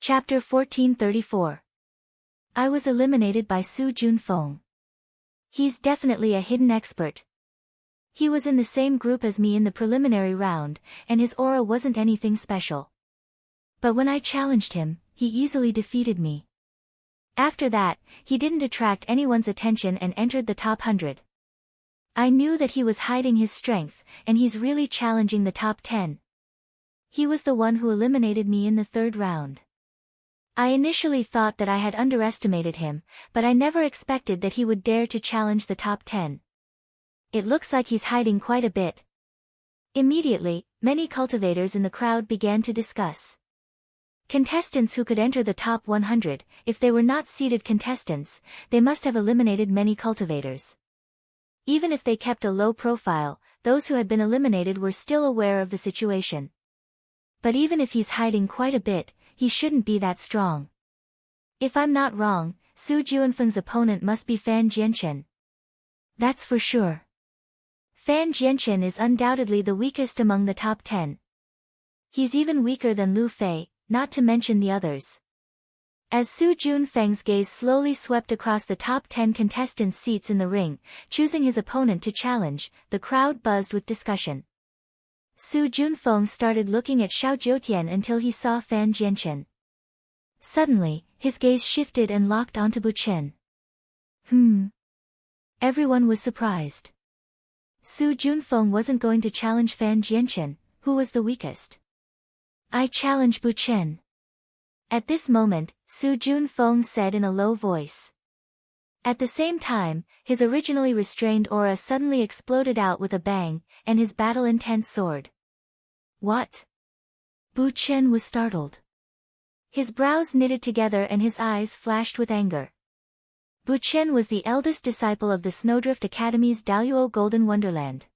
Chapter 1434. I was eliminated by Su Junfeng. He's definitely a hidden expert. He was in the same group as me in the preliminary round, and his aura wasn't anything special. But when I challenged him, he easily defeated me. After that, he didn't attract anyone's attention and entered the top 100. I knew that he was hiding his strength, and he's really challenging the top 10. He was the one who eliminated me in the third round. I initially thought that I had underestimated him, but I never expected that he would dare to challenge the top 10. It looks like he's hiding quite a bit. Immediately, many cultivators in the crowd began to discuss contestants who could enter the top 100. If they were not seeded contestants, they must have eliminated many cultivators. Even if they kept a low profile, those who had been eliminated were still aware of the situation. But even if he's hiding quite a bit, he shouldn't be that strong. If I'm not wrong, Su Junfeng's opponent must be Fan Jianchen. That's for sure. Fan Jianchen is undoubtedly the weakest among the top 10. He's even weaker than Lu Fei, not to mention the others. As Su Junfeng's gaze slowly swept across the top 10 contestants' seats in the ring, choosing his opponent to challenge, the crowd buzzed with discussion. Su Junfeng started looking at Xiao Jiutian until he saw Fan Jianchen. Suddenly, his gaze shifted and locked onto Bu Chen. Everyone was surprised. Su Junfeng wasn't going to challenge Fan Jianchen, who was the weakest. I challenge Bu Chen. At this moment, Su Junfeng said in a low voice. At the same time, his originally restrained aura suddenly exploded out with a bang, and his battle-intent soared. What? Bu Chen was startled. His brows knitted together and his eyes flashed with anger. Bu Chen was the eldest disciple of the Snowdrift Academy's Daoyuo Golden Wonderland.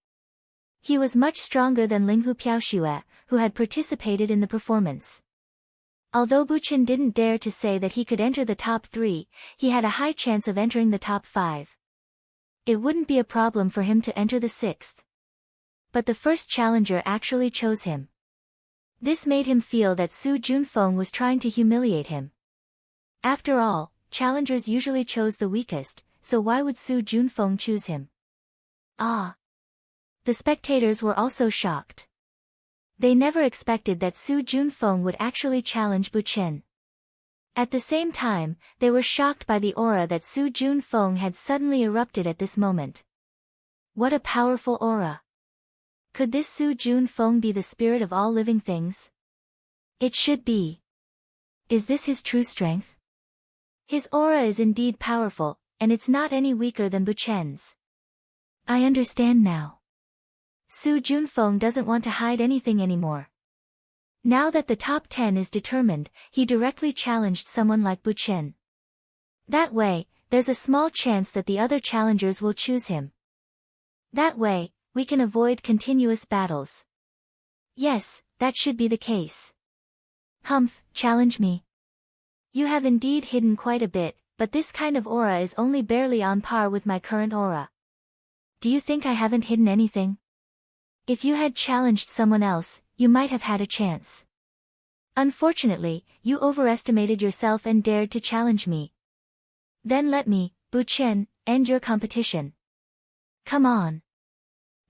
He was much stronger than Linghu Piaoxue, who had participated in the performance. Although Bu Chen didn't dare to say that he could enter the top 3, he had a high chance of entering the top 5. It wouldn't be a problem for him to enter the 6th. But the first challenger actually chose him. This made him feel that Su Junfeng was trying to humiliate him. After all, challengers usually chose the weakest, so why would Su Junfeng choose him? Ah! The spectators were also shocked. They never expected that Su Junfeng would actually challenge Bu Chen. At the same time, they were shocked by the aura that Su Junfeng had suddenly erupted at this moment. What a powerful aura! Could this Su Junfeng be the spirit of all living things? It should be. Is this his true strength? His aura is indeed powerful, and it's not any weaker than Bu Chen's. I understand now. Su Junfeng doesn't want to hide anything anymore. Now that the top 10 is determined, he directly challenged someone like Bu Chen. That way, there's a small chance that the other challengers will choose him. That way, we can avoid continuous battles. Yes, that should be the case. Humph, challenge me. You have indeed hidden quite a bit, but this kind of aura is only barely on par with my current aura. Do you think I haven't hidden anything? If you had challenged someone else, you might have had a chance. Unfortunately, you overestimated yourself and dared to challenge me. Then let me, Bu Chen, end your competition. Come on.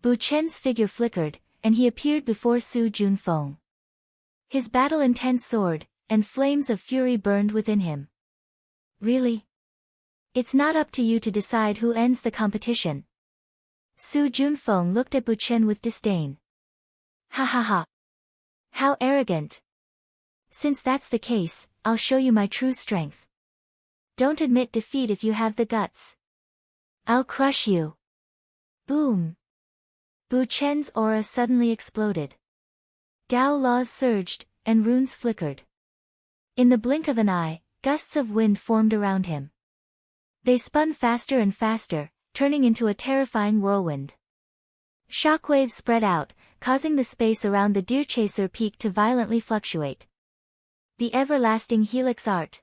Bu Chen's figure flickered, and he appeared before Su Junfeng. His battle-intent soared, and flames of fury burned within him. Really? It's not up to you to decide who ends the competition. Su Junfeng looked at Bu Chen with disdain. Ha ha ha. How arrogant. Since that's the case, I'll show you my true strength. Don't admit defeat if you have the guts. I'll crush you. Boom. Bu Chen's aura suddenly exploded. Dao laws surged, and runes flickered. In the blink of an eye, gusts of wind formed around him. They spun faster and faster, turning into a terrifying whirlwind. Shockwaves spread out, causing the space around the Deerchaser Peak to violently fluctuate. The everlasting helix art.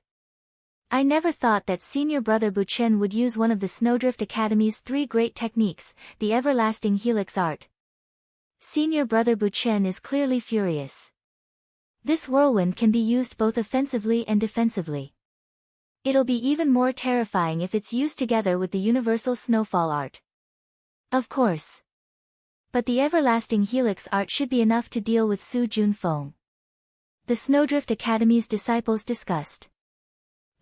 I never thought that senior brother Bu Chen would use one of the Snowdrift Academy's 3 great techniques, the everlasting helix art. Senior brother Bu Chen is clearly furious. This whirlwind can be used both offensively and defensively. It'll be even more terrifying if it's used together with the universal snowfall art. Of course. But the everlasting helix art should be enough to deal with Su Junfeng. The Snowdrift Academy's disciples discussed.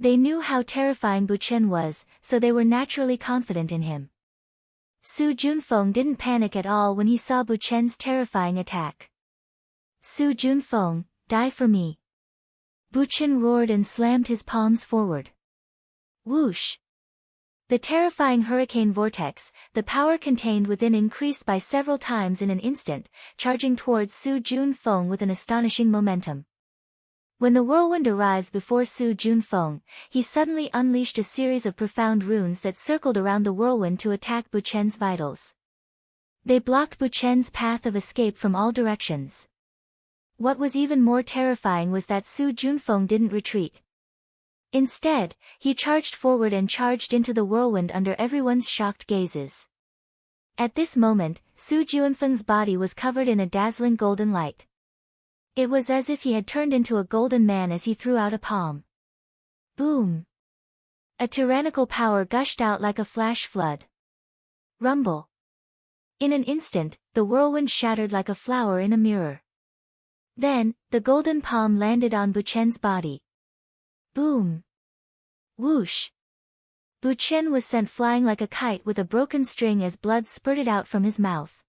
They knew how terrifying Buchen was, so they were naturally confident in him. Su Junfeng didn't panic at all when he saw Buchen's terrifying attack. Su Junfeng, die for me. Buchen roared and slammed his palms forward. Whoosh! The terrifying hurricane vortex, the power contained within increased by several times in an instant, charging towards Su Junfeng with an astonishing momentum. When the whirlwind arrived before Su Junfeng, he suddenly unleashed a series of profound runes that circled around the whirlwind to attack Buchen's vitals. They blocked Buchen's path of escape from all directions. What was even more terrifying was that Su Junfeng didn't retreat. Instead, he charged forward and charged into the whirlwind under everyone's shocked gazes. At this moment, Su Junfeng's body was covered in a dazzling golden light. It was as if he had turned into a golden man as he threw out a palm. Boom! A tyrannical power gushed out like a flash flood. Rumble! In an instant, the whirlwind shattered like a flower in a mirror. Then, the golden palm landed on Buchen's body. Boom! Whoosh! Buchen was sent flying like a kite with a broken string as blood spurted out from his mouth.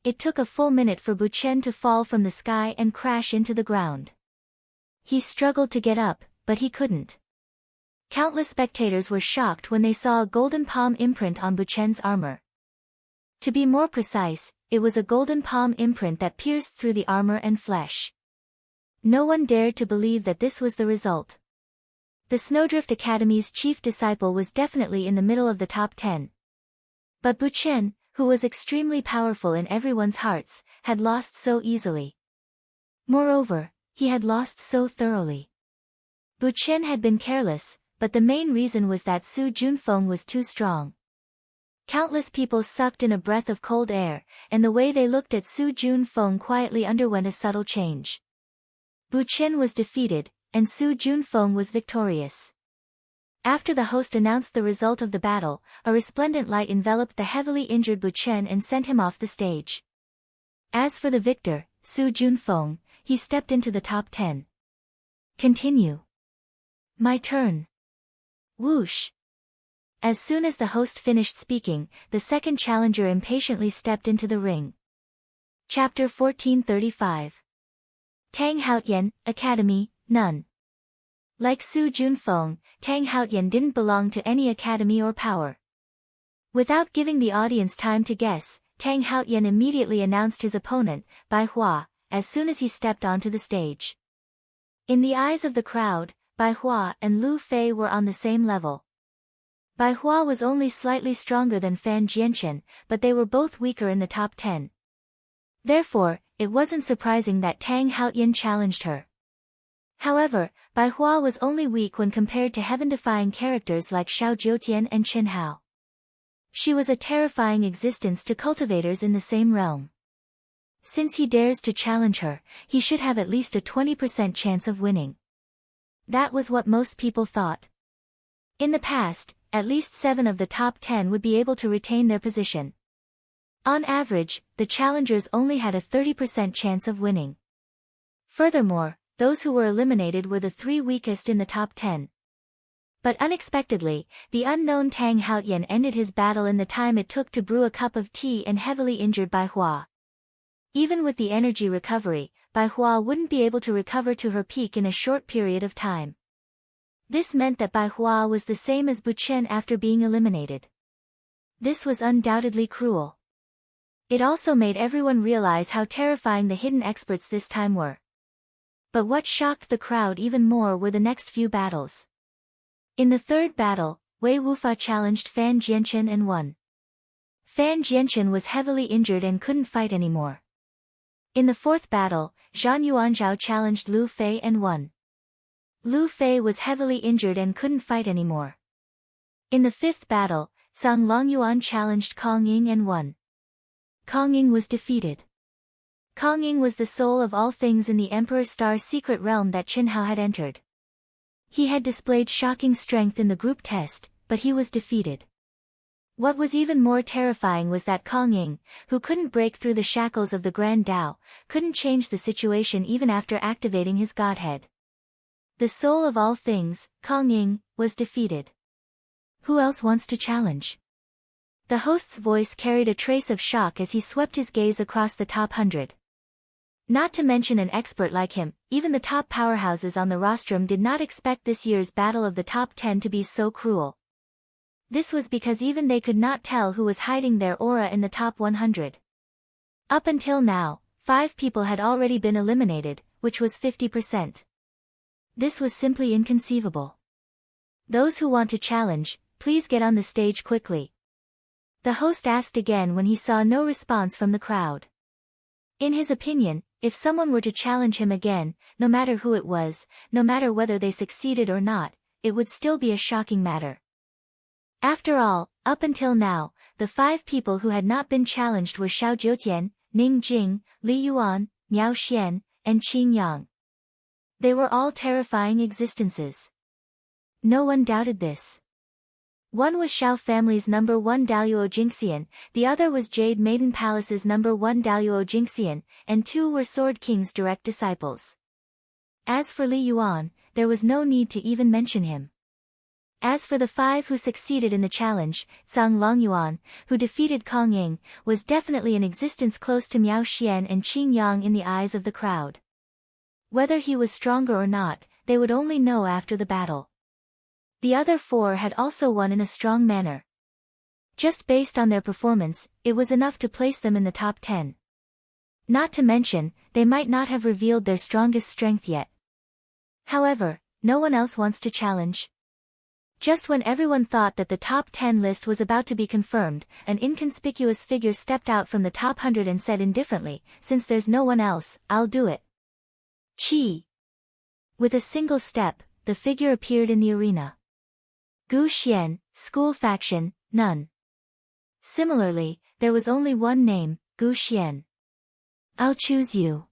It took a full minute for Buchen to fall from the sky and crash into the ground. He struggled to get up, but he couldn't. Countless spectators were shocked when they saw a golden palm imprint on Buchen's armor. To be more precise, it was a golden palm imprint that pierced through the armor and flesh. No one dared to believe that this was the result. The Snowdrift Academy's chief disciple was definitely in the middle of the top 10. But Buchen, who was extremely powerful in everyone's hearts, had lost so easily. Moreover, he had lost so thoroughly. Buchen had been careless, but the main reason was that Su Junfeng was too strong. Countless people sucked in a breath of cold air, and the way they looked at Su Junfeng quietly underwent a subtle change. Buchen was defeated, and Su Junfeng was victorious. After the host announced the result of the battle, a resplendent light enveloped the heavily injured Buchen and sent him off the stage. As for the victor, Su Junfeng, he stepped into the top 10. Continue. My turn. Whoosh! As soon as the host finished speaking, the second challenger impatiently stepped into the ring. Chapter 1435. Tang Haotian, Academy, none. Like Su Junfeng, Tang Haotian didn't belong to any academy or power. Without giving the audience time to guess, Tang Haotian immediately announced his opponent, Bai Hua, as soon as he stepped onto the stage. In the eyes of the crowd, Bai Hua and Lu Fei were on the same level. Bai Hua was only slightly stronger than Fan Jianchen, but they were both weaker in the top 10. Therefore, it wasn't surprising that Tang Haotian challenged her. However, Bai Hua was only weak when compared to heaven-defying characters like Xiao Jiutian and Qin Hao. She was a terrifying existence to cultivators in the same realm. Since he dares to challenge her, he should have at least a 20% chance of winning. That was what most people thought. In the past, at least 7 of the top 10 would be able to retain their position. On average, the challengers only had a 30% chance of winning. Furthermore, those who were eliminated were the 3 weakest in the top 10. But unexpectedly, the unknown Tang Haotian ended his battle in the time it took to brew a cup of tea and heavily injured Bai Hua. Even with the energy recovery, Bai Hua wouldn't be able to recover to her peak in a short period of time. This meant that Bai Hua was the same as Buchen after being eliminated. This was undoubtedly cruel. It also made everyone realize how terrifying the hidden experts this time were. But what shocked the crowd even more were the next few battles. In the third battle, Wei Wufa challenged Fan Jianchen and won. Fan Jianchen was heavily injured and couldn't fight anymore. In the fourth battle, Zhang Yuanzhao challenged Lu Fei and won. Lu Fei was heavily injured and couldn't fight anymore. In the fifth battle, Zhang Longyuan challenged Kong Ying and won. Kong Ying was defeated. Kong Ying was the soul of all things in the Emperor Star's secret realm that Qin Hao had entered. He had displayed shocking strength in the group test, but he was defeated. What was even more terrifying was that Kong Ying, who couldn't break through the shackles of the Grand Tao, couldn't change the situation even after activating his godhead. The soul of all things, Kong Ying, was defeated. Who else wants to challenge? The host's voice carried a trace of shock as he swept his gaze across the top 100. Not to mention an expert like him, even the top powerhouses on the rostrum did not expect this year's battle of the top 10 to be so cruel. This was because even they could not tell who was hiding their aura in the top 100. Up until now, 5 people had already been eliminated, which was 50%. This was simply inconceivable. Those who want to challenge, please get on the stage quickly. The host asked again when he saw no response from the crowd. In his opinion, if someone were to challenge him again, no matter who it was, no matter whether they succeeded or not, it would still be a shocking matter. After all, up until now, the 5 people who had not been challenged were Xiao Jiutian, Ning Jing, Li Yuan, Miao Xian, and Qin Yang. They were all terrifying existences. No one doubted this. One was Xiao family's number 1 Daluo Jingxian, the other was Jade Maiden Palace's number 1 Daluo Jingxian, and 2 were Sword King's direct disciples. As for Li Yuan, there was no need to even mention him. As for the 5 who succeeded in the challenge, Zhang Longyuan, who defeated Kong Ying, was definitely an existence close to Miao Xian and Qin Yang in the eyes of the crowd. Whether he was stronger or not, they would only know after the battle. The other 4 had also won in a strong manner. Just based on their performance, it was enough to place them in the top 10. Not to mention, they might not have revealed their strongest strength yet. However, no one else wants to challenge. Just when everyone thought that the top 10 list was about to be confirmed, an inconspicuous figure stepped out from the top 100 and said indifferently, "Since there's no one else, I'll do it." Chi. With a single step, the figure appeared in the arena. Gu Xian, school faction, none. Similarly, there was only one name, Gu Xian. "I'll choose you."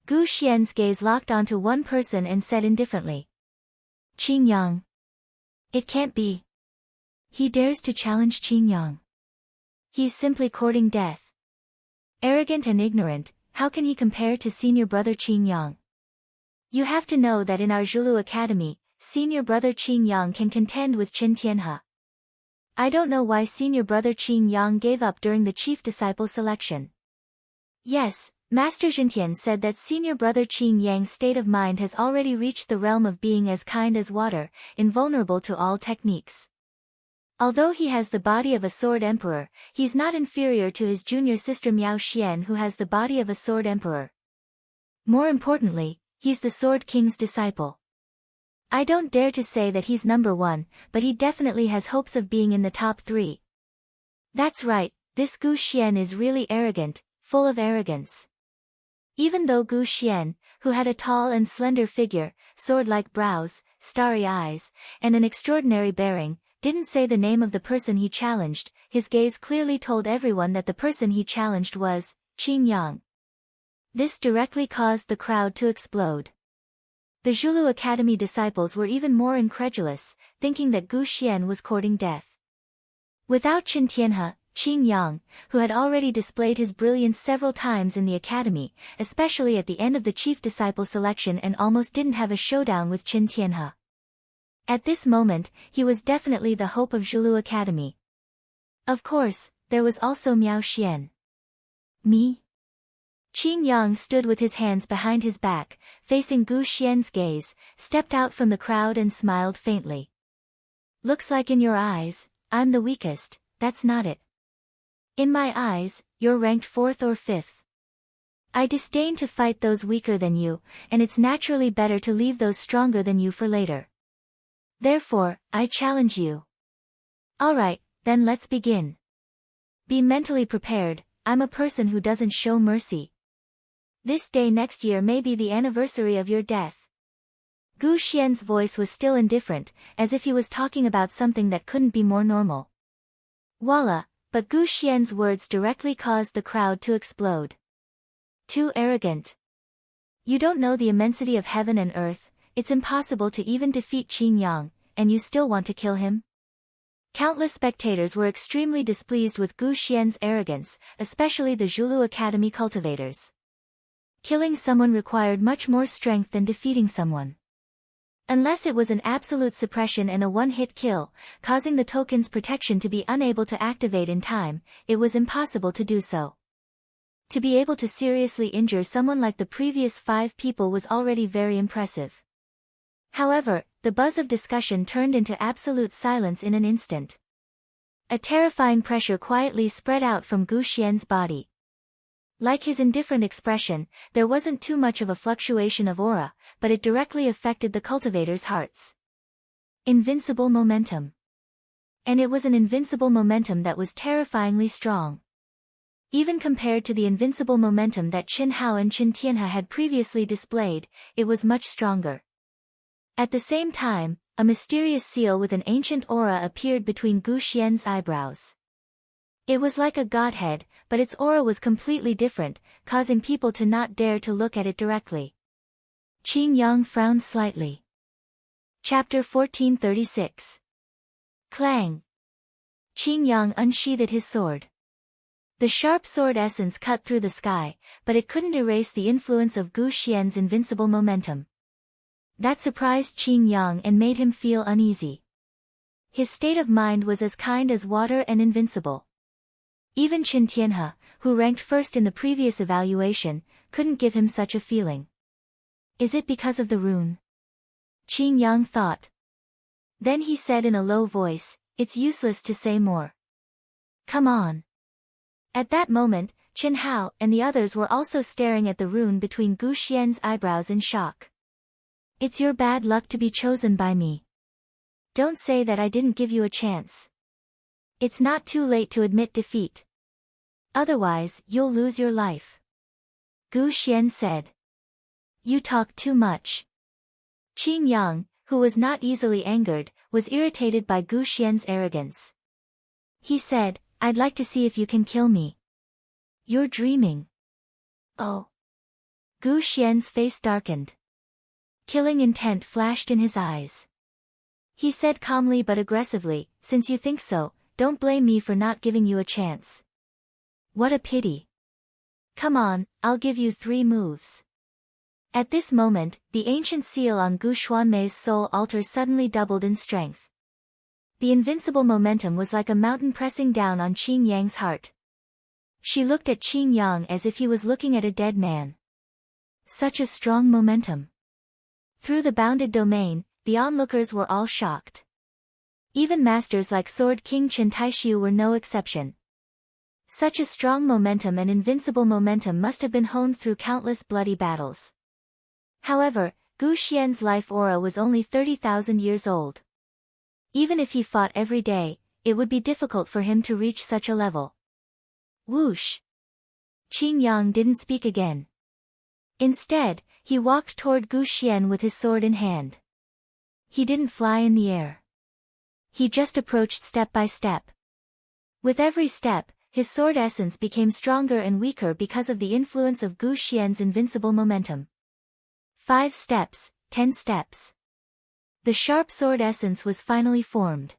Gu Xian's gaze locked onto one person and said indifferently. "Qin Yang." It can't be. He dares to challenge Qin Yang. He's simply courting death. Arrogant and ignorant, how can he compare to senior brother Qin Yang? You have to know that in our Zhulu Academy, senior brother Qin Yang can contend with Qin Tianhe. I don't know why senior brother Qin Yang gave up during the chief disciple selection. Yes, Master Jintian said that senior brother Qin Yang's state of mind has already reached the realm of being as kind as water, invulnerable to all techniques. Although he has the body of a sword emperor, he's not inferior to his junior sister Miao Xian who has the body of a sword emperor. More importantly, he's the Sword King's disciple. I don't dare to say that he's number 1, but he definitely has hopes of being in the top 3. That's right, this Gu Xian is really arrogant, full of arrogance. Even though Gu Xian, who had a tall and slender figure, sword-like brows, starry eyes, and an extraordinary bearing, didn't say the name of the person he challenged, his gaze clearly told everyone that the person he challenged was Qin Yang. This directly caused the crowd to explode. The Zhulu Academy disciples were even more incredulous, thinking that Gu Xian was courting death. Without Qin Tianhe, Qin Yang, who had already displayed his brilliance several times in the academy, especially at the end of the chief disciple selection and almost didn't have a showdown with Qin Tianhe. At this moment, he was definitely the hope of Zhulu Academy. Of course, there was also Miao Xian. Me? Qin Yang stood with his hands behind his back, facing Gu Xian's gaze, stepped out from the crowd and smiled faintly. Looks like in your eyes, I'm the weakest, that's not it. In my eyes, you're ranked 4th or 5th. I disdain to fight those weaker than you, and it's naturally better to leave those stronger than you for later. Therefore, I challenge you. Alright, then let's begin. Be mentally prepared, I'm a person who doesn't show mercy. This day next year may be the anniversary of your death. Gu Xian's voice was still indifferent, as if he was talking about something that couldn't be more normal. Voila, but Gu Xian's words directly caused the crowd to explode. Too arrogant. You don't know the immensity of heaven and earth, it's impossible to even defeat Qin Yang, and you still want to kill him? Countless spectators were extremely displeased with Gu Xian's arrogance, especially the Zhulu Academy cultivators. Killing someone required much more strength than defeating someone. Unless it was an absolute suppression and a one-hit kill, causing the token's protection to be unable to activate in time, it was impossible to do so. To be able to seriously injure someone like the previous 5 people was already very impressive. However, the buzz of discussion turned into absolute silence in an instant. A terrifying pressure quietly spread out from Gu Xian's body. Like his indifferent expression, there wasn't too much of a fluctuation of aura, but it directly affected the cultivators' hearts. Invincible momentum. And it was an invincible momentum that was terrifyingly strong. Even compared to the invincible momentum that Qin Hao and Qin Tianhe had previously displayed, it was much stronger. At the same time, a mysterious seal with an ancient aura appeared between Gu Xian's eyebrows. It was like a godhead, but its aura was completely different, causing people to not dare to look at it directly. Qin Yang frowned slightly. Chapter 1436. Clang. Qin Yang unsheathed his sword. The sharp sword essence cut through the sky, but it couldn't erase the influence of Gu Xian's invincible momentum. That surprised Qin Yang and made him feel uneasy. His state of mind was as kind as water and invincible. Even Qin Tianhe, who ranked first in the previous evaluation, couldn't give him such a feeling. Is it because of the rune? Qin Yang thought. Then he said in a low voice, it's useless to say more. Come on. At that moment, Qin Hao and the others were also staring at the rune between Gu Xian's eyebrows in shock. It's your bad luck to be chosen by me. Don't say that I didn't give you a chance. It's not too late to admit defeat. Otherwise, you'll lose your life. Gu Xian said. You talk too much. Qin Yang, who was not easily angered, was irritated by Gu Xian's arrogance. He said, I'd like to see if you can kill me. You're dreaming. Oh. Gu Xian's face darkened. Killing intent flashed in his eyes. He said calmly but aggressively, since you think so, don't blame me for not giving you a chance. What a pity. Come on, I'll give you 3 moves. At this moment, the ancient seal on Gu Xuanmei's soul altar suddenly doubled in strength. The invincible momentum was like a mountain pressing down on Qin Yang's heart. She looked at Qin Yang as if he was looking at a dead man. Such a strong momentum. Through the bounded domain, the onlookers were all shocked. Even masters like Sword King Chen Taishu were no exception. Such a strong momentum and invincible momentum must have been honed through countless bloody battles. However, Gu Xian's life aura was only 30,000 years old. Even if he fought every day, it would be difficult for him to reach such a level. Whoosh! Qin Yang didn't speak again. Instead, he walked toward Gu Xian with his sword in hand. He didn't fly in the air. He just approached step by step. With every step, his sword essence became stronger and weaker because of the influence of Gu Xian's invincible momentum. 5 steps, 10 steps. The sharp sword essence was finally formed.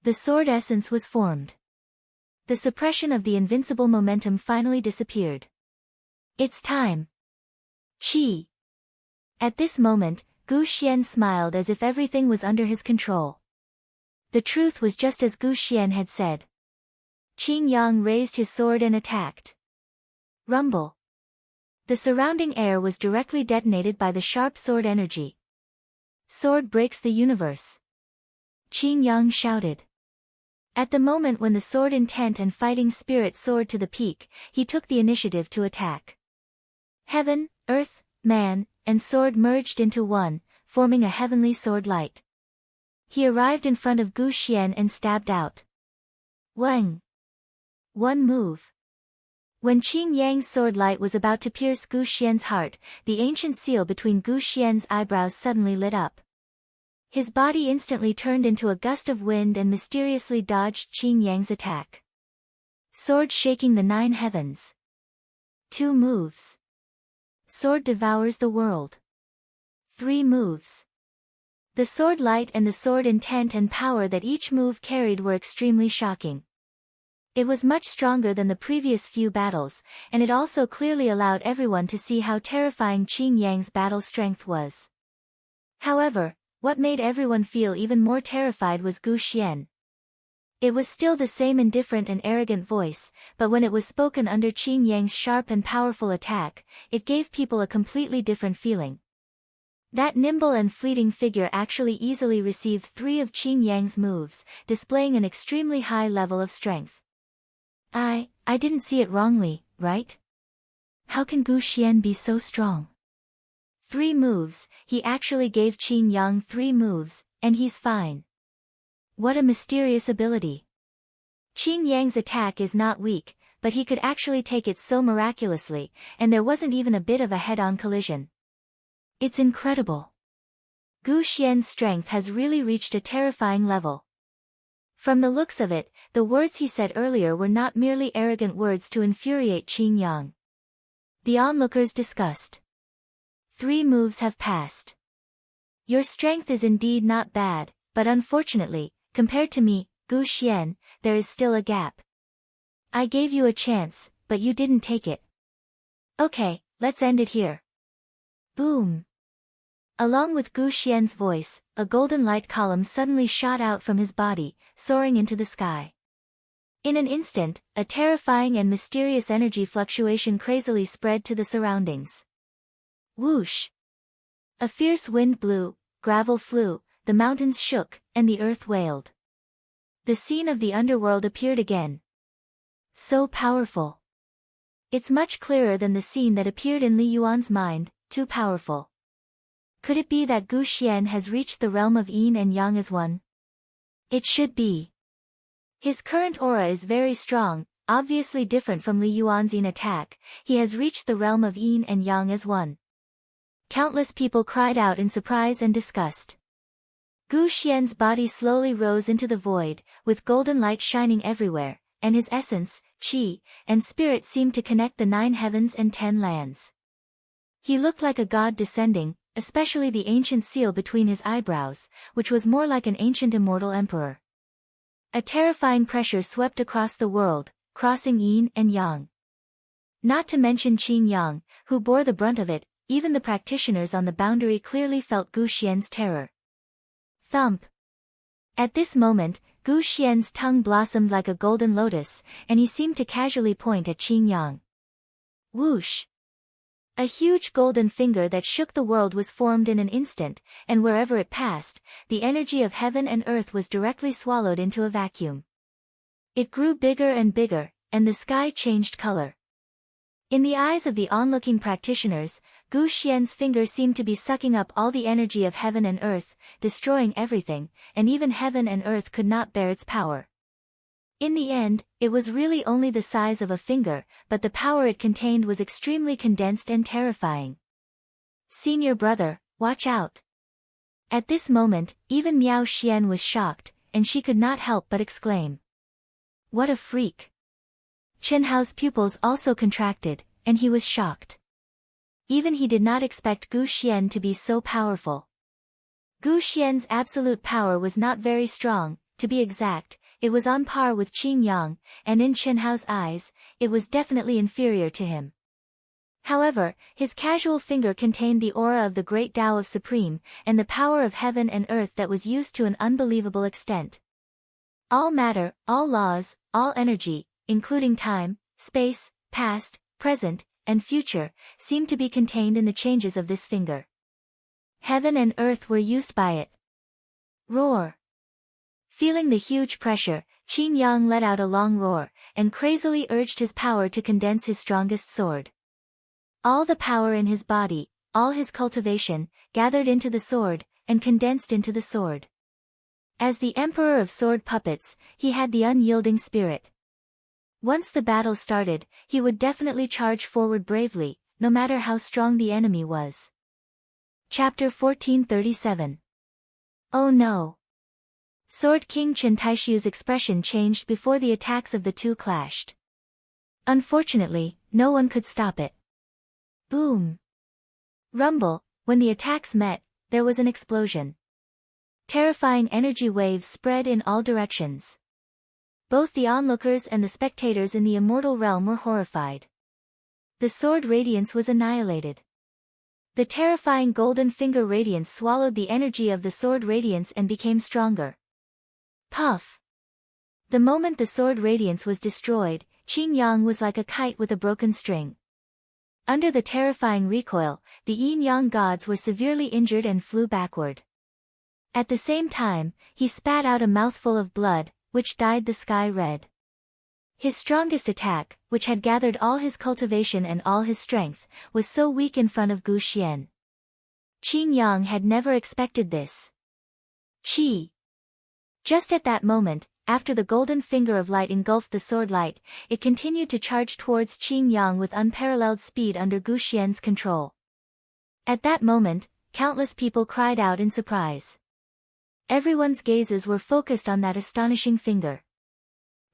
The sword essence was formed. The suppression of the invincible momentum finally disappeared. It's time. Qi. At this moment, Gu Xian smiled as if everything was under his control. The truth was just as Gu Xian had said. Qin Yang raised his sword and attacked. Rumble. The surrounding air was directly detonated by the sharp sword energy. Sword breaks the universe. Qin Yang shouted. At the moment when the sword intent and fighting spirit soared to the peak, he took the initiative to attack. Heaven, earth, man, and sword merged into one, forming a heavenly sword light. He arrived in front of Gu Xian and stabbed out. Wang. One move. When Qin Yang's sword light was about to pierce Gu Xian's heart, the ancient seal between Gu Xian's eyebrows suddenly lit up. His body instantly turned into a gust of wind and mysteriously dodged Qin Yang's attack. Sword shaking the 9 heavens. 2 moves. Sword devours the world. 3 moves. The sword light and the sword intent and power that each move carried were extremely shocking. It was much stronger than the previous few battles, and it also clearly allowed everyone to see how terrifying Qin Yang's battle strength was. However, what made everyone feel even more terrified was Gu Xian. It was still the same indifferent and arrogant voice, but when it was spoken under Qin Yang's sharp and powerful attack, it gave people a completely different feeling. That nimble and fleeting figure actually easily received 3 of Qin Yang's moves, displaying an extremely high level of strength. I didn't see it wrongly, right? How can Gu Xian be so strong? 3 moves, he actually gave Qin Yang 3 moves, and he's fine. What a mysterious ability. Qin Yang's attack is not weak, but he could actually take it so miraculously, and there wasn't even a bit of a head-on collision. It's incredible. Gu Xian's strength has really reached a terrifying level. From the looks of it, the words he said earlier were not merely arrogant words to infuriate Qin Yang. The onlookers discussed. 3 moves have passed. Your strength is indeed not bad, but unfortunately, compared to me, Gu Xian, there is still a gap. I gave you a chance, but you didn't take it. Okay, let's end it here. Boom. Along with Gu Xian's voice, a golden light column suddenly shot out from his body, soaring into the sky. In an instant, a terrifying and mysterious energy fluctuation crazily spread to the surroundings. Whoosh! A fierce wind blew, gravel flew, the mountains shook, and the earth wailed. The scene of the underworld appeared again. So powerful. It's much clearer than the scene that appeared in Li Yuan's mind, too powerful. Could it be that Gu Xian has reached the realm of yin and yang as one? It should be. His current aura is very strong, obviously different from Li Yuan's yin attack. He has reached the realm of yin and yang as one. Countless people cried out in surprise and disgust. Gu Xian's body slowly rose into the void, with golden light shining everywhere, and his essence, qi, and spirit seemed to connect the 9 heavens and 10 lands. He looked like a god descending, especially the ancient seal between his eyebrows, which was more like an ancient immortal emperor. A terrifying pressure swept across the world, crossing yin and yang. Not to mention Qin Yang, who bore the brunt of it. Even the practitioners on the boundary clearly felt Gu Xian's terror. Thump. At this moment, Gu Xian's tongue blossomed like a golden lotus, and he seemed to casually point at Qin Yang. Whoosh! A huge golden finger that shook the world was formed in an instant, and wherever it passed, the energy of heaven and earth was directly swallowed into a vacuum. It grew bigger and bigger, and the sky changed color. In the eyes of the onlooking practitioners, Gu Xian's finger seemed to be sucking up all the energy of heaven and earth, destroying everything, and even heaven and earth could not bear its power. In the end, it was really only the size of a finger, but the power it contained was extremely condensed and terrifying. Senior brother, watch out. At this moment, even Miao Xian was shocked, and she could not help but exclaim. What a freak! Chen Hao's pupils also contracted, and he was shocked. Even he did not expect Gu Xian to be so powerful. Gu Xian's absolute power was not very strong, to be exact, it was on par with Qin Yang, and in Chen Hao's eyes, it was definitely inferior to him. However, his casual finger contained the aura of the great Tao of Supreme, and the power of heaven and earth that was used to an unbelievable extent. All matter, all laws, all energy, including time, space, past, present, and future, seemed to be contained in the changes of this finger. Heaven and earth were used by it. Roar! Feeling the huge pressure, Qin Yang let out a long roar, and crazily urged his power to condense his strongest sword. All the power in his body, all his cultivation, gathered into the sword, and condensed into the sword. As the emperor of sword puppets, he had the unyielding spirit. Once the battle started, he would definitely charge forward bravely, no matter how strong the enemy was. Chapter 1437. Oh no! Sword King Chen Taishu's expression changed before the attacks of the two clashed. Unfortunately, no one could stop it. Boom! Rumble, when the attacks met, there was an explosion. Terrifying energy waves spread in all directions. Both the onlookers and the spectators in the immortal realm were horrified. The sword radiance was annihilated. The terrifying golden finger radiance swallowed the energy of the sword radiance and became stronger. Puff! The moment the sword radiance was destroyed, Qing Yang was like a kite with a broken string. Under the terrifying recoil, the yin-yang gods were severely injured and flew backward. At the same time, he spat out a mouthful of blood, which dyed the sky red. His strongest attack, which had gathered all his cultivation and all his strength, was so weak in front of Gu Xian. Qing Yang had never expected this. Chi! Just at that moment, after the golden finger of light engulfed the sword light, it continued to charge towards Qing Yang with unparalleled speed under Gu Xian's control. At that moment, countless people cried out in surprise. Everyone's gazes were focused on that astonishing finger.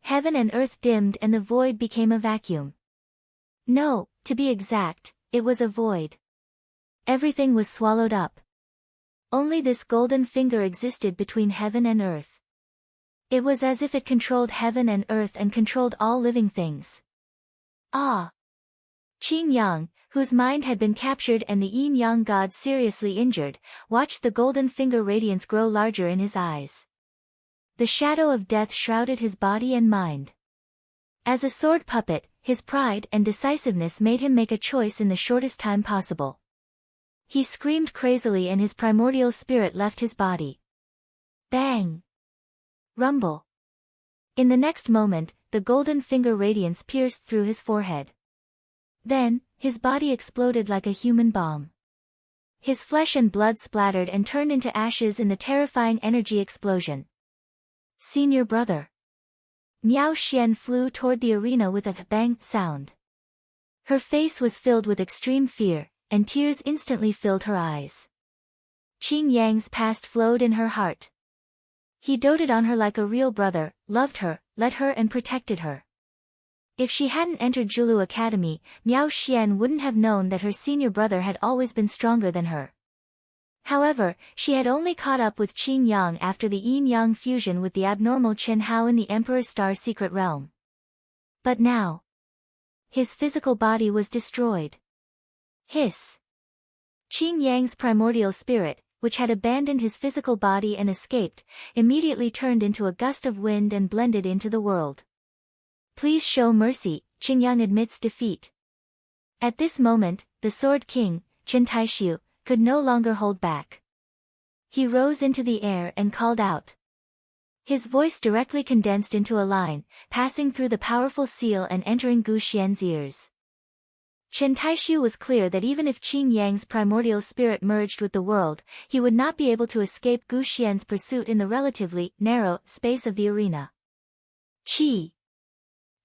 Heaven and earth dimmed and the void became a vacuum. No, to be exact, it was a void. Everything was swallowed up. Only this golden finger existed between heaven and earth. It was as if it controlled heaven and earth and controlled all living things. Ah! Qing Yang, whose mind had been captured and the yin-yang gods seriously injured, watched the golden finger radiance grow larger in his eyes. The shadow of death shrouded his body and mind. As a sword puppet, his pride and decisiveness made him make a choice in the shortest time possible. He screamed crazily and his primordial spirit left his body. Bang! Rumble! In the next moment, the golden finger radiance pierced through his forehead. Then, his body exploded like a human bomb. His flesh and blood splattered and turned into ashes in the terrifying energy explosion. Senior brother. Miao Xian flew toward the arena with a bang sound. Her face was filled with extreme fear, and tears instantly filled her eyes. Qing Yang's past flowed in her heart. He doted on her like a real brother, loved her, led her and protected her. If she hadn't entered Zhulu Academy, Miao Xian wouldn't have known that her senior brother had always been stronger than her. However, she had only caught up with Qing Yang after the yin-yang fusion with the abnormal Chen Hao in the Emperor's Star Secret Realm. But now, his physical body was destroyed. Hiss! Qing Yang's primordial spirit, which had abandoned his physical body and escaped, immediately turned into a gust of wind and blended into the world. Please show mercy, Qing Yang admits defeat. At this moment, the Sword King, Chen Taishu, could no longer hold back. He rose into the air and called out. His voice directly condensed into a line, passing through the powerful seal and entering Gu Xian's ears. Chen Taishu was clear that even if Qing Yang's primordial spirit merged with the world, he would not be able to escape Gu Xian's pursuit in the relatively narrow space of the arena. Qi!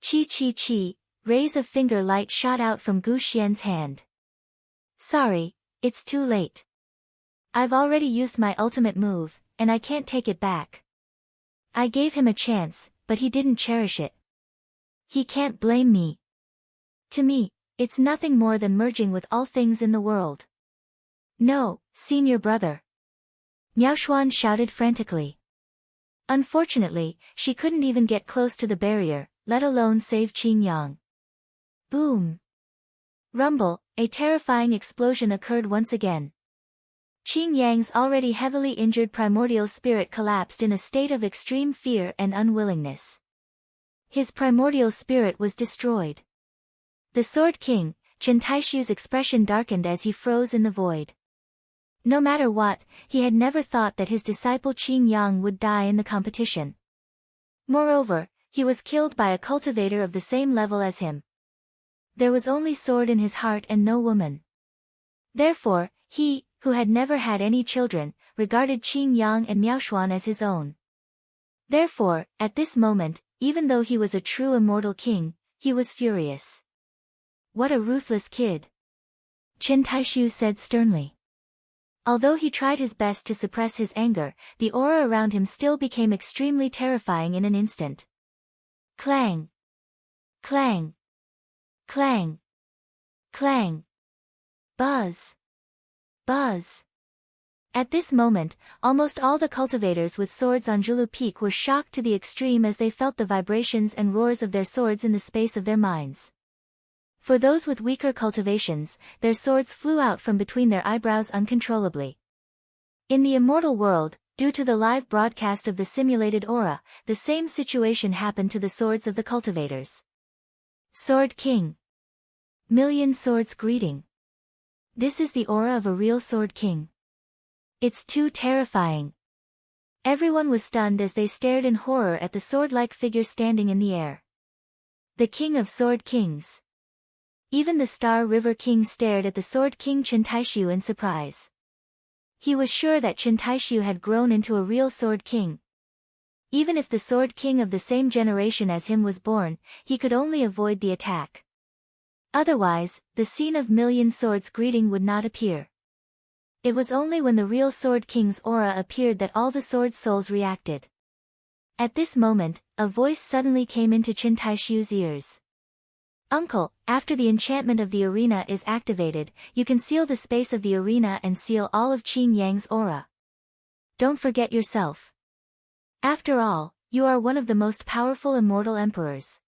Qi qi qi, rays of finger light shot out from Gu Xian's hand. Sorry, it's too late. I've already used my ultimate move, and I can't take it back. I gave him a chance, but he didn't cherish it. He can't blame me. To me, it's nothing more than merging with all things in the world. No, senior brother. Miao Xuan shouted frantically. Unfortunately, she couldn't even get close to the barrier, let alone save Qing Yang. Boom! Rumble, a terrifying explosion occurred once again. Qing Yang's already heavily injured primordial spirit collapsed in a state of extreme fear and unwillingness. His primordial spirit was destroyed. The Sword King, Chen Taishu's expression darkened as he froze in the void. No matter what, he had never thought that his disciple Qing Yang would die in the competition. Moreover, he was killed by a cultivator of the same level as him. There was only sword in his heart and no woman. Therefore, he, who had never had any children, regarded Qing Yang and Miao Xuan as his own. Therefore, at this moment, even though he was a true immortal king, he was furious. What a ruthless kid! Chen Taishu said sternly. Although he tried his best to suppress his anger, the aura around him still became extremely terrifying in an instant. Clang! Clang! Clang. Clang. Buzz. Buzz. At this moment, almost all the cultivators with swords on Julu Peak were shocked to the extreme as they felt the vibrations and roars of their swords in the space of their minds. For those with weaker cultivations, their swords flew out from between their eyebrows uncontrollably. In the immortal world, due to the live broadcast of the simulated aura, the same situation happened to the swords of the cultivators. Sword King. Million Swords Greeting. This is the aura of a real Sword King. It's too terrifying. Everyone was stunned as they stared in horror at the sword-like figure standing in the air. The King of Sword Kings. Even the Star River King stared at the Sword King Chen Taishu in surprise. He was sure that Chen Taishu had grown into a real Sword King. Even if the Sword King of the same generation as him was born, he could only avoid the attack. Otherwise, the scene of Million Swords Greeting would not appear. It was only when the real Sword King's aura appeared that all the sword souls reacted. At this moment, a voice suddenly came into Chen Taishu's ears. Uncle, after the enchantment of the arena is activated, you can seal the space of the arena and seal all of Qing Yang's aura. Don't forget yourself. After all, you are one of the most powerful immortal emperors.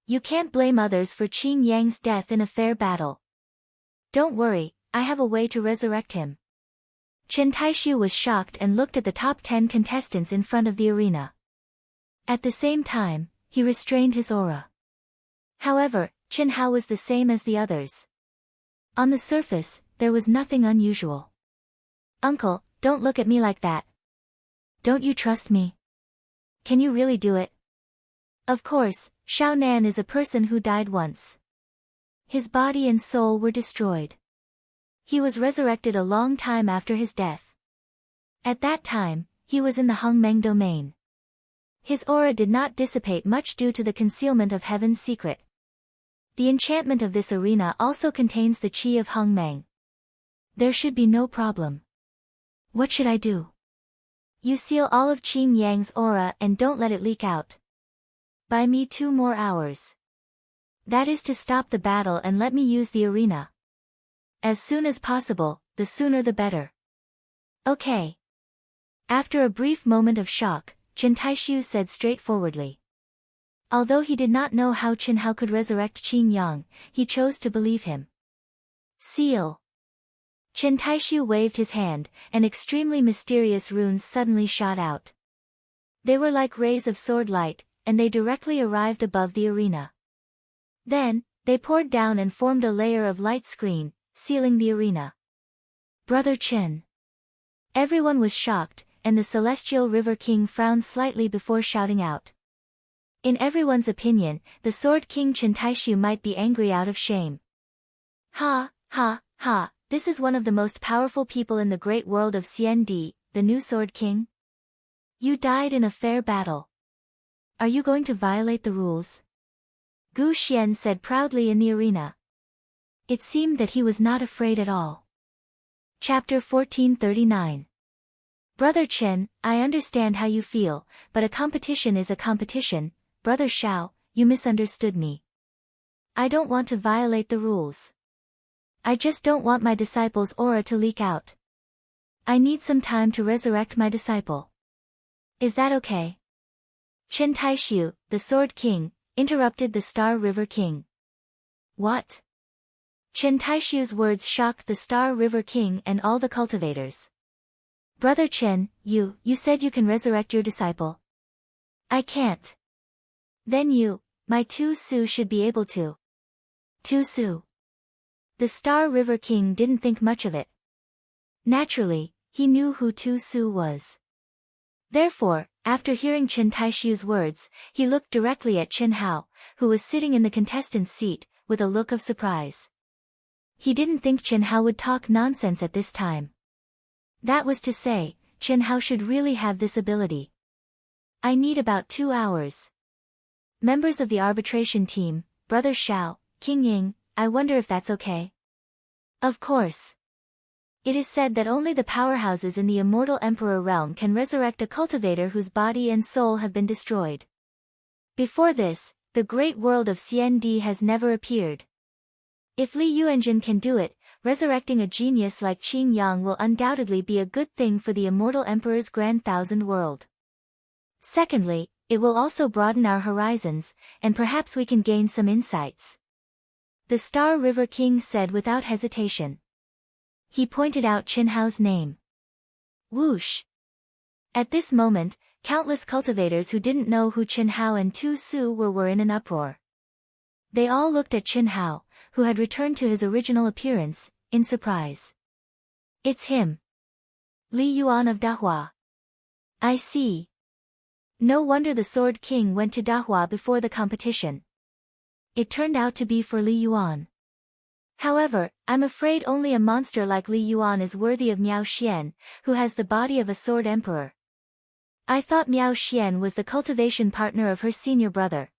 You can't blame others for Qing Yang's death in a fair battle. Don't worry, I have a way to resurrect him. Chen Taishu was shocked and looked at the top 10 contestants in front of the arena. At the same time, he restrained his aura. However, Chen Hao was the same as the others. On the surface, there was nothing unusual. Uncle, don't look at me like that. Don't you trust me? Can you really do it? Of course, Shao Nan is a person who died once. His body and soul were destroyed. He was resurrected a long time after his death. At that time, he was in the Hongmeng domain. His aura did not dissipate much due to the concealment of Heaven's secret. The enchantment of this arena also contains the Qi of Hongmeng. There should be no problem. What should I do? You seal all of Qing Yang's aura and don't let it leak out. Buy me 2 more hours. That is to stop the battle and let me use the arena. As soon as possible, the sooner the better. Okay. After a brief moment of shock, Chen Taishu said straightforwardly. Although he did not know how Chen Hao could resurrect Qing Yang, he chose to believe him. Seal. Chen Taishu waved his hand, and extremely mysterious runes suddenly shot out. They were like rays of sword light, and they directly arrived above the arena. Then, they poured down and formed a layer of light screen, sealing the arena. Brother Chen. Everyone was shocked, and the Celestial River King frowned slightly before shouting out. In everyone's opinion, the Sword King Chen Taishu might be angry out of shame. Ha, ha, ha, this is one of the most powerful people in the great world of CND, the new Sword King? You died in a fair battle. Are you going to violate the rules? Gu Xian said proudly in the arena. It seemed that he was not afraid at all. Chapter 1439. Brother Chen, I understand how you feel, but a competition is a competition. Brother Shao, you misunderstood me. I don't want to violate the rules. I just don't want my disciple's aura to leak out. I need some time to resurrect my disciple. Is that okay? Chen Taishu, the Sword King, interrupted the Star River King. What? Chen Taishu's words shocked the Star River King and all the cultivators. Brother Chen, you said you can resurrect your disciple. I can't. Then you, my Tu Su should be able to. Tu Su. The Star River King didn't think much of it. Naturally, he knew who Tu Su was. Therefore, after hearing Chen Taishu's words, he looked directly at Chen Hao, who was sitting in the contestant's seat, with a look of surprise. He didn't think Chen Hao would talk nonsense at this time. That was to say, Chen Hao should really have this ability. I need about 2 hours. Members of the arbitration team, Brother Shao, King Ying, I wonder if that's okay? Of course. It is said that only the powerhouses in the immortal emperor realm can resurrect a cultivator whose body and soul have been destroyed. Before this, the great world of CND has never appeared. If Li Yuanjun can do it, resurrecting a genius like Qing Yang will undoubtedly be a good thing for the immortal emperor's grand thousand world. Secondly, it will also broaden our horizons, and perhaps we can gain some insights. The Star River King said without hesitation. He pointed out Qin Hao's name. Whoosh! At this moment, countless cultivators who didn't know who Qin Hao and Tu Su were in an uproar. They all looked at Qin Hao, who had returned to his original appearance, in surprise. It's him. Li Yuan of Dahua. I see. No wonder the Sword King went to Dahua before the competition. It turned out to be for Li Yuan. However, I'm afraid only a monster like Li Yuan is worthy of Miao Xian, who has the body of a sword emperor. I thought Miao Xian was the cultivation partner of her senior brother.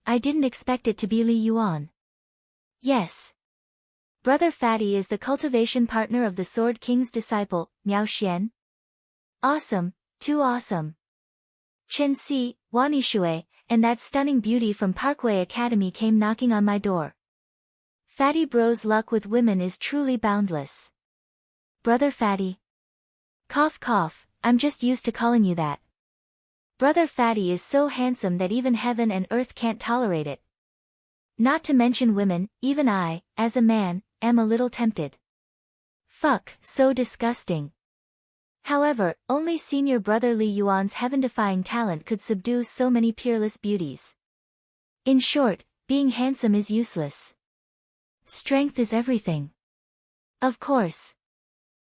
I didn't expect it to be Li Yuan. Yes. Brother Fatty is the cultivation partner of the Sword King's disciple, Miao Xian. Awesome, too awesome. Chen Si, Wan Yishui, and that stunning beauty from Parkway Academy came knocking on my door. Fatty Bro's luck with women is truly boundless. Brother Fatty. Cough cough, I'm just used to calling you that. Brother Fatty is so handsome that even heaven and earth can't tolerate it. Not to mention women, even I, as a man, am a little tempted. Fuck, so disgusting. However, only senior brother Li Yuan's heaven-defying talent could subdue so many peerless beauties. In short, being handsome is useless. Strength is everything. Of course.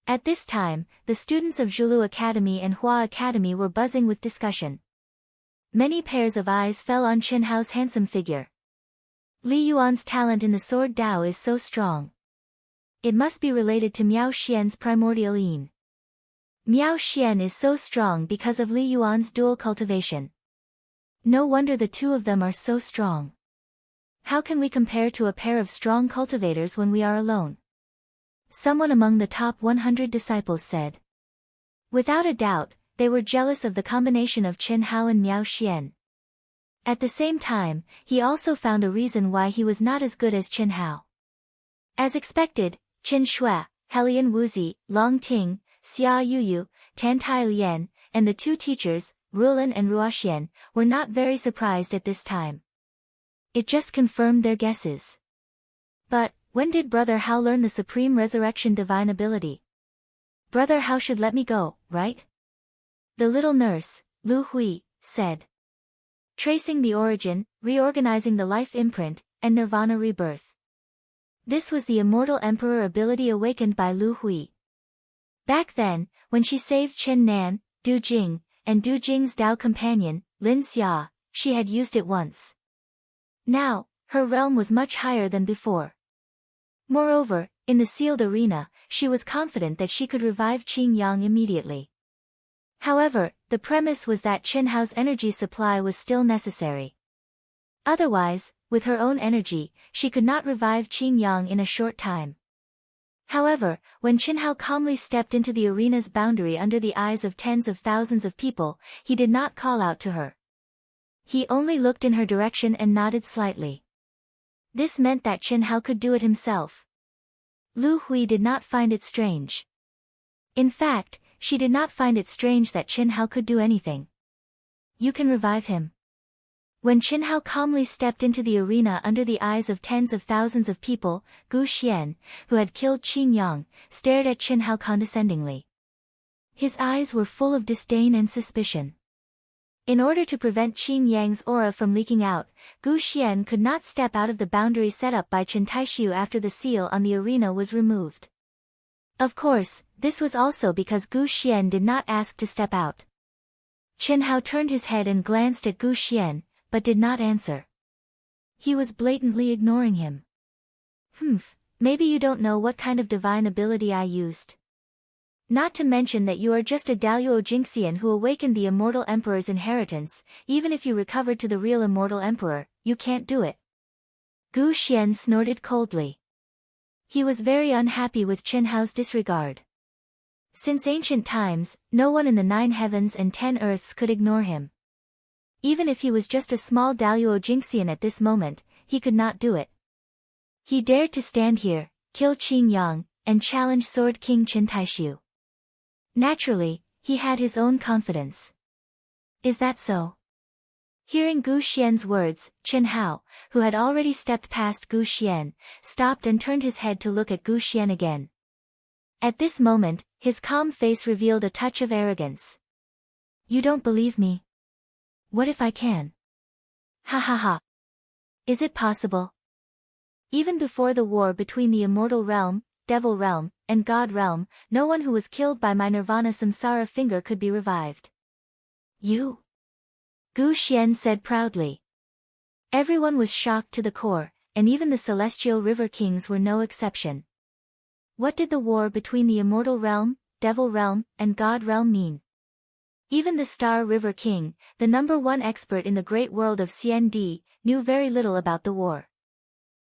At this time, the students of Zhulu Academy and Hua Academy were buzzing with discussion. Many pairs of eyes fell on Qin Hao's handsome figure. Li Yuan's talent in the sword Dao is so strong. It must be related to Miao Xian's primordial yin. Miao Xian is so strong because of Li Yuan's dual cultivation. No wonder the two of them are so strong. How can we compare to a pair of strong cultivators when we are alone? Someone among the top 100 disciples said. Without a doubt, they were jealous of the combination of Qin Hao and Miao Xian. At the same time, he also found a reason why he was not as good as Qin Hao. As expected, Qin Shui, Helian Wuzi, Long Ting, Xia Yuyu, Tan Tai Lian, and the two teachers, Rulin and Ruoxian, were not very surprised at this time. It just confirmed their guesses. But, when did Brother Hao learn the supreme resurrection divine ability? Brother Hao should let me go, right? The little nurse, Lu Hui, said. Tracing the origin, reorganizing the life imprint, and nirvana rebirth. This was the immortal emperor ability awakened by Lu Hui. Back then, when she saved Chen Nan, Du Jing, and Du Jing's Dao companion, Lin Xia, she had used it once. Now, her realm was much higher than before. Moreover, in the sealed arena, she was confident that she could revive Qing Yang immediately. However, the premise was that Qin Hao's energy supply was still necessary. Otherwise, with her own energy, she could not revive Qing Yang in a short time. However, when Qin Hao calmly stepped into the arena's boundary under the eyes of tens of thousands of people, he did not call out to her. He only looked in her direction and nodded slightly. This meant that Qin Hao could do it himself. Lu Hui did not find it strange. In fact, she did not find it strange that Qin Hao could do anything. You can revive him. When Qin Hao calmly stepped into the arena under the eyes of tens of thousands of people, Gu Xian, who had killed Qing Yang, stared at Qin Hao condescendingly. His eyes were full of disdain and suspicion. In order to prevent Qing Yang's aura from leaking out, Gu Xian could not step out of the boundary set up by Chen Taishu after the seal on the arena was removed. Of course, this was also because Gu Xian did not ask to step out. Qin Hao turned his head and glanced at Gu Xian, but did not answer. He was blatantly ignoring him. Maybe you don't know what kind of divine ability I used. Not to mention that you are just a Daluo Jinxian who awakened the immortal emperor's inheritance. Even if you recovered to the real immortal emperor, you can't do it. Gu Xian snorted coldly. He was very unhappy with Qin Hao's disregard. Since ancient times, no one in the 9 heavens and 10 earths could ignore him. Even if he was just a small Daluo Jinxian at this moment, he could not do it. He dared to stand here, kill Qing Yang, and challenge Sword King Chen Taishu. Naturally, he had his own confidence. Is that so? Hearing Gu Xian's words, Chen Hao, who had already stepped past Gu Xian, stopped and turned his head to look at Gu Xian again. At this moment, his calm face revealed a touch of arrogance. You don't believe me? What if I can? Ha ha ha. Is it possible? Even before the war between the Immortal Realm, Devil Realm, and God Realm, no one who was killed by my Nirvana Samsara finger could be revived. You? Gu Xian said proudly. Everyone was shocked to the core, and even the Celestial River Kings were no exception. What did the war between the Immortal Realm, Devil Realm, and God Realm mean? Even the Star River King, the #1 expert in the great world of CND, knew very little about the war.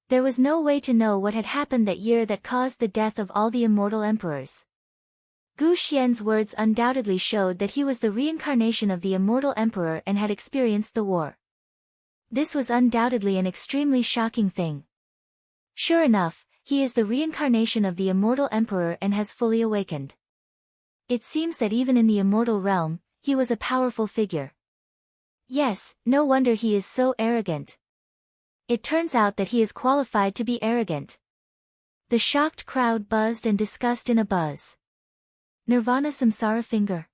There was no way to know what had happened that year that caused the death of all the immortal emperors. Gu Xian's words undoubtedly showed that he was the reincarnation of the immortal emperor and had experienced the war. This was undoubtedly an extremely shocking thing. Sure enough, he is the reincarnation of the immortal emperor and has fully awakened. It seems that even in the immortal realm, he was a powerful figure. Yes, no wonder he is so arrogant. It turns out that he is qualified to be arrogant. The shocked crowd buzzed and discussed in a buzz. Nirvana Samsara finger.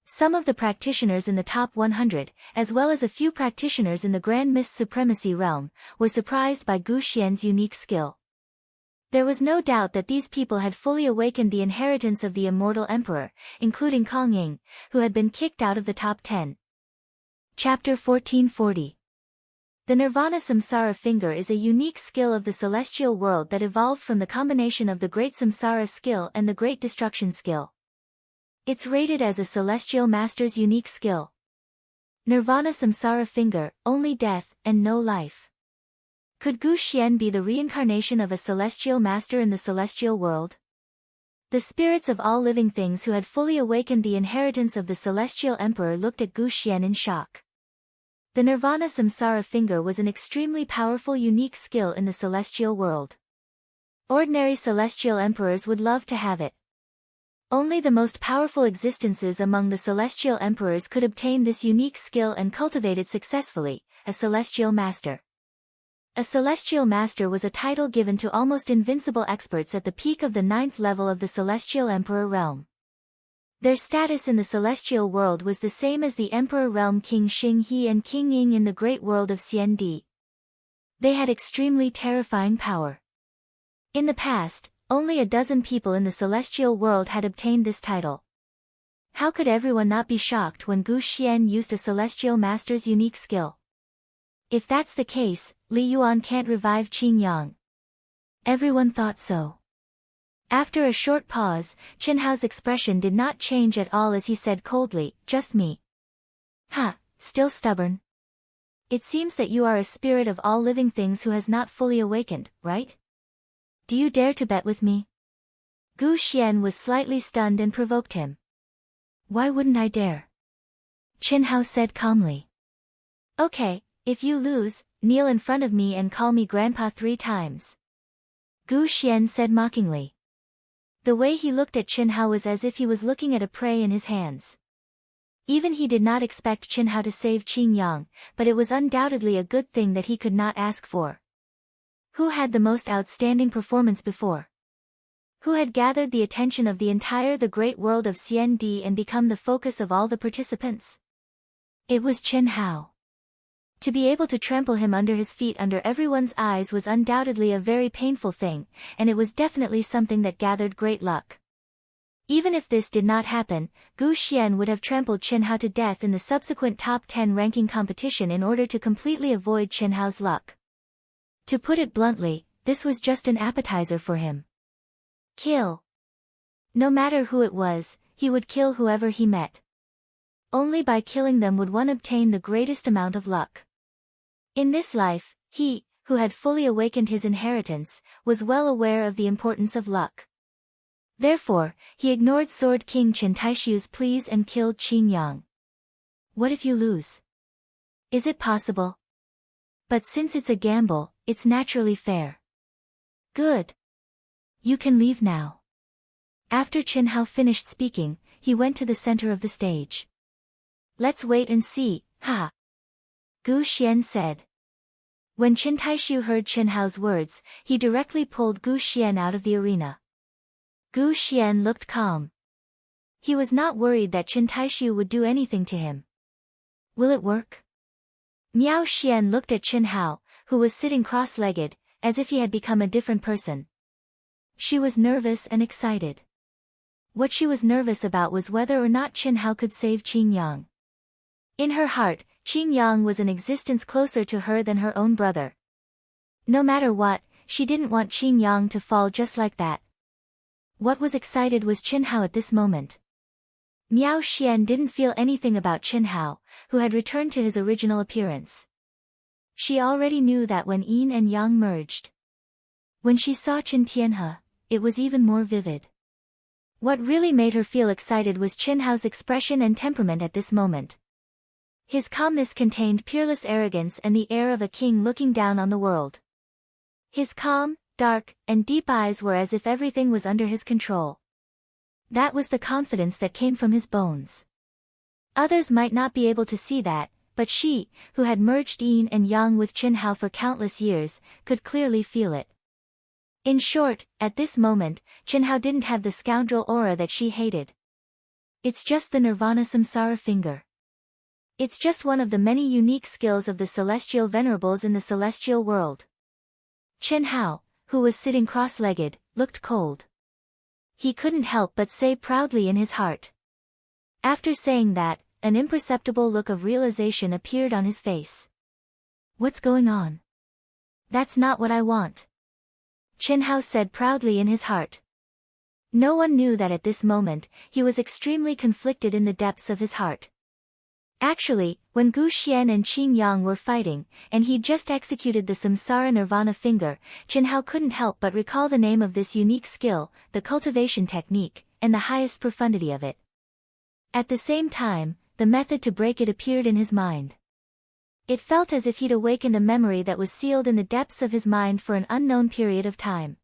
Some of the practitioners in the top 100, as well as a few practitioners in the Grand Mist Supremacy realm, were surprised by Gu Xian's unique skill. There was no doubt that these people had fully awakened the inheritance of the immortal emperor, including Kong Ying, who had been kicked out of the top 10. Chapter 1440. The Nirvana Samsara finger is a unique skill of the celestial world that evolved from the combination of the Great Samsara skill and the Great Destruction skill. It's rated as a celestial master's unique skill. Nirvana Samsara finger, only death, and no life. Could Gu Xian be the reincarnation of a celestial master in the celestial world? The spirits of all living things who had fully awakened the inheritance of the celestial emperor looked at Gu Xian in shock. The Nirvana Samsara finger was an extremely powerful unique skill in the celestial world. Ordinary celestial emperors would love to have it. Only the most powerful existences among the celestial emperors could obtain this unique skill and cultivate it successfully, a celestial master. A celestial master was a title given to almost invincible experts at the peak of the 9th level of the celestial emperor realm. Their status in the celestial world was the same as the emperor realm King Xing He and King Ying in the great world of CND. They had extremely terrifying power. In the past, only a dozen people in the celestial world had obtained this title. How could everyone not be shocked when Gu Xian used a celestial master's unique skill? If that's the case, Li Yuan can't revive Qing Yang. Everyone thought so. After a short pause, Chen Hao's expression did not change at all as he said coldly, "Just me." "Ha, still stubborn? It seems that you are a spirit of all living things who has not fully awakened, right? Do you dare to bet with me?" Gu Xian was slightly stunned and provoked him. "Why wouldn't I dare?" Chen Hao said calmly. "Okay, if you lose, kneel in front of me and call me Grandpa 3 times. Gu Xian said mockingly. The way he looked at Chen Hao was as if he was looking at a prey in his hands. Even he did not expect Chen Hao to save Qing Yang, but it was undoubtedly a good thing that he could not ask for. Who had the most outstanding performance before? Who had gathered the attention of the great world of CND and become the focus of all the participants? It was Chen Hao. To be able to trample him under his feet under everyone's eyes was undoubtedly a very painful thing, and it was definitely something that gathered great luck. Even if this did not happen, Gu Xian would have trampled Chen Hao to death in the subsequent top 10 ranking competition in order to completely avoid Chen Hao's luck. To put it bluntly, this was just an appetizer for him. Kill. No matter who it was, he would kill whoever he met. Only by killing them would one obtain the greatest amount of luck. In this life, he, who had fully awakened his inheritance, was well aware of the importance of luck. Therefore, he ignored Sword King Chen Taishu's pleas and killed Qing Yang. What if you lose? Is it possible? But since it's a gamble, it's naturally fair. Good. You can leave now. After Chen Hao finished speaking, he went to the center of the stage. Let's wait and see, ha! Gu Xian said. When Chen Taishu heard Chen Hao's words, he directly pulled Gu Xian out of the arena. Gu Xian looked calm. He was not worried that Chen Taishu would do anything to him. Will it work? Miao Xian looked at Chen Hao, who was sitting cross-legged, as if he had become a different person. She was nervous and excited. What she was nervous about was whether or not Chen Hao could save Qing Yang. In her heart, Qing Yang was an existence closer to her than her own brother. No matter what, she didn't want Qing Yang to fall just like that. What was excited was Chen Hao at this moment. Miao Xian didn't feel anything about Chen Hao, who had returned to his original appearance. She already knew that when yin and yang merged. When she saw Chen Tianhe, it was even more vivid. What really made her feel excited was Chen Hao's expression and temperament at this moment. His calmness contained peerless arrogance and the air of a king looking down on the world. His calm, dark, and deep eyes were as if everything was under his control. That was the confidence that came from his bones. Others might not be able to see that, but she, who had merged yin and yang with Chen Hao for countless years, could clearly feel it. In short, at this moment, Chen Hao didn't have the scoundrel aura that she hated. It's just the Nirvana Samsara finger. It's just one of the many unique skills of the celestial venerables in the celestial world. Chen Hao, who was sitting cross-legged, looked cold. He couldn't help but say proudly in his heart. After saying that, an imperceptible look of realization appeared on his face. What's going on? That's not what I want. Chen Hao said proudly in his heart. No one knew that at this moment, he was extremely conflicted in the depths of his heart. Actually, when Gu Xian and Qing Yang were fighting, and he'd just executed the Samsara Nirvana finger, Chen Hao couldn't help but recall the name of this unique skill, the cultivation technique, and the highest profundity of it. At the same time, the method to break it appeared in his mind. It felt as if he'd awakened a memory that was sealed in the depths of his mind for an unknown period of time.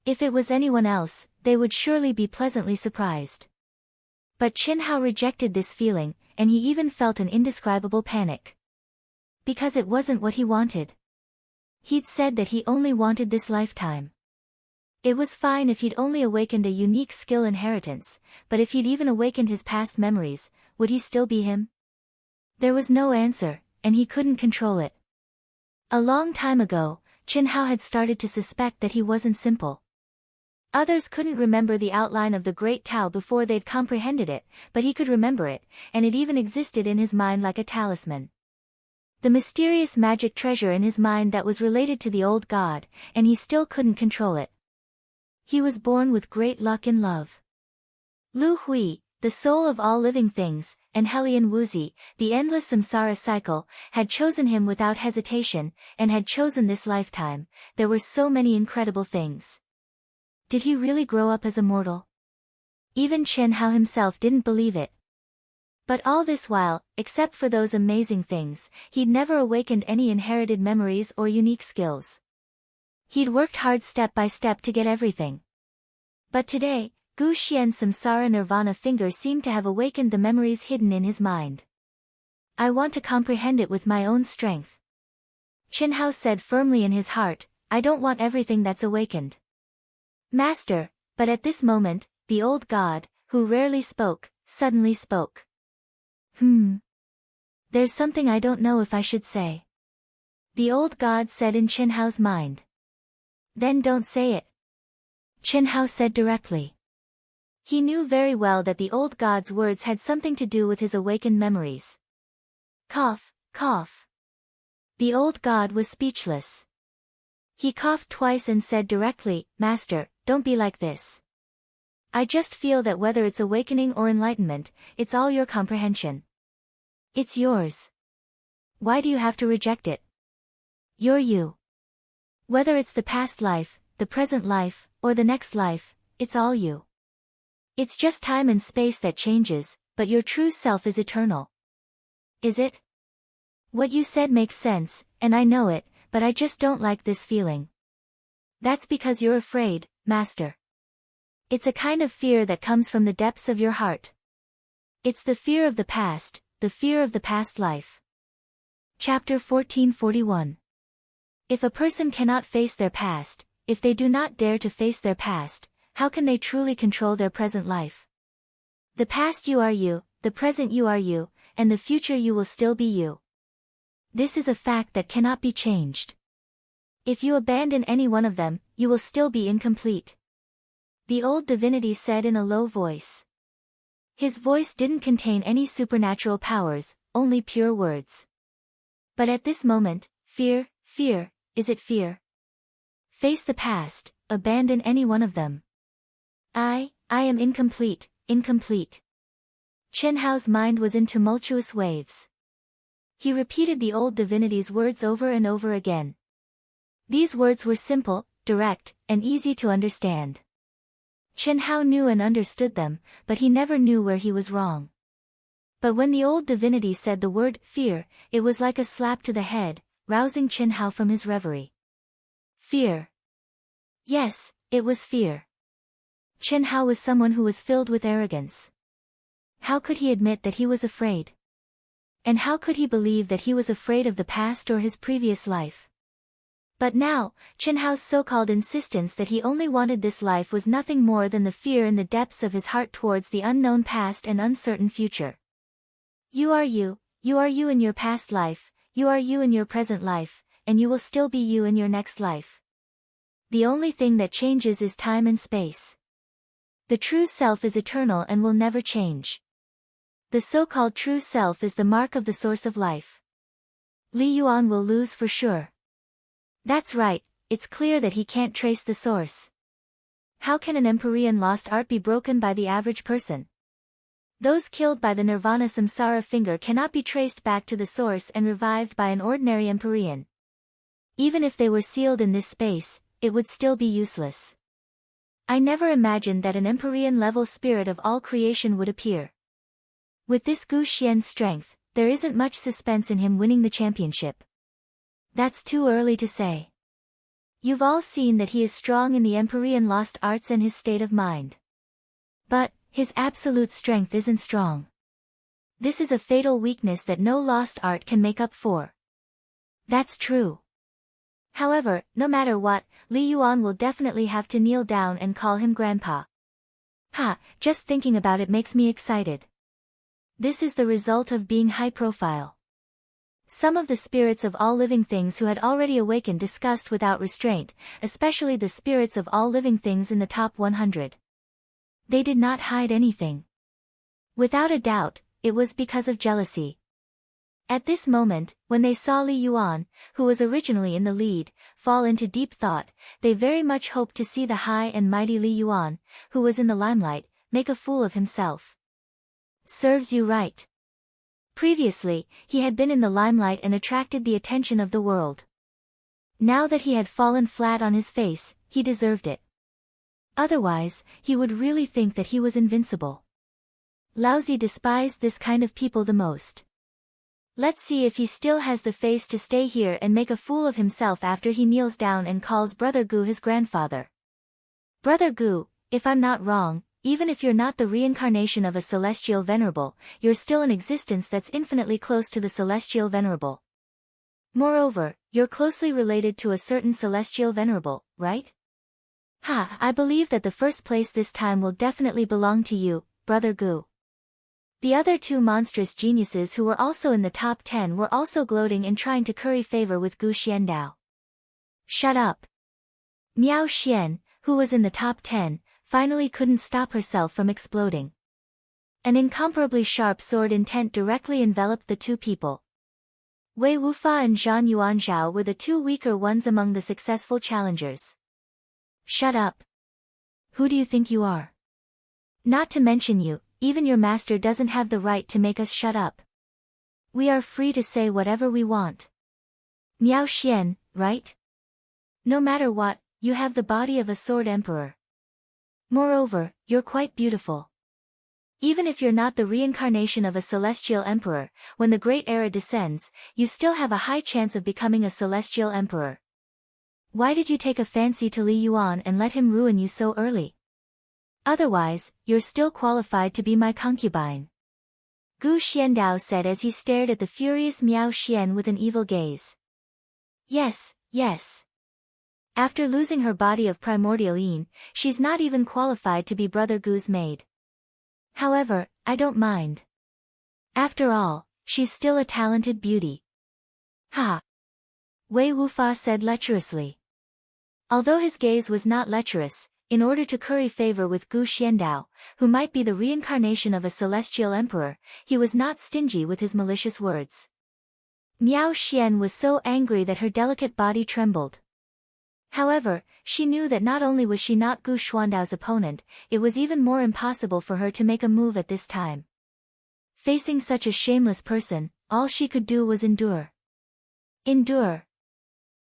If it was anyone else, they would surely be pleasantly surprised. But Chen Hao rejected this feeling, and he even felt an indescribable panic. Because it wasn't what he wanted. He'd said that he only wanted this lifetime. It was fine if he'd only awakened a unique skill inheritance, but if he'd even awakened his past memories, would he still be him? There was no answer, and he couldn't control it. A long time ago, Chen Hao had started to suspect that he wasn't simple. Others couldn't remember the outline of the Great Tao before they'd comprehended it, but he could remember it, and it even existed in his mind like a talisman. The mysterious magic treasure in his mind that was related to the old god, and he still couldn't control it. He was born with great luck in love. Lu Hui, the soul of all living things, and Helian Wuzi, the endless samsara cycle, had chosen him without hesitation, and had chosen this lifetime. There were so many incredible things. Did he really grow up as a mortal? Even Chen Hao himself didn't believe it. But all this while, except for those amazing things, he'd never awakened any inherited memories or unique skills. He'd worked hard step by step to get everything. But today, Gu Xian's Samsara Nirvana finger seemed to have awakened the memories hidden in his mind. I want to comprehend it with my own strength. Chen Hao said firmly in his heart, I don't want everything that's awakened. Master, but at this moment, the old god, who rarely spoke, suddenly spoke. There's something I don't know if I should say. The old god said in Chen Hao's mind. Then don't say it. Chen Hao said directly. He knew very well that the old god's words had something to do with his awakened memories. Cough, cough. The old god was speechless. He coughed twice and said directly, Master, don't be like this. I just feel that whether it's awakening or enlightenment, it's all your comprehension. It's yours. Why do you have to reject it? You're you. Whether it's the past life, the present life, or the next life, it's all you. It's just time and space that changes, but your true self is eternal. Is it? What you said makes sense, and I know it, but I just don't like this feeling. That's because you're afraid, Master. It's a kind of fear that comes from the depths of your heart. It's the fear of the past, the fear of the past life. Chapter 1441. If a person cannot face their past, if they do not dare to face their past, how can they truly control their present life? The past you are you, the present you are you, and the future you will still be you. This is a fact that cannot be changed. If you abandon any one of them, you will still be incomplete. The old divinity said in a low voice. His voice didn't contain any supernatural powers, only pure words. But at this moment, fear, is it fear? Face the past, abandon any one of them. I am incomplete. Chen Hao's mind was in tumultuous waves. He repeated the old divinity's words over and over again. These words were simple, direct, and easy to understand. Chen Hao knew and understood them, but he never knew where he was wrong. But when the old divinity said the word fear, it was like a slap to the head, rousing Chen Hao from his reverie. Fear. Yes, it was fear. Chen Hao was someone who was filled with arrogance. How could he admit that he was afraid? And how could he believe that he was afraid of the past or his previous life? But now, Chen Hao's so-called insistence that he only wanted this life was nothing more than the fear in the depths of his heart towards the unknown past and uncertain future. You are you in your past life, you are you in your present life, and you will still be you in your next life. The only thing that changes is time and space. The true self is eternal and will never change. The so-called true self is the mark of the source of life. Li Yuan will lose for sure. That's right, it's clear that he can't trace the source. How can an Empyrean lost art be broken by the average person? Those killed by the Nirvana Samsara finger cannot be traced back to the source and revived by an ordinary Empyrean. Even if they were sealed in this space, it would still be useless. I never imagined that an Empyrean-level spirit of all creation would appear. With this Gu Xian's strength, there isn't much suspense in him winning the championship. That's too early to say. You've all seen that he is strong in the Empyrean lost arts and his state of mind. But, his absolute strength isn't strong. This is a fatal weakness that no lost art can make up for. That's true. However, no matter what, Li Yuan will definitely have to kneel down and call him Grandpa. Just thinking about it makes me excited. This is the result of being high profile. Some of the spirits of all living things who had already awakened discussed without restraint, especially the spirits of all living things in the top 100. They did not hide anything. Without a doubt, it was because of jealousy. At this moment, when they saw Li Yuan, who was originally in the lead, fall into deep thought, they very much hoped to see the high and mighty Li Yuan, who was in the limelight, make a fool of himself. Serves you right. Previously, he had been in the limelight and attracted the attention of the world. Now that he had fallen flat on his face, he deserved it. Otherwise, he would really think that he was invincible. Laozi despised this kind of people the most. Let's see if he still has the face to stay here and make a fool of himself after he kneels down and calls Brother Gu his grandfather. Brother Gu, if I'm not wrong, even if you're not the reincarnation of a celestial venerable, you're still an existence that's infinitely close to the celestial venerable. Moreover, you're closely related to a certain celestial venerable, right? I believe that the first place this time will definitely belong to you, Brother Gu. The other two monstrous geniuses who were also in the top 10 were also gloating and trying to curry favor with Gu Xiandao. Shut up. Miao Xian, who was in the top 10, finally couldn't stop herself from exploding. An incomparably sharp sword intent directly enveloped the two people. Wei Wufa and Zhang Yuanzhao were the two weaker ones among the successful challengers. Shut up. Who do you think you are? Not to mention you, even your master doesn't have the right to make us shut up. We are free to say whatever we want. Miao Xian, right? No matter what, you have the body of a sword emperor. Moreover, you're quite beautiful. Even if you're not the reincarnation of a celestial emperor, when the Great Era descends, you still have a high chance of becoming a celestial emperor. Why did you take a fancy to Li Yuan and let him ruin you so early? Otherwise, you're still qualified to be my concubine. Gu Xiandao said as he stared at the furious Miao Xian with an evil gaze. Yes, yes. After losing her body of primordial yin, she's not even qualified to be Brother Gu's maid. However, I don't mind. After all, she's still a talented beauty. Ha! Wei Wufa said lecherously. Although his gaze was not lecherous, in order to curry favor with Gu Xiandao, who might be the reincarnation of a celestial emperor, he was not stingy with his malicious words. Miao Xian was so angry that her delicate body trembled. However, she knew that not only was she not Gu Xuandao's opponent, it was even more impossible for her to make a move at this time. Facing such a shameless person, all she could do was endure. Endure.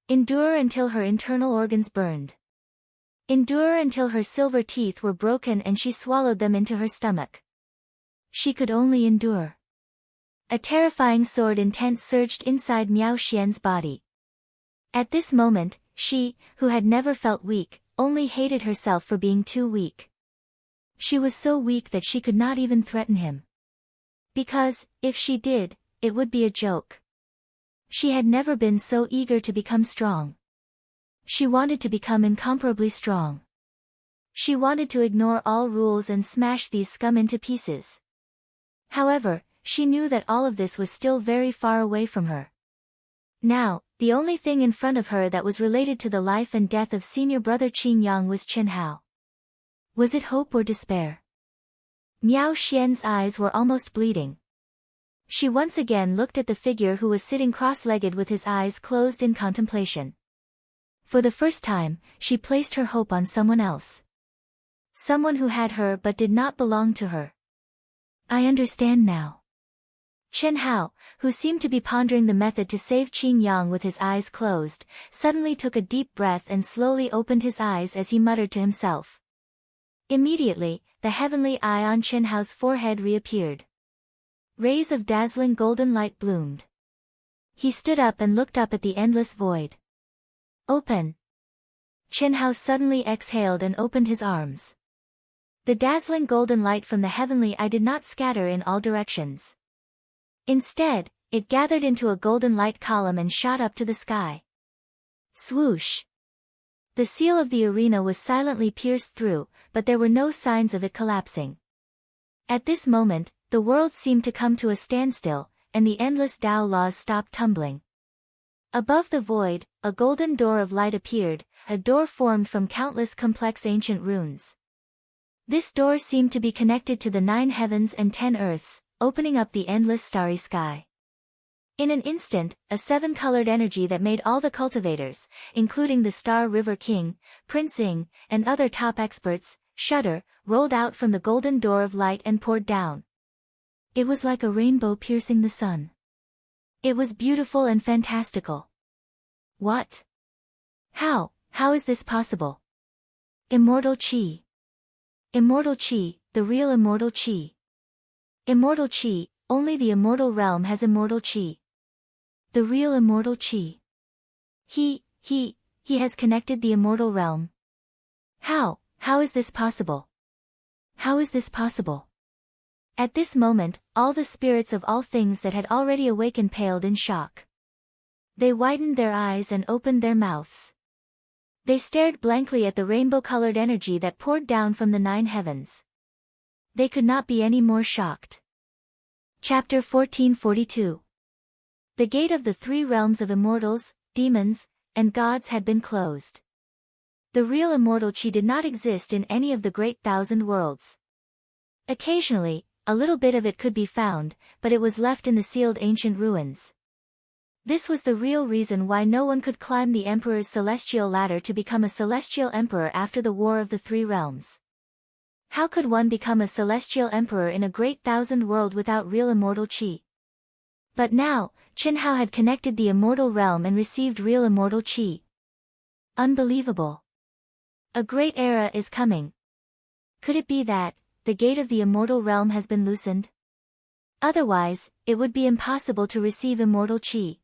Endure until her internal organs burned. Endure until her silver teeth were broken and she swallowed them into her stomach. She could only endure. A terrifying sword intent surged inside Miao Xian's body. At this moment, she, who had never felt weak, only hated herself for being too weak. She was so weak that she could not even threaten him. Because, if she did, it would be a joke. She had never been so eager to become strong. She wanted to become incomparably strong. She wanted to ignore all rules and smash these scum into pieces. However, she knew that all of this was still very far away from her. Now, the only thing in front of her that was related to the life and death of senior brother Qin Yang was Chen Hao. Was it hope or despair? Miao Xian's eyes were almost bleeding. She once again looked at the figure who was sitting cross-legged with his eyes closed in contemplation. For the first time, she placed her hope on someone else. Someone who had her but did not belong to her. I understand now. Chen Hao, who seemed to be pondering the method to save Qin Yang with his eyes closed, suddenly took a deep breath and slowly opened his eyes as he muttered to himself. Immediately, the heavenly eye on Chen Hao's forehead reappeared. Rays of dazzling golden light bloomed. He stood up and looked up at the endless void. Open. Chen Hao suddenly exhaled and opened his arms. The dazzling golden light from the heavenly eye did not scatter in all directions. Instead, it gathered into a golden light column and shot up to the sky. Swoosh! The seal of the arena was silently pierced through, but there were no signs of it collapsing. At this moment, the world seemed to come to a standstill, and the endless Tao laws stopped tumbling. Above the void, a golden door of light appeared, a door formed from countless complex ancient runes. This door seemed to be connected to the 9 heavens and 10 earths, opening up the endless starry sky. In an instant, a 7-colored energy that made all the cultivators, including the Star River King, Prince Ing, and other top experts, shudder, rolled out from the golden door of light and poured down. It was like a rainbow piercing the sun. It was beautiful and fantastical. What? How is this possible? Immortal Qi. Immortal Qi, the real immortal Qi. Immortal Qi, only the immortal realm has immortal Qi. The real immortal Qi. He has connected the immortal realm. How is this possible? How is this possible? At this moment, all the spirits of all things that had already awakened paled in shock. They widened their eyes and opened their mouths. They stared blankly at the rainbow-colored energy that poured down from the 9 heavens. They could not be any more shocked. Chapter 1442. The gate of the 3 realms of immortals, demons, and gods had been closed. The real immortal Qi did not exist in any of the great 1,000 worlds. Occasionally, a little bit of it could be found, but it was left in the sealed ancient ruins. This was the real reason why no one could climb the Emperor's celestial ladder to become a celestial emperor after the War of the 3 Realms. How could one become a celestial emperor in a great 1,000 world without real immortal Qi? But now, Chen Hao had connected the immortal realm and received real immortal Qi. Unbelievable. A great era is coming. Could it be that, the gate of the immortal realm has been loosened? Otherwise, it would be impossible to receive immortal qi.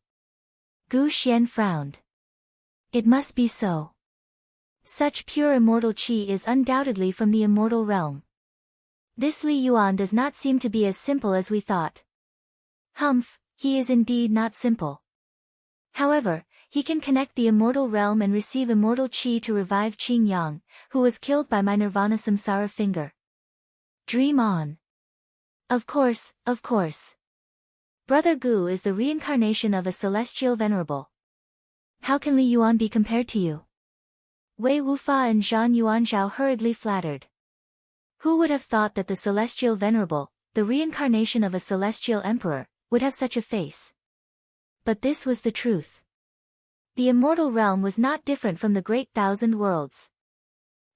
Gu Xian frowned. It must be so. Such pure immortal qi is undoubtedly from the immortal realm. This Li Yuan does not seem to be as simple as we thought. Humph, he is indeed not simple. However, he can connect the immortal realm and receive immortal qi to revive Qing Yang, who was killed by my Nirvana Samsara finger. Dream on. Of course, of course. Brother Gu is the reincarnation of a celestial venerable. How can Li Yuan be compared to you? Wei Wufa and Zhang Yuanzhao hurriedly flattered. Who would have thought that the celestial venerable, the reincarnation of a celestial emperor, would have such a face? But this was the truth. The immortal realm was not different from the great thousand worlds.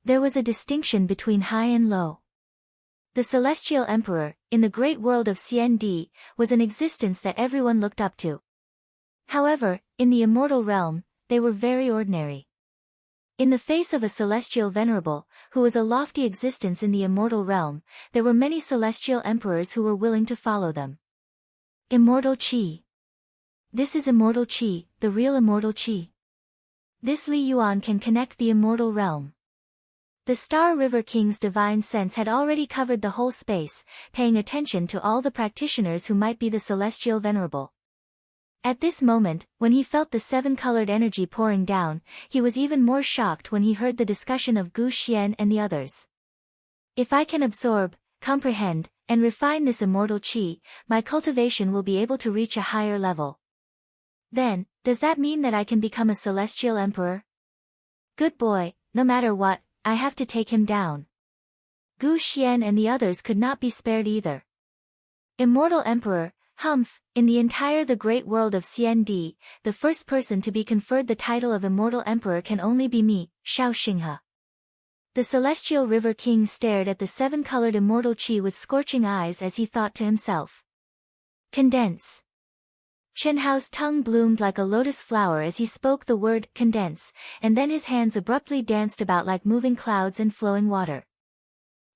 There was a distinction between high and low. The celestial emperor, in the great world of CND, was an existence that everyone looked up to. However, in the immortal realm, they were very ordinary. In the face of a celestial venerable, who was a lofty existence in the immortal realm, there were many celestial emperors who were willing to follow them. Immortal Qi. This is immortal Qi, the real immortal Qi. This Li Yuan can connect the immortal realm. The Star River King's divine sense had already covered the whole space, paying attention to all the practitioners who might be the celestial venerable. At this moment, when he felt the seven-colored energy pouring down, he was even more shocked when he heard the discussion of Gu Xian and the others. If I can absorb, comprehend, and refine this immortal qi, my cultivation will be able to reach a higher level. Then, does that mean that I can become a celestial emperor? Good boy, no matter what, I have to take him down. Gu Xian and the others could not be spared either. Immortal Emperor, Humph, in the great world of CND, the first person to be conferred the title of Immortal Emperor can only be me, Xiao Xinghe. The Celestial River King stared at the seven-colored immortal qi with scorching eyes as he thought to himself. Condense. Chen Hao's tongue bloomed like a lotus flower as he spoke the word condense, and then his hands abruptly danced about like moving clouds and flowing water.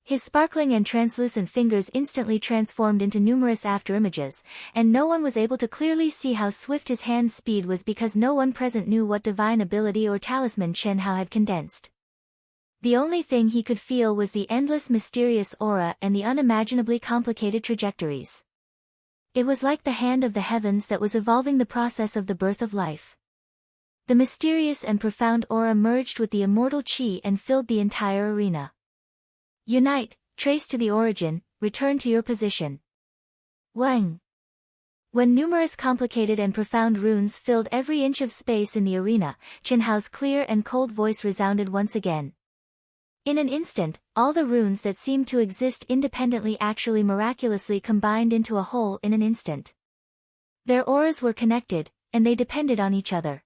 His sparkling and translucent fingers instantly transformed into numerous afterimages, and no one was able to clearly see how swift his hand's speed was because no one present knew what divine ability or talisman Chen Hao had condensed. The only thing he could feel was the endless mysterious aura and the unimaginably complicated trajectories. It was like the hand of the heavens that was evolving the process of the birth of life. The mysterious and profound aura merged with the immortal qi and filled the entire arena. Unite, trace to the origin, return to your position. Wang. When numerous complicated and profound runes filled every inch of space in the arena, Chen Hao's clear and cold voice resounded once again. In an instant, all the runes that seemed to exist independently actually miraculously combined into a whole in an instant. Their auras were connected, and they depended on each other.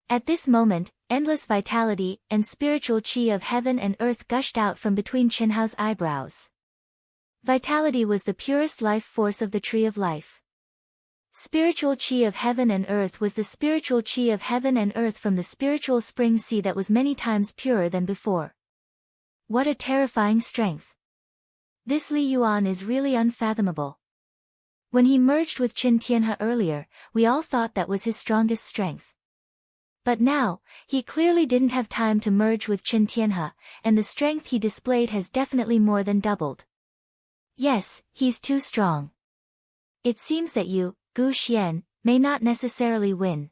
At this moment, endless vitality and spiritual qi of heaven and earth gushed out from between Chen Hao's eyebrows. Vitality was the purest life force of the tree of life. Spiritual qi of heaven and earth was the spiritual qi of heaven and earth from the spiritual spring sea that was many times purer than before. What a terrifying strength! This Li Yuan is really unfathomable. When he merged with Qin Tianhe earlier, we all thought that was his strongest strength. But now, he clearly didn't have time to merge with Qin Tianhe, and the strength he displayed has definitely more than doubled. Yes, he's too strong. It seems that you, Gu Xian, may not necessarily win.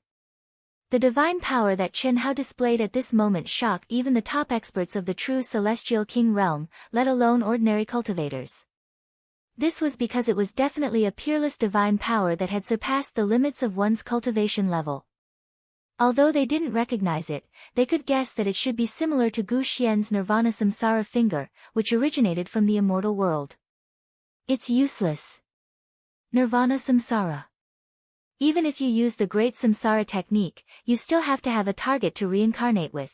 The divine power that Chen Hao displayed at this moment shocked even the top experts of the true Celestial King realm, let alone ordinary cultivators. This was because it was definitely a peerless divine power that had surpassed the limits of one's cultivation level. Although they didn't recognize it, they could guess that it should be similar to Gu Xian's Nirvana Samsara finger, which originated from the immortal world. It's useless. Nirvana Samsara. Even if you use the Great Samsara technique, you still have to have a target to reincarnate with.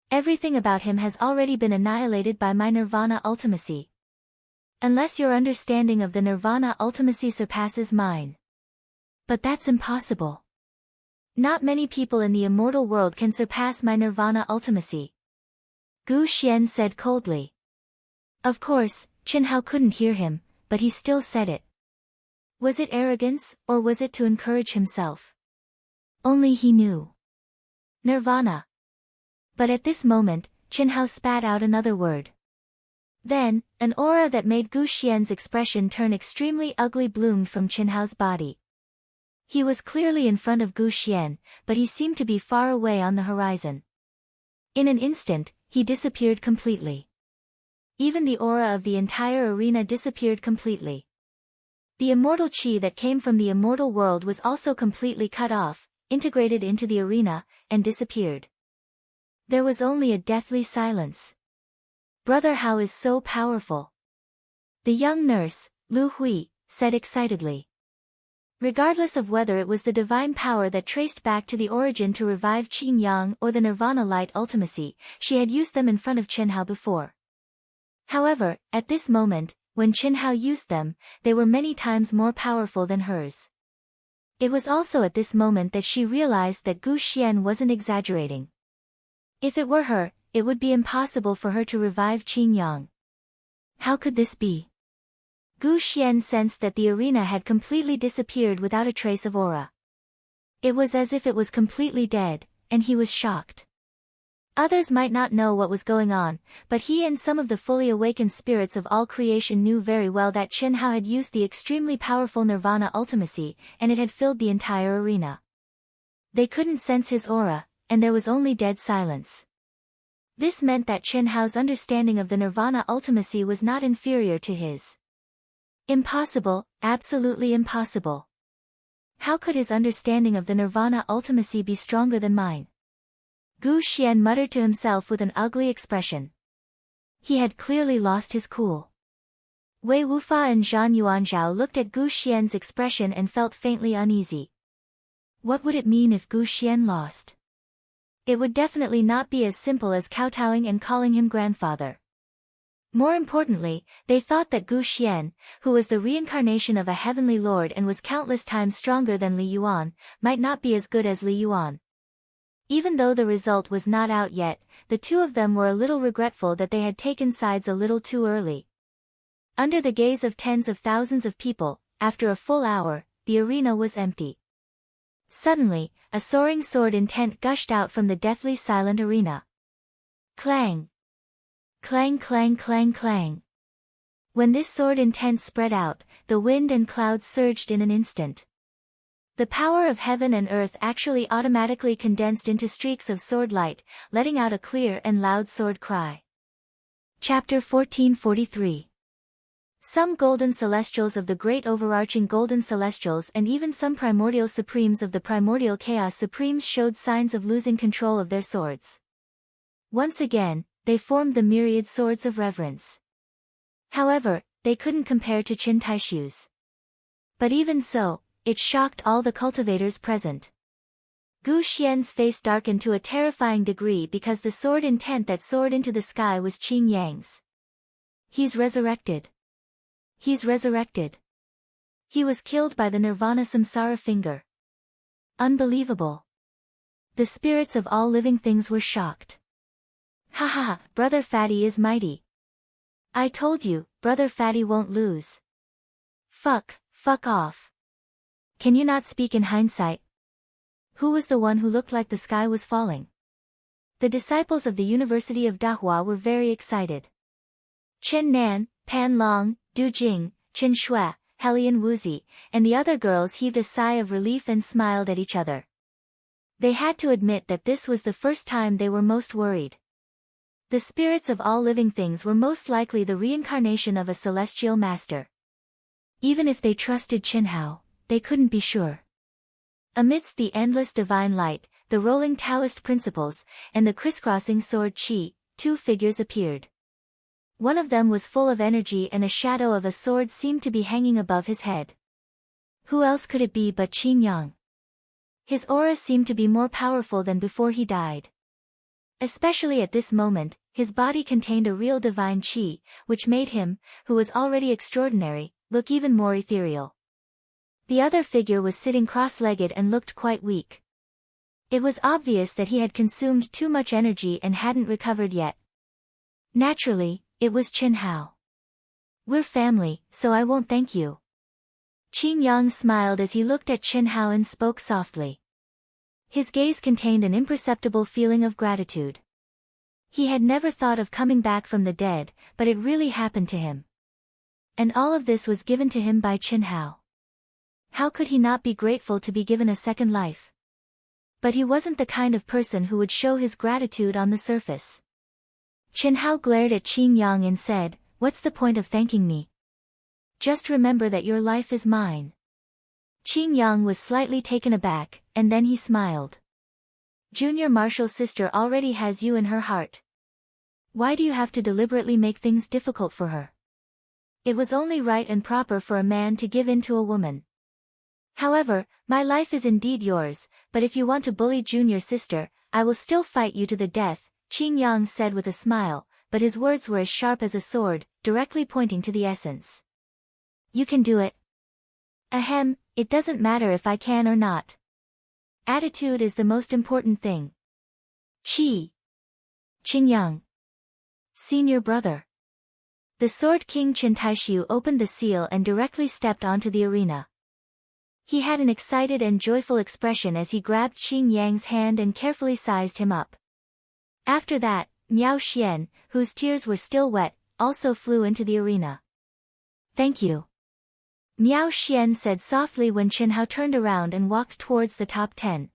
Everything about him has already been annihilated by my Nirvana ultimacy. Unless your understanding of the Nirvana ultimacy surpasses mine. But that's impossible. Not many people in the immortal world can surpass my Nirvana ultimacy. Gu Xian said coldly. Of course, Chinhao couldn't hear him, but he still said it. Was it arrogance, or was it to encourage himself? Only he knew. Nirvana. But at this moment, Chinhao spat out another word. Then, an aura that made Gu Xian's expression turn extremely ugly bloomed from Chinhao's body. He was clearly in front of Gu Xian, but he seemed to be far away on the horizon. In an instant, he disappeared completely. Even the aura of the entire arena disappeared completely. The immortal chi that came from the immortal world was also completely cut off, integrated into the arena, and disappeared. There was only a deathly silence. Brother Hao is so powerful. The young nurse, Lu Hui, said excitedly. Regardless of whether it was the divine power that traced back to the origin to revive Qin Yang or the Nirvana light ultimacy, she had used them in front of Chinhao before. However, at this moment, when Chinhao used them, they were many times more powerful than hers. It was also at this moment that she realized that Gu Xian wasn't exaggerating. If it were her, it would be impossible for her to revive Qin Yang. How could this be? Gu Xian sensed that the arena had completely disappeared without a trace of aura. It was as if it was completely dead, and he was shocked. Others might not know what was going on, but he and some of the fully awakened spirits of all creation knew very well that Chinhao had used the extremely powerful Nirvana ultimacy, and it had filled the entire arena. They couldn't sense his aura, and there was only dead silence. This meant that Chinhao's understanding of the Nirvana ultimacy was not inferior to his. Impossible, absolutely impossible. How could his understanding of the Nirvana ultimacy be stronger than mine? Gu Xian muttered to himself with an ugly expression. He had clearly lost his cool. Wei Wufa and Zhang Yuanzhao looked at Gu Xian's expression and felt faintly uneasy. What would it mean if Gu Xian lost? It would definitely not be as simple as kowtowing and calling him grandfather. More importantly, they thought that Gu Xian, who was the reincarnation of a heavenly lord and was countless times stronger than Li Yuan, might not be as good as Li Yuan. Even though the result was not out yet, the two of them were a little regretful that they had taken sides a little too early. Under the gaze of tens of thousands of people, after a full hour, the arena was empty. Suddenly, a soaring sword intent gushed out from the deathly silent arena. Clang! Clang clang clang clang. When this sword intent spread out, the wind and clouds surged in an instant. The power of heaven and earth actually automatically condensed into streaks of sword light, letting out a clear and loud sword cry. Chapter 1443. Some golden celestials of the great overarching golden celestials and even some primordial supremes of the primordial chaos supremes showed signs of losing control of their swords. Once again, they formed the myriad swords of reverence. However, they couldn't compare to Qin Taishu's. But even so, it shocked all the cultivators present. Gu Xian's face darkened to a terrifying degree because the sword intent that soared into the sky was Qin Yang's. He's resurrected. He's resurrected. He was killed by the Nirvana Samsara finger. Unbelievable. The spirits of all living things were shocked. Ha ha ha, Brother Fatty is mighty. I told you, Brother Fatty won't lose. Fuck off. Can you not speak in hindsight? Who was the one who looked like the sky was falling? The disciples of the University of Dahua were very excited. Chen Nan, Pan Long, Du Jing, Chen Shui, Helian Wuzi, and the other girls heaved a sigh of relief and smiled at each other. They had to admit that this was the first time they were most worried. The spirits of all living things were most likely the reincarnation of a celestial master. Even if they trusted Chinhao, they couldn't be sure. Amidst the endless divine light, the rolling Taoist principles, and the crisscrossing sword qi, two figures appeared. One of them was full of energy and a shadow of a sword seemed to be hanging above his head. Who else could it be but Qin Yang? His aura seemed to be more powerful than before he died. Especially at this moment, his body contained a real divine qi, which made him, who was already extraordinary, look even more ethereal. The other figure was sitting cross-legged and looked quite weak. It was obvious that he had consumed too much energy and hadn't recovered yet. Naturally, It was Qin Hao. We're family, so I won't thank you. Qin Yang smiled as he looked at Qin Hao and spoke softly. His gaze contained an imperceptible feeling of gratitude. He had never thought of coming back from the dead, but it really happened to him. And all of this was given to him by Qin Hao. How could he not be grateful to be given a second life? But he wasn't the kind of person who would show his gratitude on the surface. Qin Hao glared at Qin Yang and said, "What's the point of thanking me? Just remember that your life is mine." Qin Yang was slightly taken aback, and then he smiled. Junior Marshall's sister already has you in her heart. Why do you have to deliberately make things difficult for her? It was only right and proper for a man to give in to a woman. However, my life is indeed yours, but if you want to bully Junior sister, I will still fight you to the death, Qin Yang said with a smile, but his words were as sharp as a sword, directly pointing to the essence. You can do it. Ahem, it doesn't matter if I can or not. Attitude is the most important thing. Qin Yang. Senior brother. The Sword King Qin Taishu opened the seal and directly stepped onto the arena. He had an excited and joyful expression as he grabbed Qin Yang's hand and carefully sized him up. After that, Miao Xian, whose tears were still wet, also flew into the arena. Thank you. Miao Xian said softly when Qin Hao turned around and walked towards the top 10.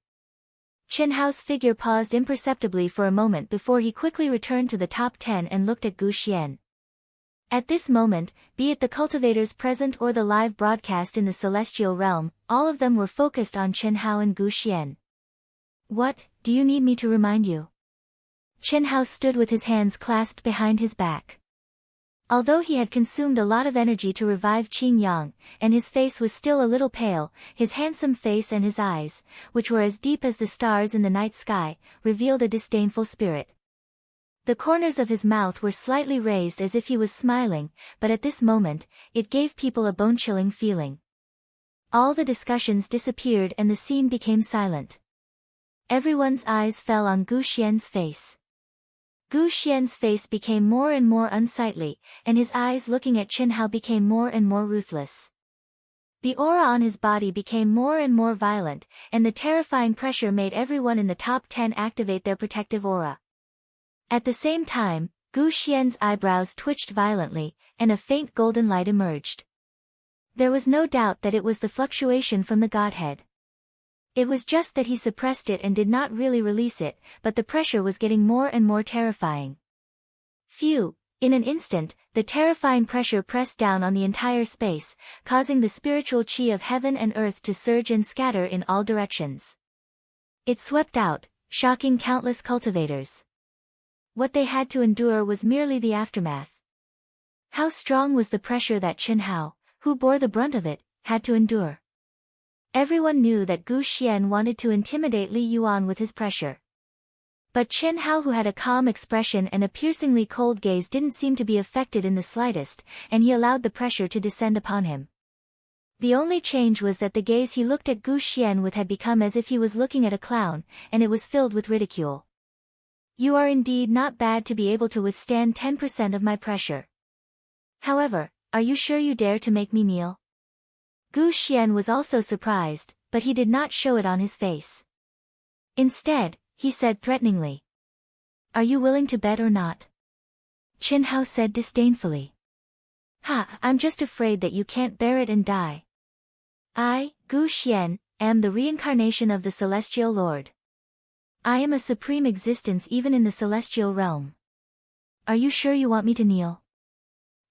Qin Hao's figure paused imperceptibly for a moment before he quickly returned to the top 10 and looked at Gu Xian. At this moment, be it the cultivators present or the live broadcast in the celestial realm, all of them were focused on Qin Hao and Gu Xian. What, do you need me to remind you? Qin Hao stood with his hands clasped behind his back. Although he had consumed a lot of energy to revive Qin Yang, and his face was still a little pale, his handsome face and his eyes, which were as deep as the stars in the night sky, revealed a disdainful spirit. The corners of his mouth were slightly raised as if he was smiling, but at this moment, it gave people a bone-chilling feeling. All the discussions disappeared and the scene became silent. Everyone's eyes fell on Gu Xian's face. Gu Xian's face became more and more unsightly, and his eyes looking at Qin Hao became more and more ruthless. The aura on his body became more and more violent, and the terrifying pressure made everyone in the top 10 activate their protective aura. At the same time, Gu Xian's eyebrows twitched violently, and a faint golden light emerged. There was no doubt that it was the fluctuation from the Godhead. It was just that he suppressed it and did not really release it, but the pressure was getting more and more terrifying. Phew! In an instant, the terrifying pressure pressed down on the entire space, causing the spiritual chi of heaven and earth to surge and scatter in all directions. It swept out, shocking countless cultivators. What they had to endure was merely the aftermath. How strong was the pressure that Qin Hao, who bore the brunt of it, had to endure? Everyone knew that Gu Xian wanted to intimidate Li Yuan with his pressure. But Qin Hao, who had a calm expression and a piercingly cold gaze, didn't seem to be affected in the slightest, and he allowed the pressure to descend upon him. The only change was that the gaze he looked at Gu Xian with had become as if he was looking at a clown, and it was filled with ridicule. You are indeed not bad to be able to withstand 10% of my pressure. However, are you sure you dare to make me kneel? Gu Xian was also surprised, but he did not show it on his face. Instead, he said threateningly. Are you willing to bet or not? Qin Hao said disdainfully. I'm just afraid that you can't bear it and die. I, Gu Xian, am the reincarnation of the Celestial Lord. I am a supreme existence even in the celestial realm. Are you sure you want me to kneel?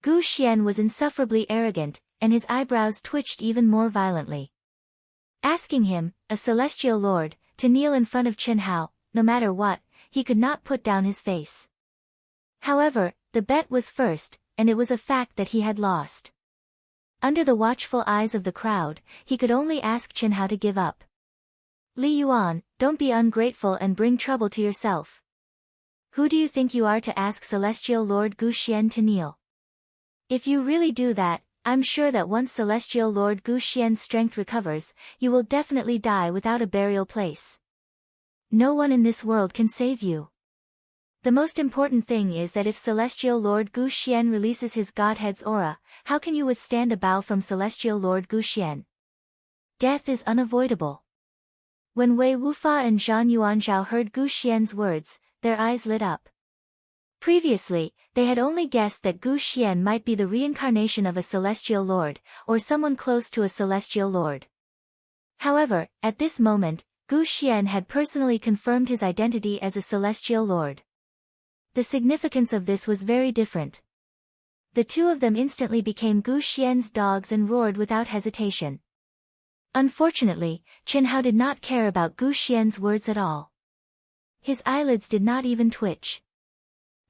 Gu Xian was insufferably arrogant, and his eyebrows twitched even more violently. Asking him, a celestial lord, to kneel in front of Qin Hao, no matter what, he could not put down his face. However, the bet was first, and it was a fact that he had lost. Under the watchful eyes of the crowd, he could only ask Qin Hao to give up. Li Yuan, don't be ungrateful and bring trouble to yourself. Who do you think you are to ask Celestial Lord Gu Xian to kneel? If you really do that, I'm sure that once Celestial Lord Gu Xian's strength recovers, you will definitely die without a burial place. No one in this world can save you. The most important thing is that if Celestial Lord Gu Xian releases his Godhead's aura, how can you withstand a bow from Celestial Lord Gu Xian? Death is unavoidable. When Wei Wufa and Zhang Yuanzhao heard Gu Xian's words, their eyes lit up. Previously, they had only guessed that Gu Xian might be the reincarnation of a Celestial Lord, or someone close to a Celestial Lord. However, at this moment, Gu Xian had personally confirmed his identity as a Celestial Lord. The significance of this was very different. The two of them instantly became Gu Xian's dogs and roared without hesitation. Unfortunately, Qin Hao did not care about Gu Xian's words at all. His eyelids did not even twitch.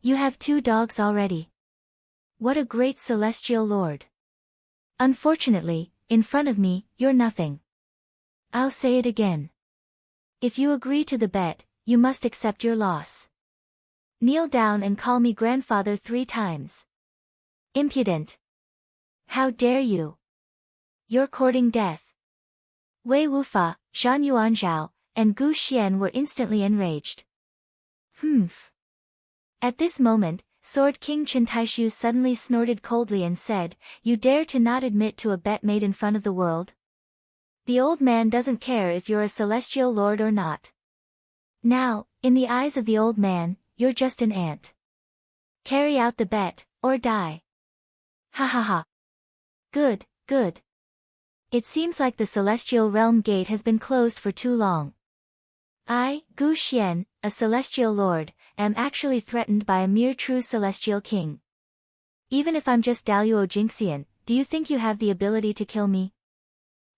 You have 2 dogs already. What a great Celestial Lord. Unfortunately, in front of me, you're nothing. I'll say it again. If you agree to the bet, you must accept your loss. Kneel down and call me grandfather 3 times. Impudent. How dare you? You're courting death. Wei Wufa, Zhang Yuanzhao, and Gu Xian were instantly enraged. Humph. At this moment, Sword King Chen Taishu suddenly snorted coldly and said, You dare to not admit to a bet made in front of the world? The old man doesn't care if you're a Celestial Lord or not. Now, in the eyes of the old man, you're just an ant. Carry out the bet, or die. Ha ha ha. Good, good. It seems like the Celestial Realm Gate has been closed for too long. I, Gu Xian, a Celestial Lord, am actually threatened by a mere true Celestial King. Even if I'm just Daluo Jinxian, do you think you have the ability to kill me?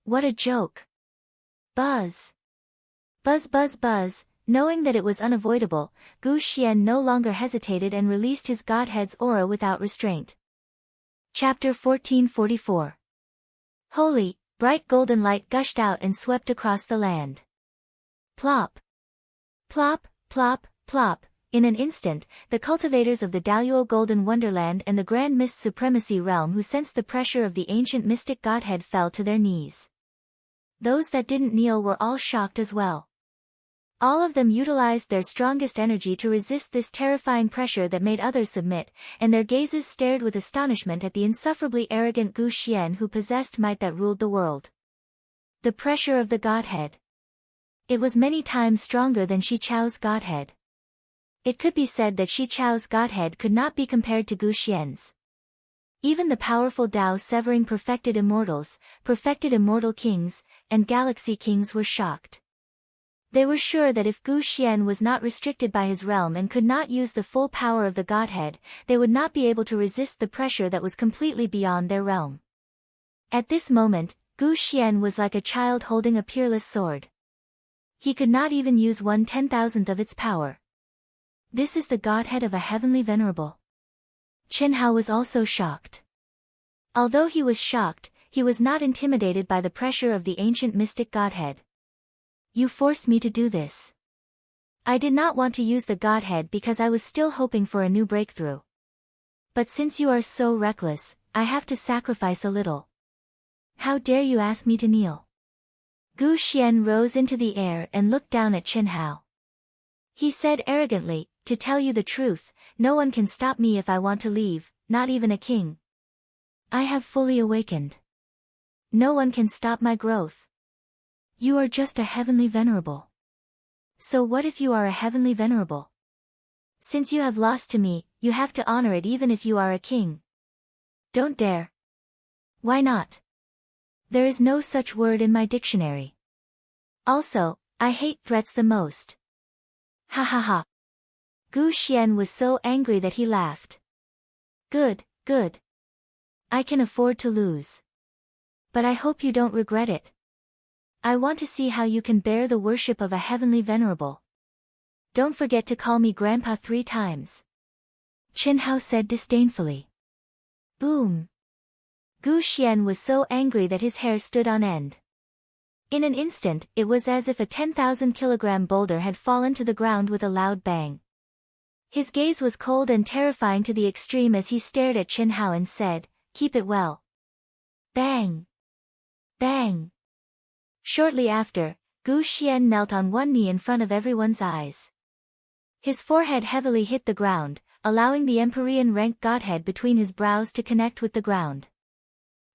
What a joke. Buzz. Buzz buzz buzz. Knowing that it was unavoidable, Gu Xian no longer hesitated and released his Godhead's aura without restraint. Chapter 1444. Holy, bright golden light gushed out and swept across the land. Plop. Plop, plop, plop. In an instant, the cultivators of the Daluo Golden Wonderland and the Grand Mist Supremacy Realm who sensed the pressure of the ancient mystic Godhead fell to their knees. Those that didn't kneel were all shocked as well. All of them utilized their strongest energy to resist this terrifying pressure that made others submit, and their gazes stared with astonishment at the insufferably arrogant Gu Xian who possessed might that ruled the world. The pressure of the Godhead. It was many times stronger than Shi Chao's Godhead. It could be said that Shi Chao's Godhead could not be compared to Gu Xian's. Even the powerful Tao-severing perfected immortals, perfected immortal kings, and galaxy kings were shocked. They were sure that if Gu Xian was not restricted by his realm and could not use the full power of the Godhead, they would not be able to resist the pressure that was completely beyond their realm. At this moment, Gu Xian was like a child holding a peerless sword. He could not even use 1/10,000th of its power. This is the Godhead of a heavenly venerable. Chen Hao was also shocked. Although he was shocked, he was not intimidated by the pressure of the ancient mystic Godhead. You forced me to do this. I did not want to use the Godhead because I was still hoping for a new breakthrough. But since you are so reckless, I have to sacrifice a little. How dare you ask me to kneel? Gu Xian rose into the air and looked down at Chen Hao. He said arrogantly, To tell you the truth, no one can stop me if I want to leave, not even a king. I have fully awakened. No one can stop my growth. You are just a heavenly venerable. So what if you are a heavenly venerable? Since you have lost to me, you have to honor it even if you are a king. Don't dare. Why not? There is no such word in my dictionary. Also, I hate threats the most. Ha ha ha. Gu Xian was so angry that he laughed. Good, good. I can afford to lose. But I hope you don't regret it. I want to see how you can bear the worship of a heavenly venerable. Don't forget to call me Grandpa 3 times. Chen Hao said disdainfully. Boom. Gu Xian was so angry that his hair stood on end. In an instant, it was as if a 10,000-kilogram boulder had fallen to the ground with a loud bang. His gaze was cold and terrifying to the extreme as he stared at Chen Hao and said, Keep it well. Bang. Bang. Shortly after, Gu Xian knelt on one knee in front of everyone's eyes. His forehead heavily hit the ground, allowing the Empyrean rank godhead between his brows to connect with the ground.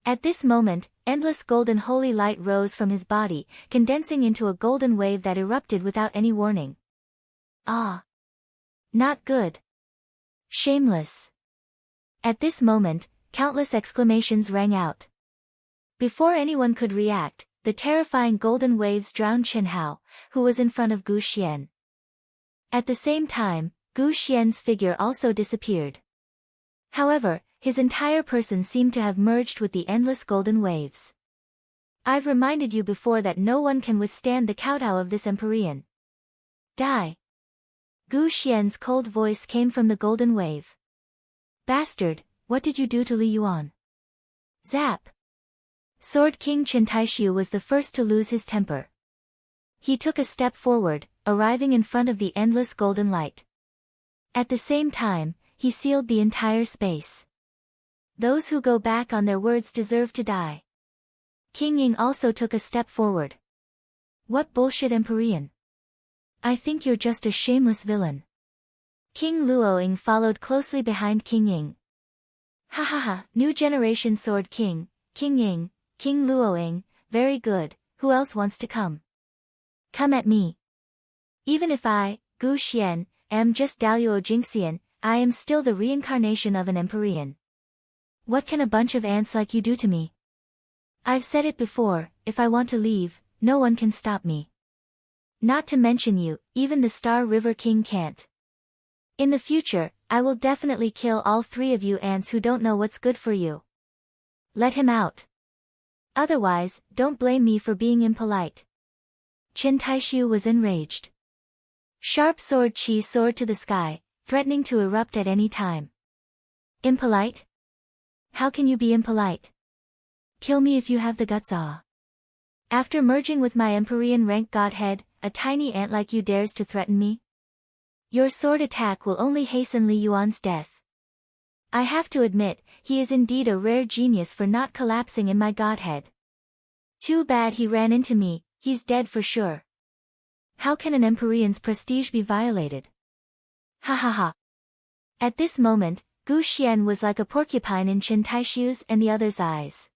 At this moment, endless golden holy light rose from his body, condensing into a golden wave that erupted without any warning. Ah! Not good. Shameless. At this moment, countless exclamations rang out. Before anyone could react, the terrifying golden waves drowned Chen Hao, who was in front of Gu Xian. At the same time, Gu Xian's figure also disappeared. However, his entire person seemed to have merged with the endless golden waves. I've reminded you before that no one can withstand the kowtow of this Empyrean. Die! Gu Xian's cold voice came from the golden wave. Bastard, what did you do to Li Yuan? Zap! Sword King Chen Taishu was the first to lose his temper. He took a step forward, arriving in front of the endless golden light. At the same time, he sealed the entire space. Those who go back on their words deserve to die. King Ying also took a step forward. What bullshit Empyrean? I think you're just a shameless villain. King Luoying followed closely behind King Ying. Ha ha ha, new generation Sword King, King Ying, King Luoying, very good, who else wants to come? Come at me. Even if I, Gu Xian, am just Daoyuo Jingxian, I am still the reincarnation of an Empyrean. What can a bunch of ants like you do to me? I've said it before, if I want to leave, no one can stop me. Not to mention you, even the Star River King can't. In the future, I will definitely kill all three of you ants who don't know what's good for you. Let him out. Otherwise, don't blame me for being impolite. Chen Taishu was enraged. Sharp sword chi soared to the sky, threatening to erupt at any time. Impolite? How can you be impolite? Kill me if you have the guts. After merging with my Empyrean rank godhead, a tiny ant like you dares to threaten me? Your sword attack will only hasten Li Yuan's death. I have to admit, he is indeed a rare genius for not collapsing in my godhead. Too bad he ran into me, he's dead for sure. How can an Empyrean's prestige be violated? Ha ha ha. At this moment, Gu Xian was like a porcupine in Chen Taishu's and the others' eyes.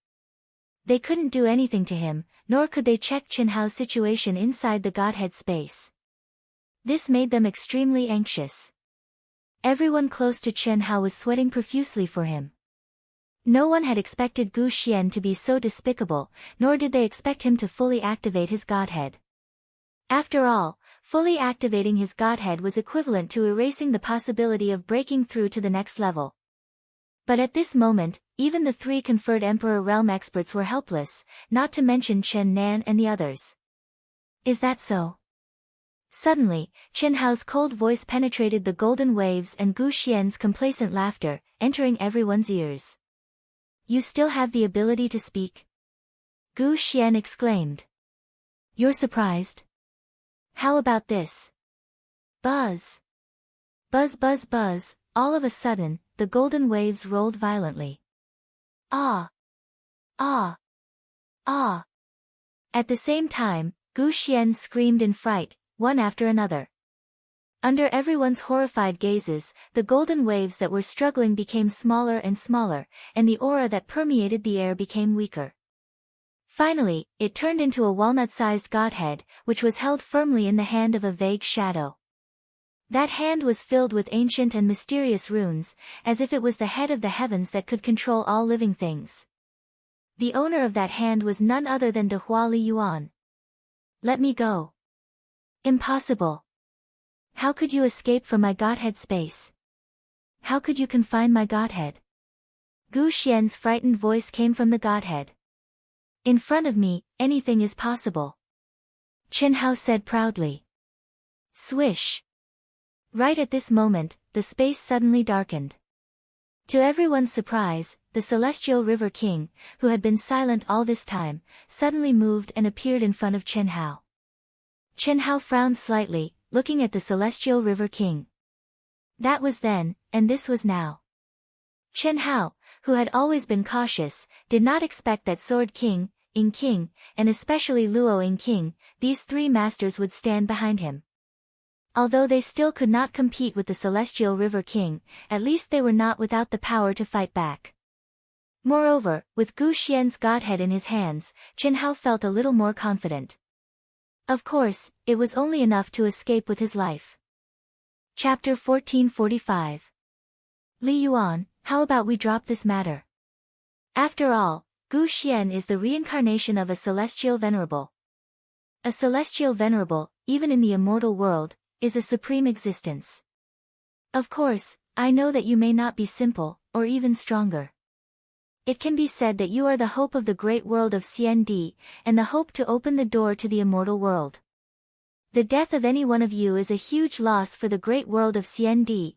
They couldn't do anything to him, nor could they check Chen Hao's situation inside the godhead space. This made them extremely anxious. Everyone close to Chen Hao was sweating profusely for him. No one had expected Gu Xian to be so despicable, nor did they expect him to fully activate his godhead. After all, fully activating his godhead was equivalent to erasing the possibility of breaking through to the next level. But at this moment, even the three conferred Emperor Realm experts were helpless, not to mention Chen Nan and the others. Is that so? Suddenly, Chen Hao's cold voice penetrated the golden waves and Gu Xian's complacent laughter, entering everyone's ears. You still have the ability to speak? Gu Xian exclaimed. You're surprised? How about this? Buzz. Buzz buzz buzz, all of a sudden, the golden waves rolled violently. Ah! Ah! Ah! At the same time, Gu Xian screamed in fright, one after another. Under everyone's horrified gazes, the golden waves that were struggling became smaller and smaller, and the aura that permeated the air became weaker. Finally, it turned into a walnut-sized godhead, which was held firmly in the hand of a vague shadow. That hand was filled with ancient and mysterious runes, as if it was the head of the heavens that could control all living things. The owner of that hand was none other than Dehua Li Yuan. Let me go. Impossible. How could you escape from my godhead space? How could you confine my godhead? Gu Xian's frightened voice came from the godhead. In front of me, anything is possible. Chen Hao said proudly. Swish. Right at this moment, the space suddenly darkened. To everyone's surprise, the Celestial River King, who had been silent all this time, suddenly moved and appeared in front of Chen Hao. Chen Hao frowned slightly, looking at the Celestial River King. That was then, and this was now. Chen Hao, who had always been cautious, did not expect that Sword King, Ying King, and especially Luoying King, these three masters would stand behind him. Although they still could not compete with the Celestial River King, at least they were not without the power to fight back. Moreover, with Gu Xian's godhead in his hands, Chen Hao felt a little more confident. Of course, it was only enough to escape with his life. Chapter 1445. Li Yuan, how about we drop this matter? After all, Gu Xian is the reincarnation of a celestial venerable. A celestial venerable, even in the immortal world, is a supreme existence. Of course, I know that you may not be simple, or even stronger. It can be said that you are the hope of the great world of CND, and the hope to open the door to the immortal world. The death of any one of you is a huge loss for the great world of CND.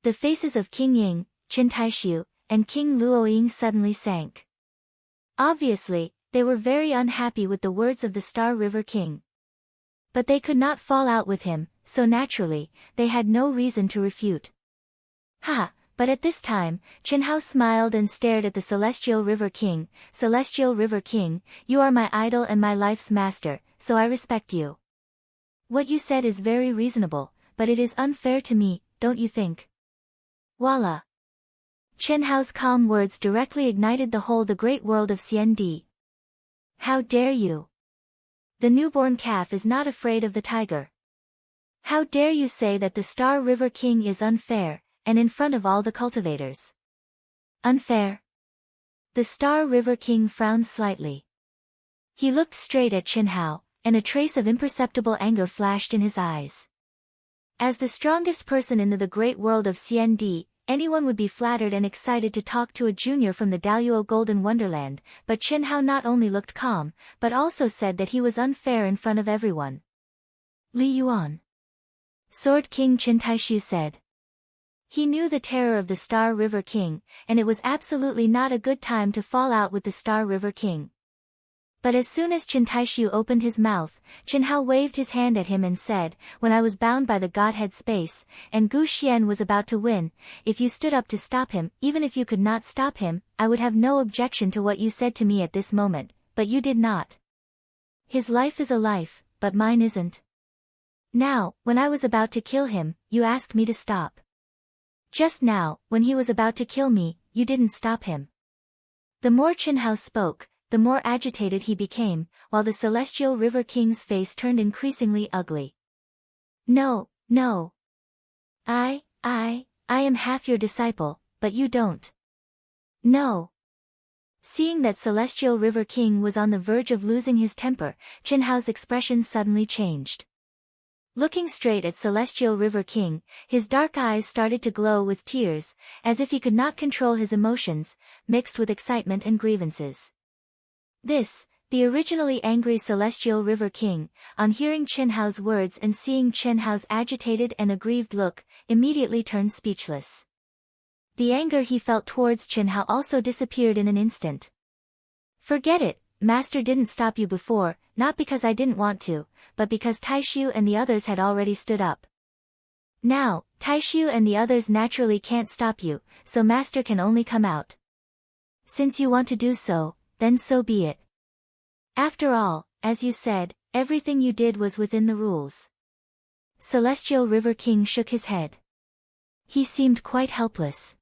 The faces of King Ying, Qin Taishu, and King Luoying suddenly sank. Obviously, they were very unhappy with the words of the Star River King. But they could not fall out with him, so naturally, they had no reason to refute. Ha! But at this time, Chen Hao smiled and stared at the Celestial River King. Celestial River King, you are my idol and my life's master, so I respect you. What you said is very reasonable, but it is unfair to me, don't you think? Voila! Chen Hao's calm words directly ignited the great world of CND. How dare you? The newborn calf is not afraid of the tiger. How dare you say that the Star River King is unfair, and in front of all the cultivators? Unfair? The Star River King frowned slightly. He looked straight at Chen Hao, and a trace of imperceptible anger flashed in his eyes. As the strongest person in the great world of CND, anyone would be flattered and excited to talk to a junior from the Daluo Golden Wonderland, but Chen Hao not only looked calm, but also said that he was unfair in front of everyone. Li Yuan. Sword King Qin Taishu said. He knew the terror of the Star River King, and it was absolutely not a good time to fall out with the Star River King. But as soon as Qin Taishu opened his mouth, Chen Hao waved his hand at him and said, when I was bound by the Godhead space, and Gu Xian was about to win, if you stood up to stop him, even if you could not stop him, I would have no objection to what you said to me at this moment, but you did not. His life is a life, but mine isn't. Now, when I was about to kill him, you asked me to stop. Just now, when he was about to kill me, you didn't stop him. The more Chen Hao spoke, the more agitated he became, while the Celestial River King's face turned increasingly ugly. No, no. I am half your disciple, but you don't. No. Seeing that Celestial River King was on the verge of losing his temper, Chen Hao's expression suddenly changed. Looking straight at Celestial River King, his dark eyes started to glow with tears, as if he could not control his emotions, mixed with excitement and grievances. This, the originally angry Celestial River King, on hearing Chen Hao's words and seeing Chen Hao's agitated and aggrieved look, immediately turned speechless. The anger he felt towards Chen Hao also disappeared in an instant. Forget it, Master didn't stop you before, not because I didn't want to, but because Taishu and the others had already stood up. Now, Taishu and the others naturally can't stop you, so Master can only come out. Since you want to do so, then so be it. After all, as you said, everything you did was within the rules. Celestial River King shook his head. He seemed quite helpless.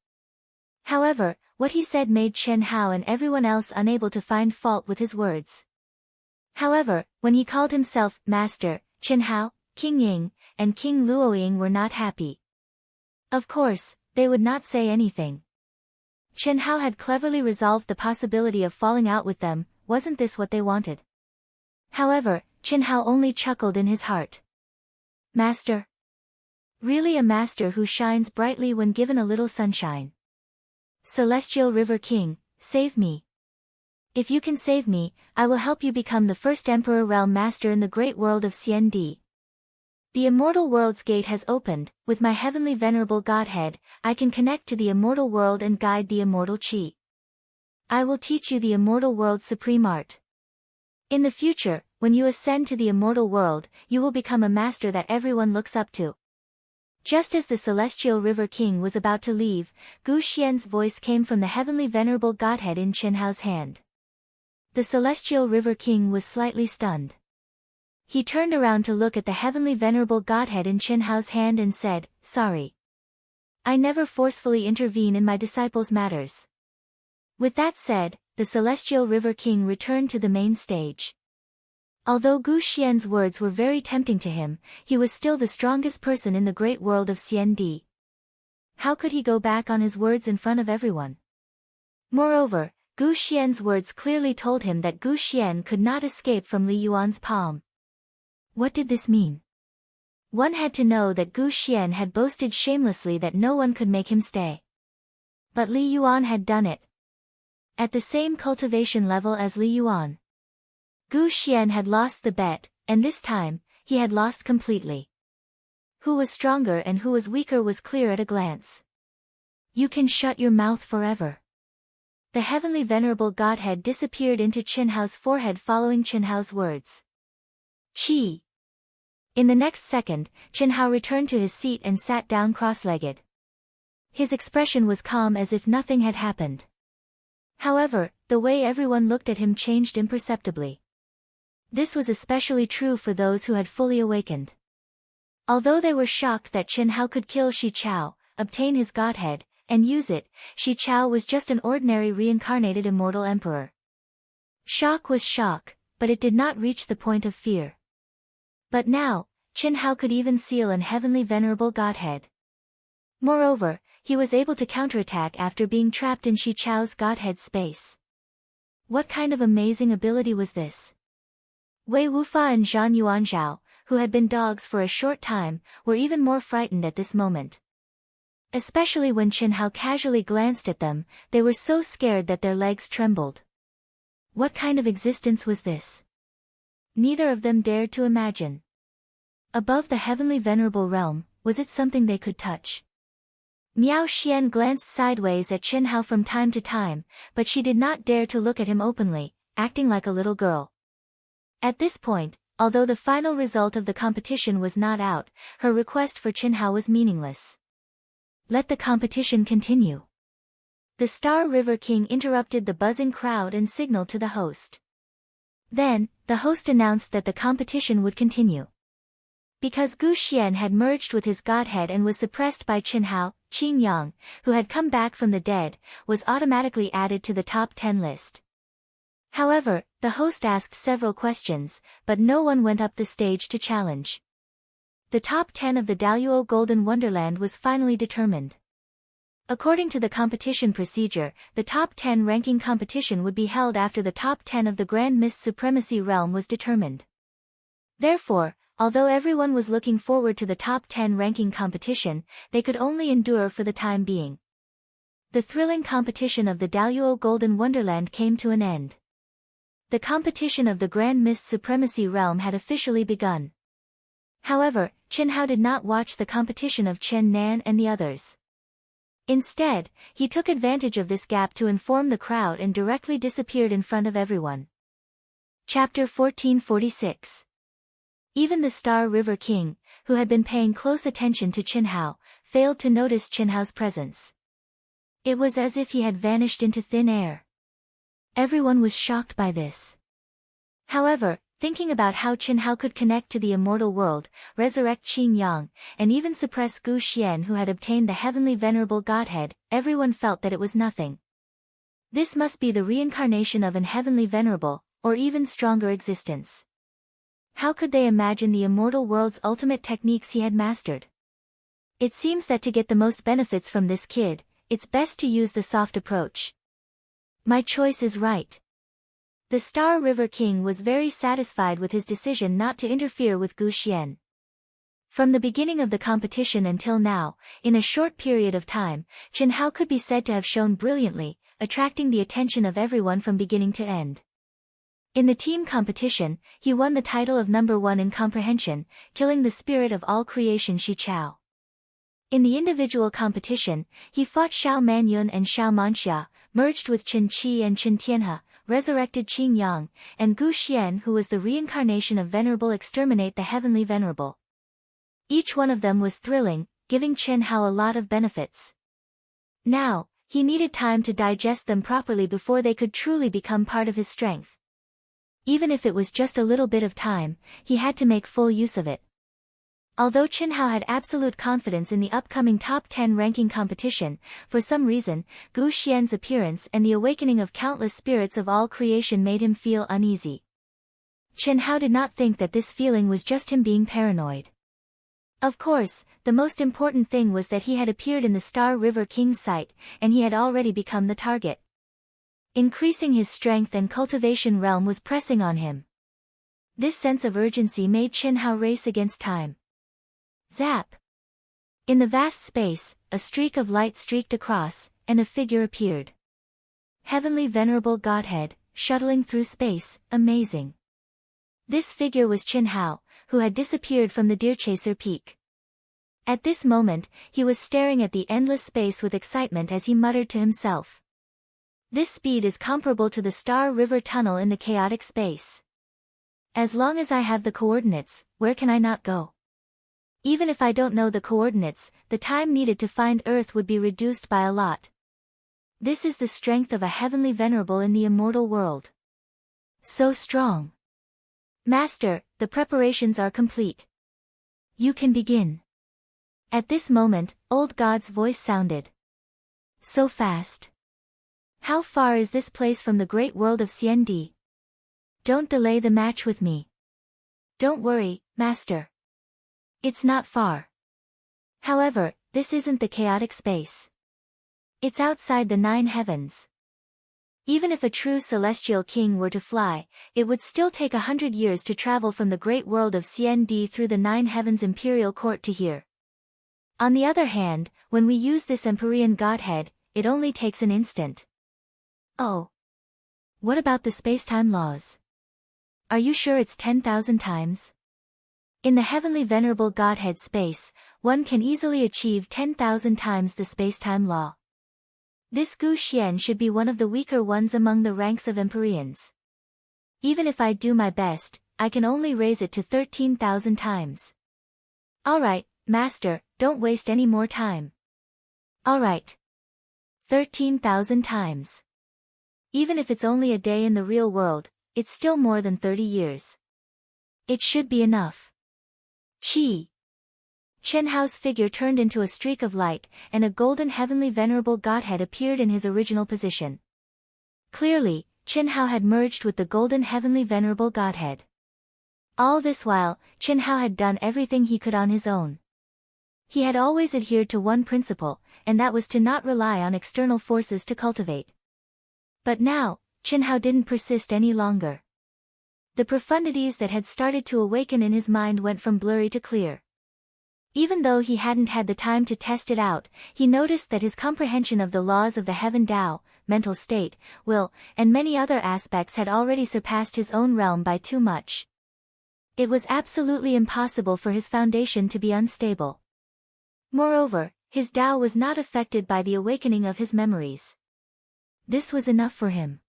However, what he said made Chen Hao and everyone else unable to find fault with his words. However, when he called himself Master, Chen Hao, King Ying, and King Luoying were not happy. Of course, they would not say anything. Chen Hao had cleverly resolved the possibility of falling out with them, wasn't this what they wanted? However, Chen Hao only chuckled in his heart. Master? Really a master who shines brightly when given a little sunshine. Celestial River King, save me. If you can save me, I will help you become the first Emperor Realm Master in the great world of CND. The immortal world's gate has opened, with my heavenly venerable Godhead, I can connect to the immortal world and guide the immortal Qi. I will teach you the immortal world's supreme art. In the future, when you ascend to the immortal world, you will become a master that everyone looks up to. Just as the Celestial River King was about to leave, Gu Xian's voice came from the heavenly venerable Godhead in Chen Hao's hand. The Celestial River King was slightly stunned. He turned around to look at the heavenly venerable godhead in Chen Hao's hand and said, "Sorry. I never forcefully intervene in my disciples' matters." With that said, the celestial river king returned to the main stage. Although Gu Xian's words were very tempting to him, he was still the strongest person in the great world of Xiandi. How could he go back on his words in front of everyone? Moreover, Gu Xian's words clearly told him that Gu Xian could not escape from Li Yuan's palm. What did this mean? One had to know that Gu Xian had boasted shamelessly that no one could make him stay. But Li Yuan had done it. At the same cultivation level as Li Yuan. Gu Xian had lost the bet, and this time, he had lost completely. Who was stronger and who was weaker was clear at a glance. You can shut your mouth forever. The heavenly venerable godhead disappeared into Chen Hao's forehead following Chen Hao's words. Qi. In the next second, Chen Hao returned to his seat and sat down cross-legged. His expression was calm as if nothing had happened. However, the way everyone looked at him changed imperceptibly. This was especially true for those who had fully awakened. Although they were shocked that Chen Hao could kill Shi Chao, obtain his godhead, and use it, Shi Chao was just an ordinary reincarnated immortal emperor. Shock was shock, but it did not reach the point of fear. But now, Chen Hao could even seal an heavenly venerable godhead. Moreover, he was able to counterattack after being trapped in Shi Chao's godhead space. What kind of amazing ability was this? Wei Wufa and Zhang Yuanzhao, who had been dogs for a short time, were even more frightened at this moment. Especially when Chen Hao casually glanced at them, they were so scared that their legs trembled. What kind of existence was this? Neither of them dared to imagine. Above the heavenly venerable realm, was it something they could touch? Miao Xian glanced sideways at Chen Hao from time to time, but she did not dare to look at him openly, acting like a little girl. At this point, although the final result of the competition was not out, her request for Chen Hao was meaningless. Let the competition continue. The Star River King interrupted the buzzing crowd and signaled to the host. Then, the host announced that the competition would continue. Because Gu Xian had merged with his godhead and was suppressed by Chen Hao, Qing Yang, who had come back from the dead, was automatically added to the top 10 list. However, the host asked several questions, but no one went up the stage to challenge. The top 10 of the Daluo Golden Wonderland was finally determined. According to the competition procedure, the top 10 ranking competition would be held after the top 10 of the Grand Mist Supremacy Realm was determined. Therefore, although everyone was looking forward to the top 10 ranking competition, they could only endure for the time being. The thrilling competition of the Daluo Golden Wonderland came to an end. The competition of the Grand Mist Supremacy Realm had officially begun. However, Chen Hao did not watch the competition of Chen Nan and the others. Instead, he took advantage of this gap to inform the crowd and directly disappeared in front of everyone. Chapter 1446. Even the Star River King, who had been paying close attention to Chen Hao, failed to notice Chen Hao's presence. It was as if he had vanished into thin air. Everyone was shocked by this. However, thinking about how Chen Hao could connect to the immortal world, resurrect Qing Yang, and even suppress Gu Xian who had obtained the heavenly venerable godhead, everyone felt that it was nothing. This must be the reincarnation of an heavenly venerable, or even stronger existence. How could they imagine the immortal world's ultimate techniques he had mastered? It seems that to get the most benefits from this kid, it's best to use the soft approach. My choice is right. The Star River King was very satisfied with his decision not to interfere with Gu Xian. From the beginning of the competition until now, in a short period of time, Chen Hao could be said to have shone brilliantly, attracting the attention of everyone from beginning to end. In the team competition, he won the title of number 1 in comprehension, killing the spirit of all creation Shi Chao. In the individual competition, he fought Xiao Manyun and Xiao Manxia, merged with Chen Qi and Chen Tianhe, resurrected Qing Yang, and Gu Xian who was the reincarnation of Venerable exterminate the heavenly venerable. Each one of them was thrilling, giving Chen Hao a lot of benefits. Now, he needed time to digest them properly before they could truly become part of his strength. Even if it was just a little bit of time, he had to make full use of it. Although Chen Hao had absolute confidence in the upcoming top 10 ranking competition, for some reason, Gu Xian's appearance and the awakening of countless spirits of all creation made him feel uneasy. Chen Hao did not think that this feeling was just him being paranoid. Of course, the most important thing was that he had appeared in the Star River King's sight, and he had already become the target. Increasing his strength and cultivation realm was pressing on him. This sense of urgency made Chen Hao race against time. Zap! In the vast space, a streak of light streaked across, and a figure appeared. Heavenly Venerable Godhead, shuttling through space, amazing. This figure was Chen Hao, who had disappeared from the Deerchaser Peak. At this moment, he was staring at the endless space with excitement as he muttered to himself. This speed is comparable to the Star River Tunnel in the chaotic space. As long as I have the coordinates, where can I not go? Even if I don't know the coordinates, the time needed to find Earth would be reduced by a lot. This is the strength of a heavenly venerable in the immortal world. So strong. Master, the preparations are complete. You can begin. At this moment, Old God's voice sounded. So fast. How far is this place from the great world of Xiandi? Don't delay the match with me. Don't worry, Master. It's not far. However, this isn't the chaotic space. It's outside the 9 heavens. Even if a true celestial king were to fly, it would still take 100 years to travel from the great world of Xiandi through the 9 heavens imperial court to here. On the other hand, when we use this Empyrean Godhead, it only takes an instant. Oh. What about the space-time laws? Are you sure it's 10,000 times? In the Heavenly Venerable Godhead space, one can easily achieve 10,000 times the space-time law. This Gu Xian should be one of the weaker ones among the ranks of Empyreans. Even if I do my best, I can only raise it to 13,000 times. Alright, Master, don't waste any more time. Alright. 13,000 times. Even if it's only a day in the real world, it's still more than 30 years. It should be enough. Chi. Chen Hao's figure turned into a streak of light, and a golden heavenly venerable godhead appeared in his original position. Clearly, Chen Hao had merged with the golden heavenly venerable godhead. All this while, Chen Hao had done everything he could on his own. He had always adhered to one principle, and that was to not rely on external forces to cultivate. But now, Chen Hao didn't persist any longer. The profundities that had started to awaken in his mind went from blurry to clear. Even though he hadn't had the time to test it out, he noticed that his comprehension of the laws of the Heaven Tao, mental state, will, and many other aspects had already surpassed his own realm by too much. It was absolutely impossible for his foundation to be unstable. Moreover, his Tao was not affected by the awakening of his memories. This was enough for him.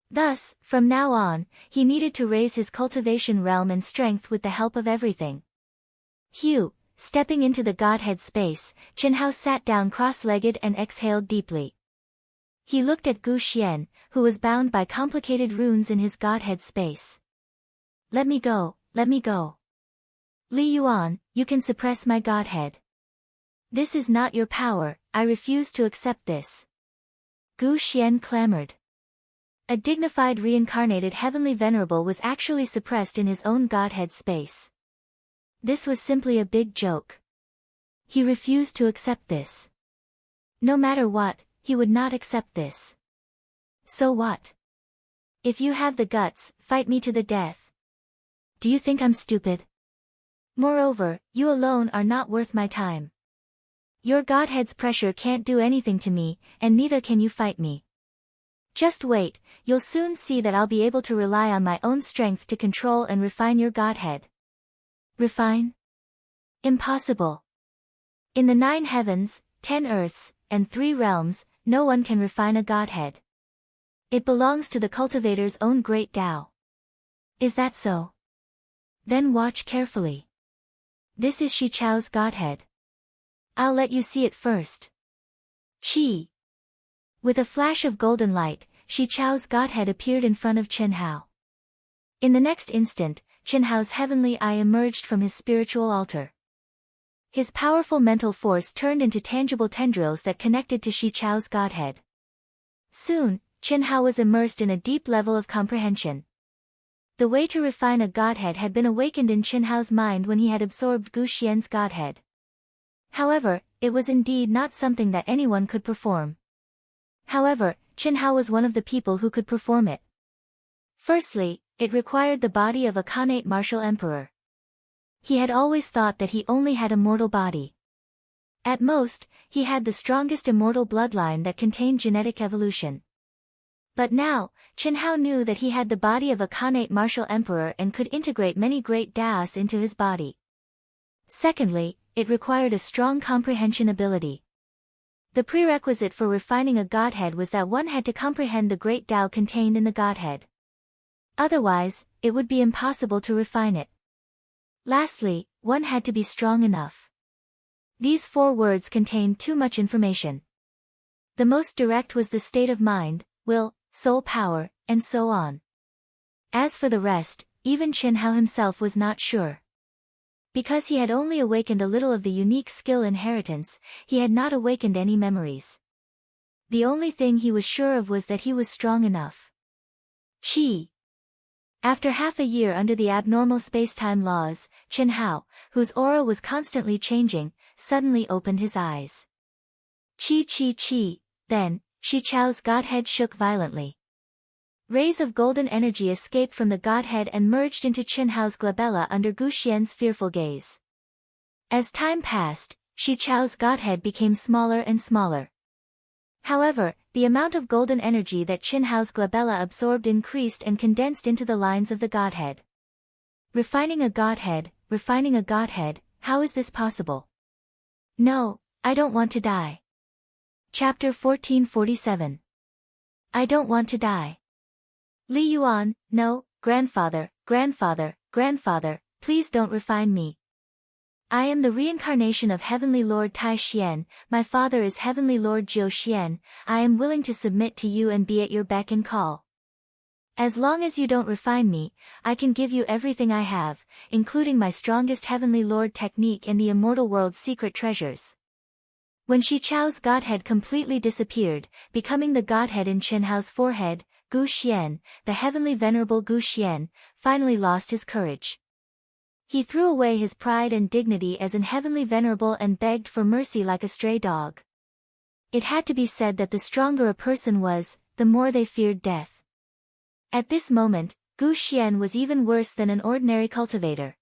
Thus, from now on, he needed to raise his cultivation realm and strength with the help of everything. Hugh, stepping into the Godhead space, Chen Hao sat down cross-legged and exhaled deeply. He looked at Gu Xian, who was bound by complicated runes in his Godhead space. Let me go, let me go. Li Yuan, you can suppress my Godhead. This is not your power, I refuse to accept this. Gu Xian clamored. A dignified reincarnated heavenly venerable was actually suppressed in his own Godhead space. This was simply a big joke. He refused to accept this. No matter what, he would not accept this. So what? If you have the guts, fight me to the death. Do you think I'm stupid? Moreover, you alone are not worth my time. Your Godhead's pressure can't do anything to me, and neither can you fight me. Just wait, you'll soon see that I'll be able to rely on my own strength to control and refine your Godhead. Refine? Impossible. In the 9 heavens, 10 earths, and 3 realms, no one can refine a Godhead. It belongs to the cultivator's own great Tao. Is that so? Then watch carefully. This is Shi Chao's Godhead. I'll let you see it first. Qi. With a flash of golden light, Shi Chao's Godhead appeared in front of Chen Hao. In the next instant, Chen Hao's heavenly eye emerged from his spiritual altar. His powerful mental force turned into tangible tendrils that connected to Shi Chao's godhead. Soon, Chen Hao was immersed in a deep level of comprehension. The way to refine a godhead had been awakened in Chen Hao's mind when he had absorbed Gu Xian's godhead. However, it was indeed not something that anyone could perform. However, Chen Hao was one of the people who could perform it. Firstly, it required the body of a Khanate martial emperor. He had always thought that he only had a mortal body. At most, he had the strongest immortal bloodline that contained genetic evolution. But now, Chen Hao knew that he had the body of a Khanate martial emperor and could integrate many great Daos into his body. Secondly, it required a strong comprehension ability. The prerequisite for refining a godhead was that one had to comprehend the great Tao contained in the godhead. Otherwise, it would be impossible to refine it. Lastly, one had to be strong enough. These 4 words contained too much information. The most direct was the state of mind, will, soul power, and so on. As for the rest, even Chen Hao himself was not sure. Because he had only awakened a little of the unique skill inheritance, he had not awakened any memories. The only thing he was sure of was that he was strong enough. Qi. After half a year under the abnormal space-time laws, Chen Hao, whose aura was constantly changing, suddenly opened his eyes. Qi qi qi, then, Shi Chao's godhead shook violently. Rays of golden energy escaped from the godhead and merged into Chen Hao's glabella under Gu Xian's fearful gaze. As time passed, Shi Chao's godhead became smaller and smaller. However, the amount of golden energy that Chen Hao's glabella absorbed increased and condensed into the lines of the godhead. Refining a godhead, how is this possible? No, I don't want to die. Chapter 1447. I don't want to die. Li Yuan, no, grandfather, please don't refine me. I am the reincarnation of Heavenly Lord Tai Xian, my father is Heavenly Lord Jiu Xian, I am willing to submit to you and be at your beck and call. As long as you don't refine me, I can give you everything I have, including my strongest Heavenly Lord technique and the immortal world's secret treasures. When Shi Chao's godhead completely disappeared, becoming the godhead in Chen Hao's forehead, Gu Xian, the heavenly venerable Gu Xian, finally lost his courage. He threw away his pride and dignity as an heavenly venerable and begged for mercy like a stray dog. It had to be said that the stronger a person was, the more they feared death. At this moment, Gu Xian was even worse than an ordinary cultivator.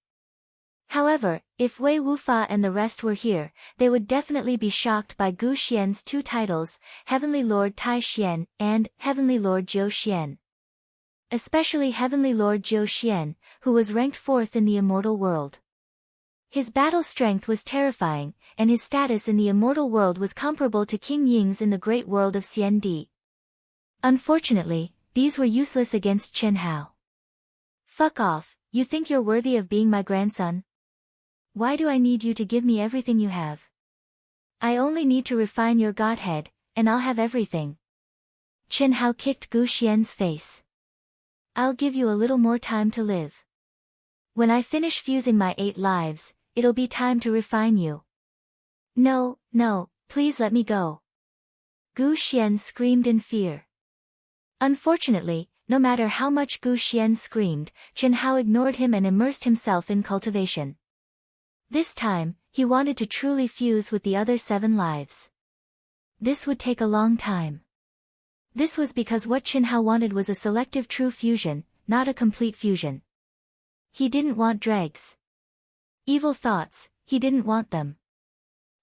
However, if Wei Wufa and the rest were here, they would definitely be shocked by Gu Xian's 2 titles, Heavenly Lord Tai Xian and Heavenly Lord Jiu Xian. Especially Heavenly Lord Jiu Xian, who was ranked 4th in the immortal world. His battle strength was terrifying, and his status in the immortal world was comparable to King Ying's in the great world of Xian Di. Unfortunately, these were useless against Chen Hao. Fuck off, you think you're worthy of being my grandson? Why do I need you to give me everything you have? I only need to refine your godhead, and I'll have everything. Chen Hao kicked Gu Xian's face. I'll give you a little more time to live. When I finish fusing my 8 lives, it'll be time to refine you. No, please let me go. Gu Xian screamed in fear. Unfortunately, no matter how much Gu Xian screamed, Chen Hao ignored him and immersed himself in cultivation. This time, he wanted to truly fuse with the other 7 lives. This would take a long time. This was because what Chen Hao wanted was a selective true fusion, not a complete fusion. He didn't want dregs. Evil thoughts, he didn't want them.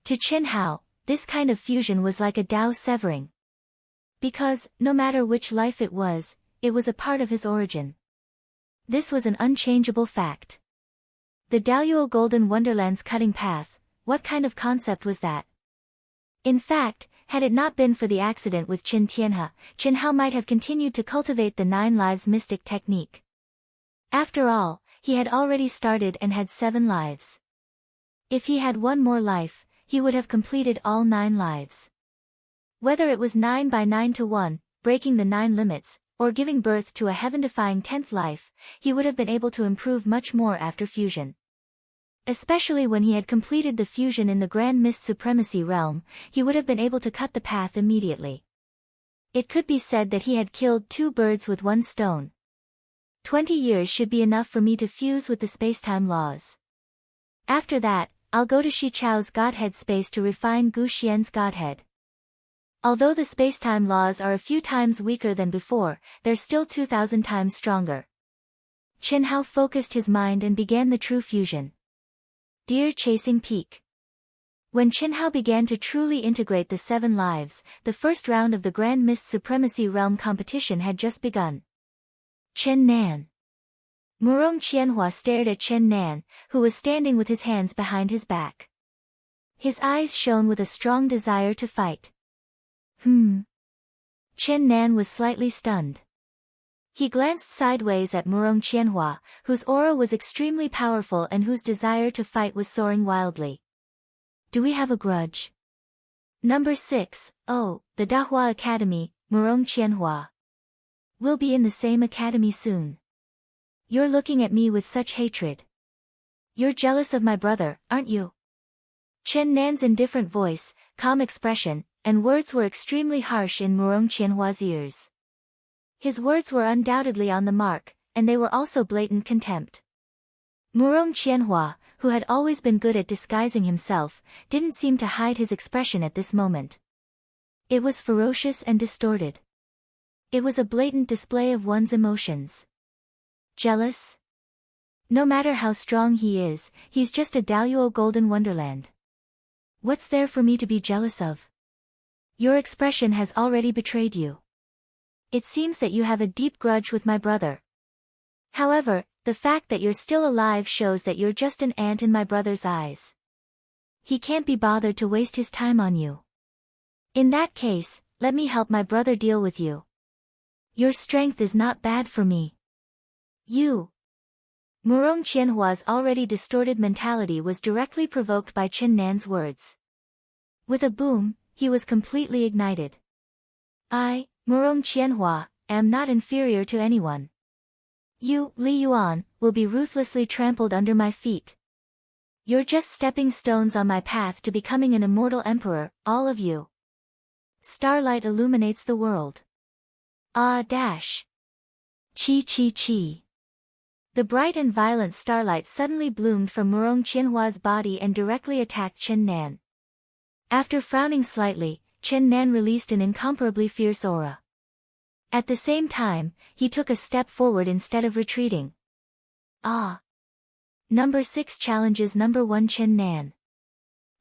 To Chen Hao, this kind of fusion was like a Tao severing. Because, no matter which life it was a part of his origin. This was an unchangeable fact. The Daoyuo Golden Wonderland's cutting path, what kind of concept was that? In fact, had it not been for the accident with Qin Tianhe, Chen Hao might have continued to cultivate the 9 lives mystic technique. After all, he had already started and had 7 lives. If he had 1 more life, he would have completed all 9 lives. Whether it was 9 by 9 to 1, breaking the 9 limits, or giving birth to a heaven-defying 10th life, he would have been able to improve much more after fusion. Especially when he had completed the fusion in the Grand Mist Supremacy realm, he would have been able to cut the path immediately. It could be said that he had killed 2 birds with 1 stone. 20 years should be enough for me to fuse with the spacetime laws. After that, I'll go to Shi Chao's Godhead space to refine Gu Xian's Godhead. Although the spacetime laws are a few times weaker than before, they're still 2,000 times stronger. Chen Hao focused his mind and began the true fusion. Deer Chasing Peak. When Chen Hao began to truly integrate the 7 lives, the first round of the Grand Mist Supremacy Realm competition had just begun. Chen Nan. Murong Qianhua stared at Chen Nan, who was standing with his hands behind his back. His eyes shone with a strong desire to fight. Chen Nan was slightly stunned. He glanced sideways at Murong Qianhua, whose aura was extremely powerful and whose desire to fight was soaring wildly. Do we have a grudge? Number 6, oh, the Dahua Academy, Murong Qianhua. We'll be in the same academy soon. You're looking at me with such hatred. You're jealous of my brother, aren't you? Chen Nan's indifferent voice, calm expression, and words were extremely harsh in Murong Qianhua's ears. His words were undoubtedly on the mark, and they were also blatant contempt. Murong Qianhua, who had always been good at disguising himself, didn't seem to hide his expression at this moment. It was ferocious and distorted. It was a blatant display of one's emotions. Jealous? No matter how strong he is, he's just a Daluo Golden Wonderland. What's there for me to be jealous of? Your expression has already betrayed you. It seems that you have a deep grudge with my brother. However, the fact that you're still alive shows that you're just an ant in my brother's eyes. He can't be bothered to waste his time on you. In that case, let me help my brother deal with you. Your strength is not bad for me. You. Murong Qianhua's already distorted mentality was directly provoked by Chen Nan's words. With a boom, he was completely ignited. I, Murong Qianhua, am not inferior to anyone. You, Li Yuan, will be ruthlessly trampled under my feet. You're just stepping stones on my path to becoming an immortal emperor, all of you. Starlight illuminates the world. Ah dash. Chi chi chi. The bright and violent starlight suddenly bloomed from Murong Qianhua's body and directly attacked Chen Nan. After frowning slightly, Chen Nan released an incomparably fierce aura. At the same time, he took a step forward instead of retreating. Ah! Number 6 challenges number 1 Chen Nan.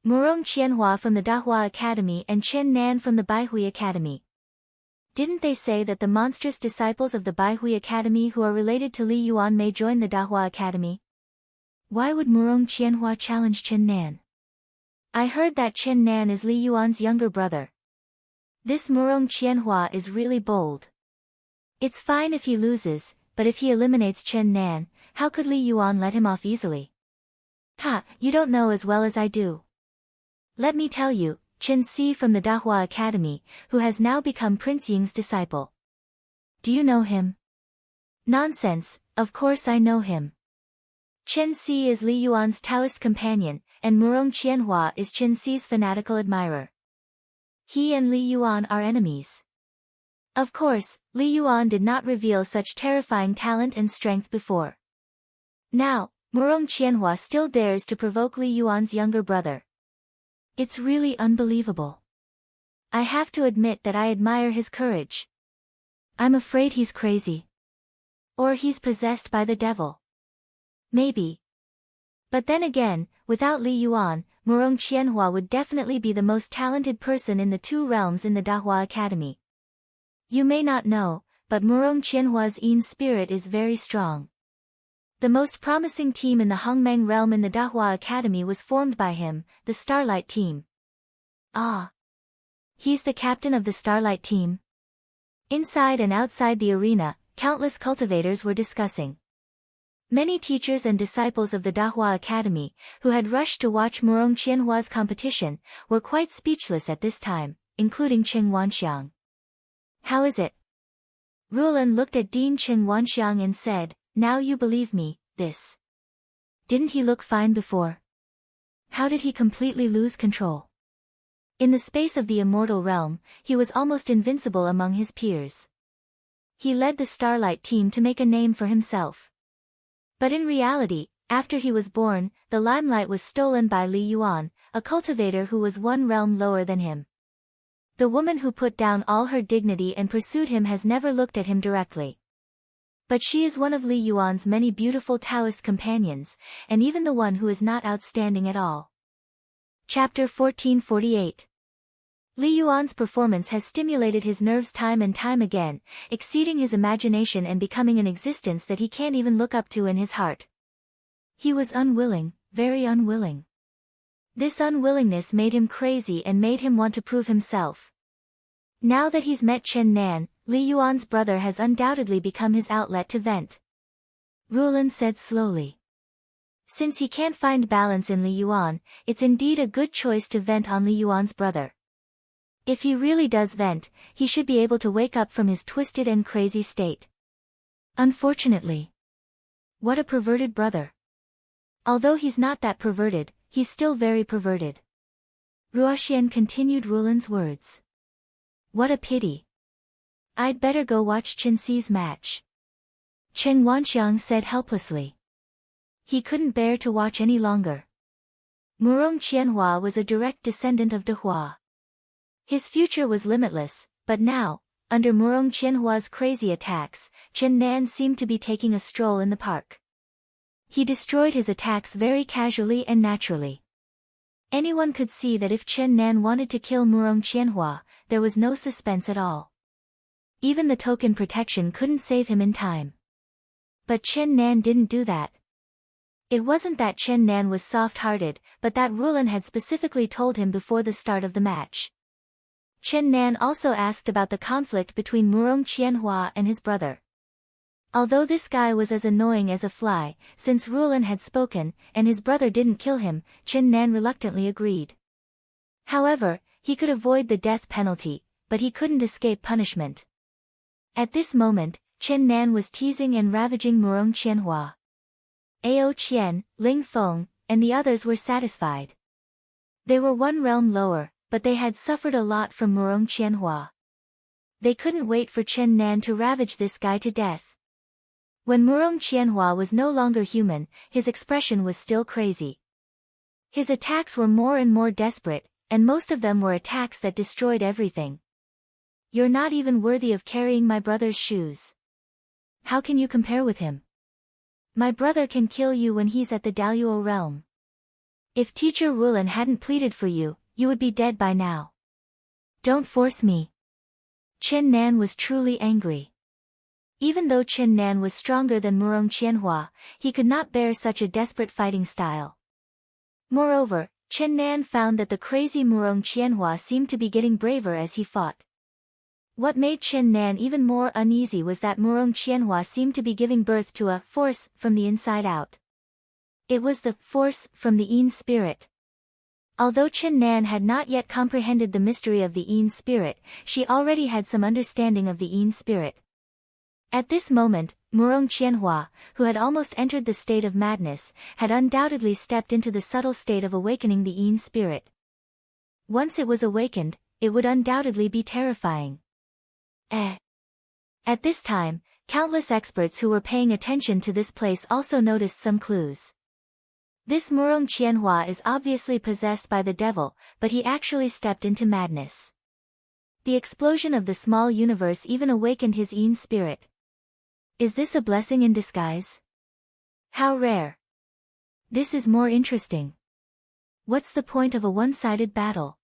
Murong Qianhua from the Dahua Academy and Chen Nan from the Baihui Academy. Didn't they say that the monstrous disciples of the Baihui Academy who are related to Li Yuan may join the Dahua Academy? Why would Murong Qianhua challenge Chen Nan? I heard that Chen Nan is Li Yuan's younger brother. This Murong Qianhua is really bold. It's fine if he loses, but if he eliminates Chen Nan, how could Li Yuan let him off easily? Ha, you don't know as well as I do. Let me tell you, Chen Si from the Dahua Academy, who has now become Prince Ying's disciple. Do you know him? Nonsense, of course I know him. Chen Si is Li Yuan's Taoist companion, and Murong Qianhua is Chen Si's fanatical admirer. He and Li Yuan are enemies. Of course, Li Yuan did not reveal such terrifying talent and strength before. Now, Murong Qianhua still dares to provoke Li Yuan's younger brother. It's really unbelievable. I have to admit that I admire his courage. I'm afraid he's crazy. Or he's possessed by the devil. Maybe. But then again, without Li Yuan, Murong Qianhua would definitely be the most talented person in the 2 realms in the Dahua Academy. You may not know, but Murong Qianhua's Yin spirit is very strong. The most promising team in the Hongmeng realm in the Dahua Academy was formed by him, the Starlight team. Ah! He's the captain of the Starlight team? Inside and outside the arena, countless cultivators were discussing. Many teachers and disciples of the Dahua Academy, who had rushed to watch Murong Qianhua's competition, were quite speechless at this time, including Cheng Wanxiang. How is it? Rulan looked at Dean Chen Wanxiang and said, "Now you believe me, this. Didn't he look fine before? How did he completely lose control? In the space of the immortal realm, he was almost invincible among his peers. He led the Starlight team to make a name for himself. But in reality, after he was born, the limelight was stolen by Li Yuan, a cultivator who was one realm lower than him. The woman who put down all her dignity and pursued him has never looked at him directly. But she is one of Li Yuan's many beautiful Taoist companions, and even the one who is not outstanding at all." Chapter 1448. Li Yuan's performance has stimulated his nerves time and time again, exceeding his imagination and becoming an existence that he can't even look up to in his heart. He was unwilling, very unwilling. This unwillingness made him crazy and made him want to prove himself. Now that he's met Chen Nan, Li Yuan's brother has undoubtedly become his outlet to vent. Rulan said slowly. Since he can't find balance in Li Yuan, it's indeed a good choice to vent on Li Yuan's brother. If he really does vent, he should be able to wake up from his twisted and crazy state. Unfortunately. What a perverted brother. Although he's not that perverted, he's still very perverted. Ruoxian continued Rulan's words. What a pity. I'd better go watch Chen Xi's match. Chen Wanxiang said helplessly. He couldn't bear to watch any longer. Murong Qianhua was a direct descendant of De Hua. His future was limitless, but now, under Murong Qianhua's crazy attacks, Chen Nan seemed to be taking a stroll in the park. He destroyed his attacks very casually and naturally. Anyone could see that if Chen Nan wanted to kill Murong Qianhua, there was no suspense at all. Even the token protection couldn't save him in time. But Chen Nan didn't do that. It wasn't that Chen Nan was soft-hearted, but that Rulan had specifically told him before the start of the match. Chen Nan also asked about the conflict between Murong Qianhua and his brother. Although this guy was as annoying as a fly, since Rulan had spoken, and his brother didn't kill him, Chen Nan reluctantly agreed. However, he could avoid the death penalty, but he couldn't escape punishment. At this moment, Chen Nan was teasing and ravaging Murong Qianhua. Ao Qian, Ling Feng, and the others were satisfied. They were one realm lower, but they had suffered a lot from Murong Qianhua. They couldn't wait for Chen Nan to ravage this guy to death. When Murong Qianhua was no longer human, his expression was still crazy. His attacks were more and more desperate, and most of them were attacks that destroyed everything. You're not even worthy of carrying my brother's shoes. How can you compare with him? My brother can kill you when he's at the Daluo realm. If Teacher Rulan hadn't pleaded for you, you would be dead by now. Don't force me. Chen Nan was truly angry. Even though Chen Nan was stronger than Murong Qianhua, he could not bear such a desperate fighting style. Moreover, Chen Nan found that the crazy Murong Qianhua seemed to be getting braver as he fought. What made Chen Nan even more uneasy was that Murong Qianhua seemed to be giving birth to a force from the inside out. It was the force from the Yin spirit. Although Chen Nan had not yet comprehended the mystery of the Yin spirit, she already had some understanding of the Yin spirit. At this moment, Murong Qianhua, who had almost entered the state of madness, had undoubtedly stepped into the subtle state of awakening the Yin spirit. Once it was awakened, it would undoubtedly be terrifying. At this time, countless experts who were paying attention to this place also noticed some clues. This Murong Qianhua is obviously possessed by the devil, but he actually stepped into madness. The explosion of the small universe even awakened his Yin spirit. Is this a blessing in disguise? How rare. This is more interesting. What's the point of a one-sided battle?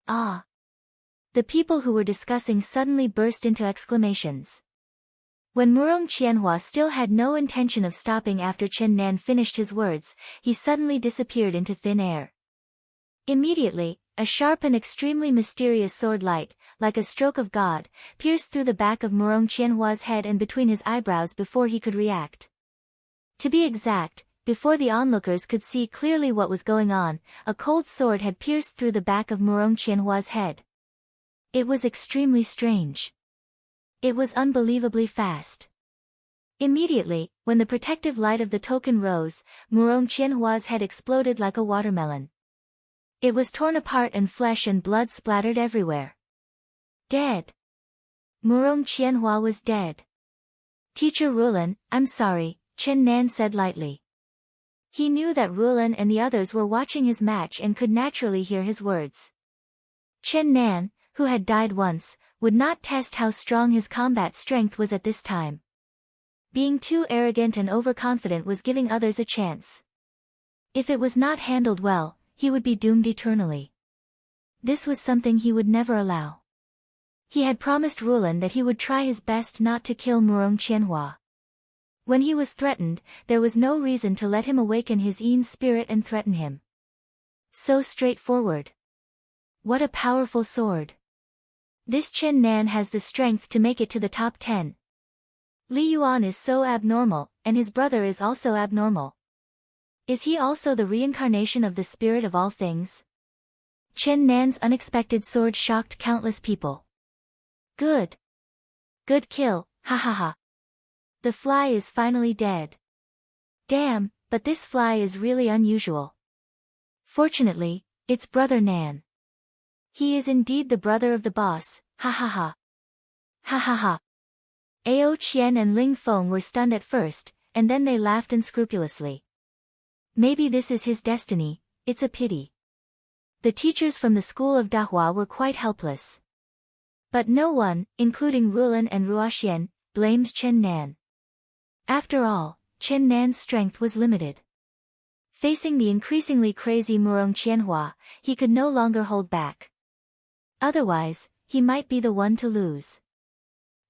Ah! The people who were discussing suddenly burst into exclamations. When Murong Qianhua still had no intention of stopping after Chen Nan finished his words, he suddenly disappeared into thin air. Immediately, a sharp and extremely mysterious sword light, like a stroke of God, pierced through the back of Murong Qianhua's head and between his eyebrows before he could react. To be exact, before the onlookers could see clearly what was going on, a cold sword had pierced through the back of Murong Qianhua's head. It was extremely strange. It was unbelievably fast. Immediately, when the protective light of the token rose, Murong Qianhua's head exploded like a watermelon. It was torn apart and flesh and blood splattered everywhere. Dead. Murong Qianhua was dead. Teacher Rulan, I'm sorry, Chen Nan said lightly. He knew that Rulan and the others were watching his match and could naturally hear his words. Chen Nan, who had died once, would not test how strong his combat strength was at this time. Being too arrogant and overconfident was giving others a chance. If it was not handled well, he would be doomed eternally. This was something he would never allow. He had promised Rulan that he would try his best not to kill Murong Qianhua. When he was threatened, there was no reason to let him awaken his Yin spirit and threaten him. So straightforward. What a powerful sword. This Chen Nan has the strength to make it to the top 10. Li Yuan is so abnormal, and his brother is also abnormal. Is he also the reincarnation of the spirit of all things? Chen Nan's unexpected sword shocked countless people. Good. Good kill, ha ha ha. The fly is finally dead. Damn, but this fly is really unusual. Fortunately, it's brother Nan. He is indeed the brother of the boss, ha ha ha. Ha ha ha. Ao Qian and Ling Feng were stunned at first, and then they laughed unscrupulously. Maybe this is his destiny, it's a pity. The teachers from the school of Dahua were quite helpless. But no one, including Rulan and Ruoxian, blamed Chen Nan. After all, Chen Nan's strength was limited. Facing the increasingly crazy Murong Qianhua, he could no longer hold back. Otherwise, he might be the one to lose.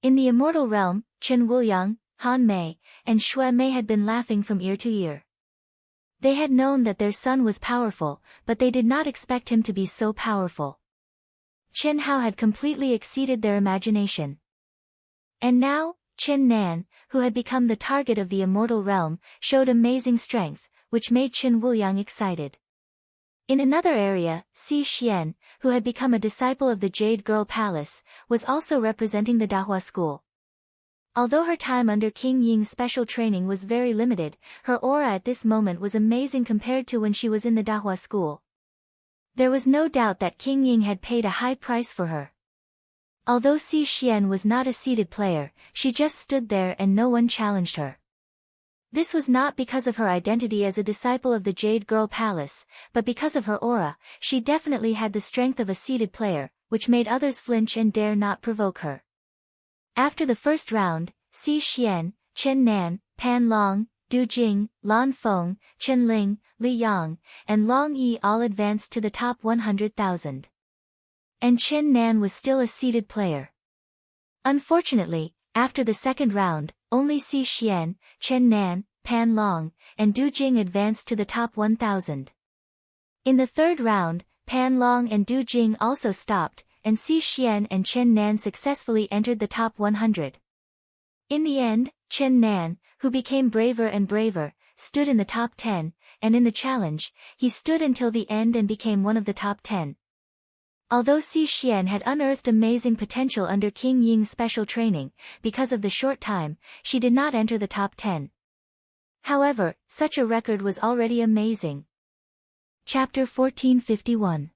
In the immortal realm, Chen Wuliang, Han Mei, and Xue Mei had been laughing from ear to ear. They had known that their son was powerful, but they did not expect him to be so powerful. Chen Hao had completely exceeded their imagination. And now, Chen Nan, who had become the target of the immortal realm, showed amazing strength, which made Chen Wuliang excited. In another area, Xi Xian, who had become a disciple of the Jade Girl Palace, was also representing the Dahua school. Although her time under King Ying's special training was very limited, her aura at this moment was amazing compared to when she was in the Dahua school. There was no doubt that King Ying had paid a high price for her. Although Xi Xian was not a seated player, she just stood there and no one challenged her. This was not because of her identity as a disciple of the Jade Girl Palace, but because of her aura. She definitely had the strength of a seated player, which made others flinch and dare not provoke her. After the first round, Xi Xian, Chen Nan, Pan Long, Du Jing, Lan Feng, Chen Ling, Li Yang, and Long Yi all advanced to the top 100,000. And Chen Nan was still a seated player. Unfortunately, after the second round, only Xi Xian, Chen Nan, Pan Long, and Du Jing advanced to the top 1,000. In the third round, Pan Long and Du Jing also stopped, and Xi Xian and Chen Nan successfully entered the top 100. In the end, Chen Nan, who became braver and braver, stood in the top 10, and in the challenge, he stood until the end and became one of the top 10. Although Xi Xian had unearthed amazing potential under King Ying's special training, because of the short time, she did not enter the top 10. However, such a record was already amazing. Chapter 1451.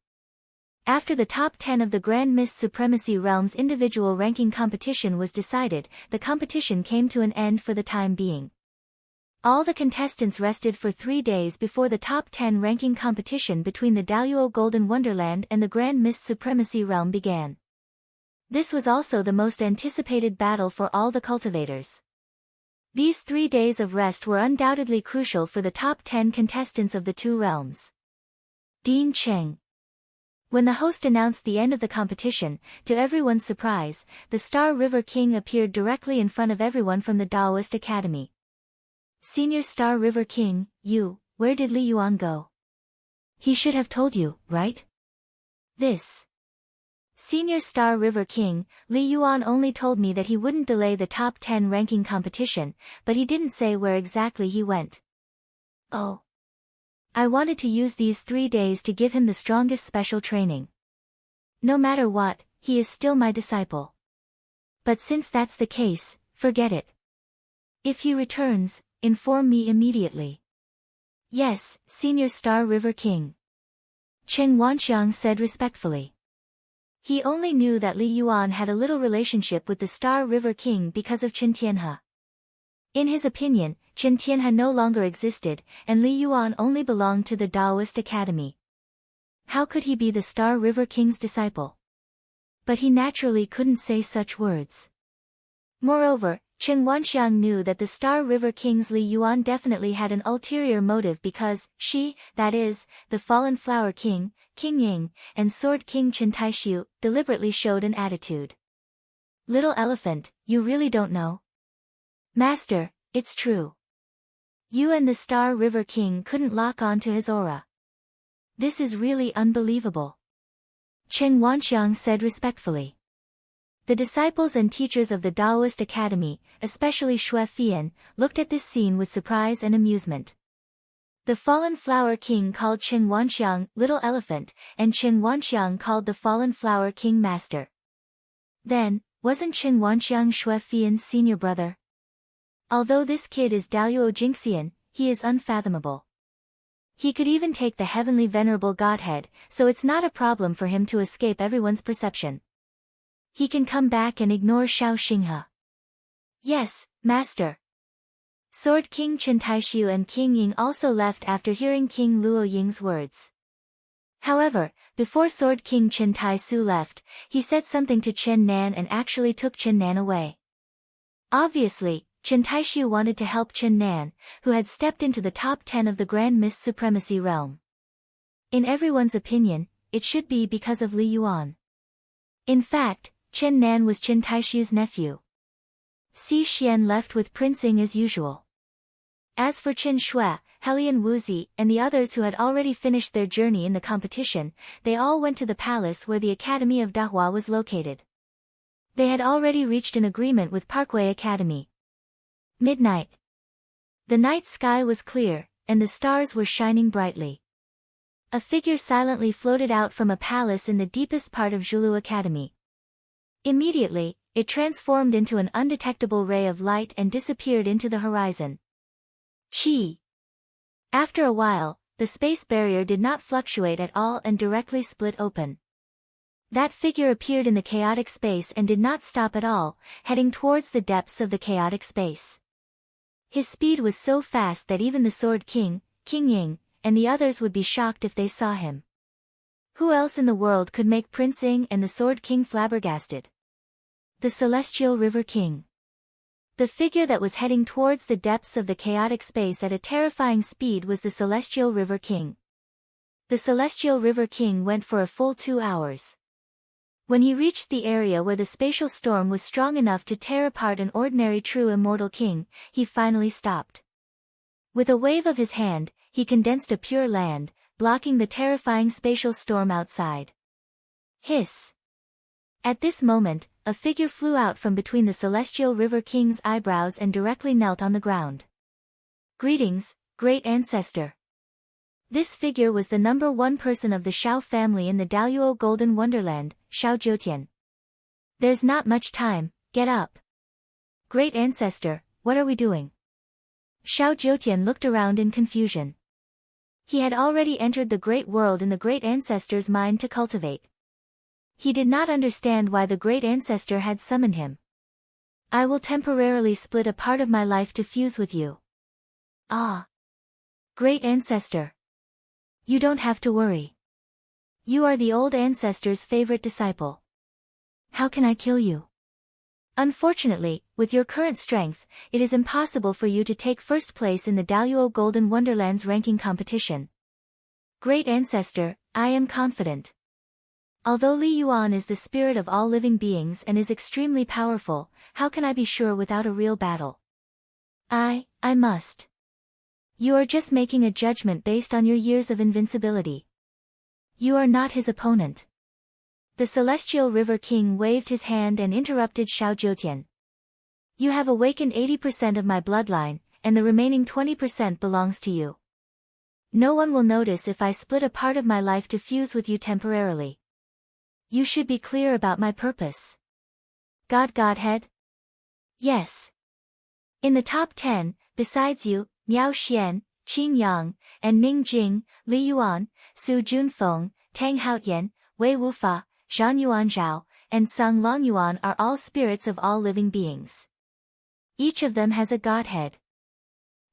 After the top 10 of the Grand Mist Supremacy Realm's individual ranking competition was decided, the competition came to an end for the time being. All the contestants rested for 3 days before the top 10 ranking competition between the Daluo Golden Wonderland and the Grand Mist Supremacy Realm began. This was also the most anticipated battle for all the cultivators. These 3 days of rest were undoubtedly crucial for the top 10 contestants of the two realms. Dean Cheng. When the host announced the end of the competition, to everyone's surprise, the Star River King appeared directly in front of everyone from the Daoist Academy. Senior Star River King, where did Li Yuan go? He should have told you, right? This. Senior Star River King, Li Yuan only told me that he wouldn't delay the top 10 ranking competition, but he didn't say where exactly he went. Oh. I wanted to use these 3 days to give him the strongest special training. No matter what, he is still my disciple. But since that's the case, forget it. If he returns, inform me immediately. Yes, Senior Star River King. Chen Wanxiang said respectfully. He only knew that Li Yuan had a little relationship with the Star River King because of Chen Tianhe. In his opinion, Chen Tianhe no longer existed, and Li Yuan only belonged to the Taoist Academy. How could he be the Star River King's disciple? But he naturally couldn't say such words. Moreover, Chen Wanxiang knew that the Star River King's Li Yuan definitely had an ulterior motive because she, that is, the Fallen Flower King, King Ying, and Sword King Chen Taishu, deliberately showed an attitude. Little elephant, you really don't know? Master, it's true. You and the Star River King couldn't lock on to his aura. This is really unbelievable. Chen Wanxiang said respectfully. The disciples and teachers of the Taoist Academy, especially Xue Fian, looked at this scene with surprise and amusement. The Fallen Flower King called Chen Wanxiang Little Elephant, and Chen Wanxiang called the Fallen Flower King Master. Then, wasn't Chen Wanxiang Xue Fian's senior brother? Although this kid is Daluo Jingxian, he is unfathomable. He could even take the heavenly venerable godhead, so it's not a problem for him to escape everyone's perception. He can come back and ignore Shao Xinghe. Yes, Master. Sword King Chen Taishu and King Ying also left after hearing King Luo Ying's words. However, before Sword King Chen Taisu left, he said something to Chen Nan and actually took Chen Nan away. Obviously, Chen Taishu wanted to help Chen Nan, who had stepped into the top 10 of the Grand Mist Supremacy realm. In everyone's opinion, it should be because of Li Yuan. In fact, Chen Nan was Chen Taishu's nephew. Xi Xian left with Prince Ying as usual. As for Chen Shui, Helian Wuzi, and the others who had already finished their journey in the competition, they all went to the palace where the Academy of Dahua was located. They had already reached an agreement with Parkway Academy. Midnight. The night sky was clear, and the stars were shining brightly. A figure silently floated out from a palace in the deepest part of Zhulu Academy. Immediately, it transformed into an undetectable ray of light and disappeared into the horizon. Chi. After a while, the space barrier did not fluctuate at all and directly split open. That figure appeared in the chaotic space and did not stop at all, heading towards the depths of the chaotic space. His speed was so fast that even the Sword King, King Ying, and the others would be shocked if they saw him. Who else in the world could make Prince Ying and the Sword King flabbergasted? The Celestial River King. The figure that was heading towards the depths of the chaotic space at a terrifying speed was the Celestial River King. The Celestial River King went for a full 2 hours. When he reached the area where the spatial storm was strong enough to tear apart an ordinary true immortal king, he finally stopped. With a wave of his hand, he condensed a pure land, blocking the terrifying spatial storm outside. Hiss! At this moment, a figure flew out from between the Celestial River King's eyebrows and directly knelt on the ground. Greetings, great ancestor. This figure was the number 1 person of the Shao family in the Daluo Golden Wonderland, Shao Jiutian. There's not much time, get up. Great ancestor, what are we doing? Shao Jiutian looked around in confusion. He had already entered the great world in the great ancestor's mind to cultivate. He did not understand why the great ancestor had summoned him. I will temporarily split a part of my life to fuse with you. Ah! Great ancestor! You don't have to worry. You are the old ancestor's favorite disciple. How can I kill you? Unfortunately, with your current strength, it is impossible for you to take first place in the Daluo Golden Wonderland's ranking competition. Great ancestor, I am confident. Although Li Yuan is the spirit of all living beings and is extremely powerful, how can I be sure without a real battle? I must. You are just making a judgment based on your years of invincibility. You are not his opponent. The Celestial River King waved his hand and interrupted Shao Jiutian. You have awakened 80% of my bloodline, and the remaining 20% belongs to you. No one will notice if I split a part of my life to fuse with you temporarily. You should be clear about my purpose. Godhead? Yes. In the top 10, besides you, Miao Xian, Qing Yang, and Ning Jing, Li Yuan, Su Junfeng, Tang Haotian, Wei Wufa, Zhang Yuanzhao, and Sung Longyuan are all spirits of all living beings. Each of them has a godhead.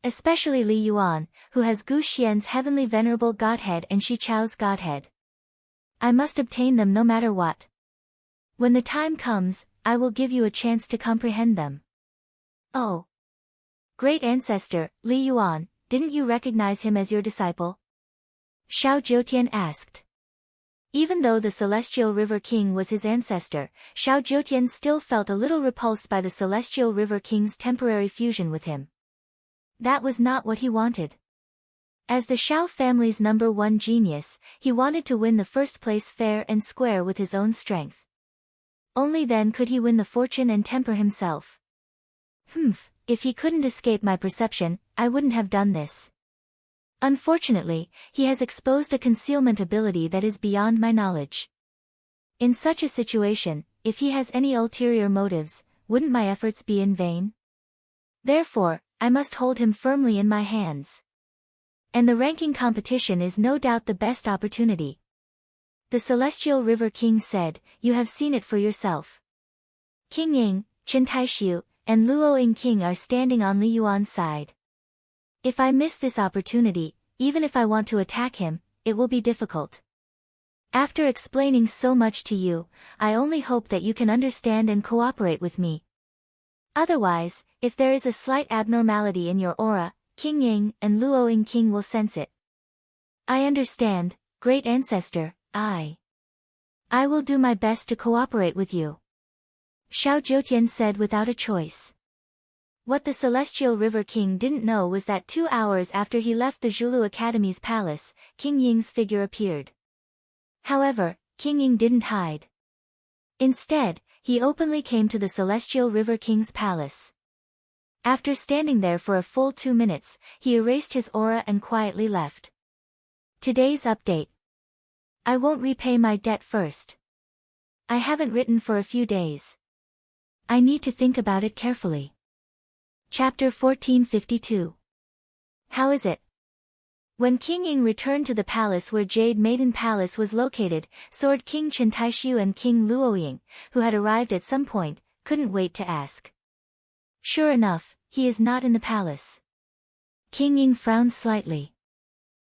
Especially Li Yuan, who has Gu Xian's heavenly venerable godhead and Shi Chao's godhead. I must obtain them no matter what. When the time comes, I will give you a chance to comprehend them. Oh! Great ancestor, Li Yuan, didn't you recognize him as your disciple? Xiao Jiutian asked. Even though the Celestial River King was his ancestor, Xiao Jiutian still felt a little repulsed by the Celestial River King's temporary fusion with him. That was not what he wanted. As the Xiao family's #1 genius, he wanted to win the first place fair and square with his own strength. Only then could he win the fortune and temper himself. If he couldn't escape my perception, I wouldn't have done this. Unfortunately, he has exposed a concealment ability that is beyond my knowledge. In such a situation, if he has any ulterior motives, wouldn't my efforts be in vain? Therefore, I must hold him firmly in my hands. And the ranking competition is no doubt the best opportunity. The Celestial River King said, "You have seen it for yourself." King Ying, Qin Taishu, and Luo Ying King are standing on Li Yuan's side. If I miss this opportunity, even if I want to attack him, it will be difficult. After explaining so much to you, I only hope that you can understand and cooperate with me. Otherwise, if there is a slight abnormality in your aura, King Ying and Luo Ying King will sense it. I understand, great ancestor, I will do my best to cooperate with you. Xiao Jiutian said without a choice. What the Celestial River King didn't know was that 2 hours after he left the Zhulu Academy's palace, King Ying's figure appeared. However, King Ying didn't hide. Instead, he openly came to the Celestial River King's palace. After standing there for a full 2 minutes, he erased his aura and quietly left. Today's update. I won't repay my debt first. I haven't written for a few days. I need to think about it carefully. Chapter 1452. How is it? When King Ying returned to the palace where Jade Maiden Palace was located, Sword King Qin Taishu and King Luo Ying, who had arrived at some point, couldn't wait to ask. Sure enough, he is not in the palace. King Ying frowned slightly.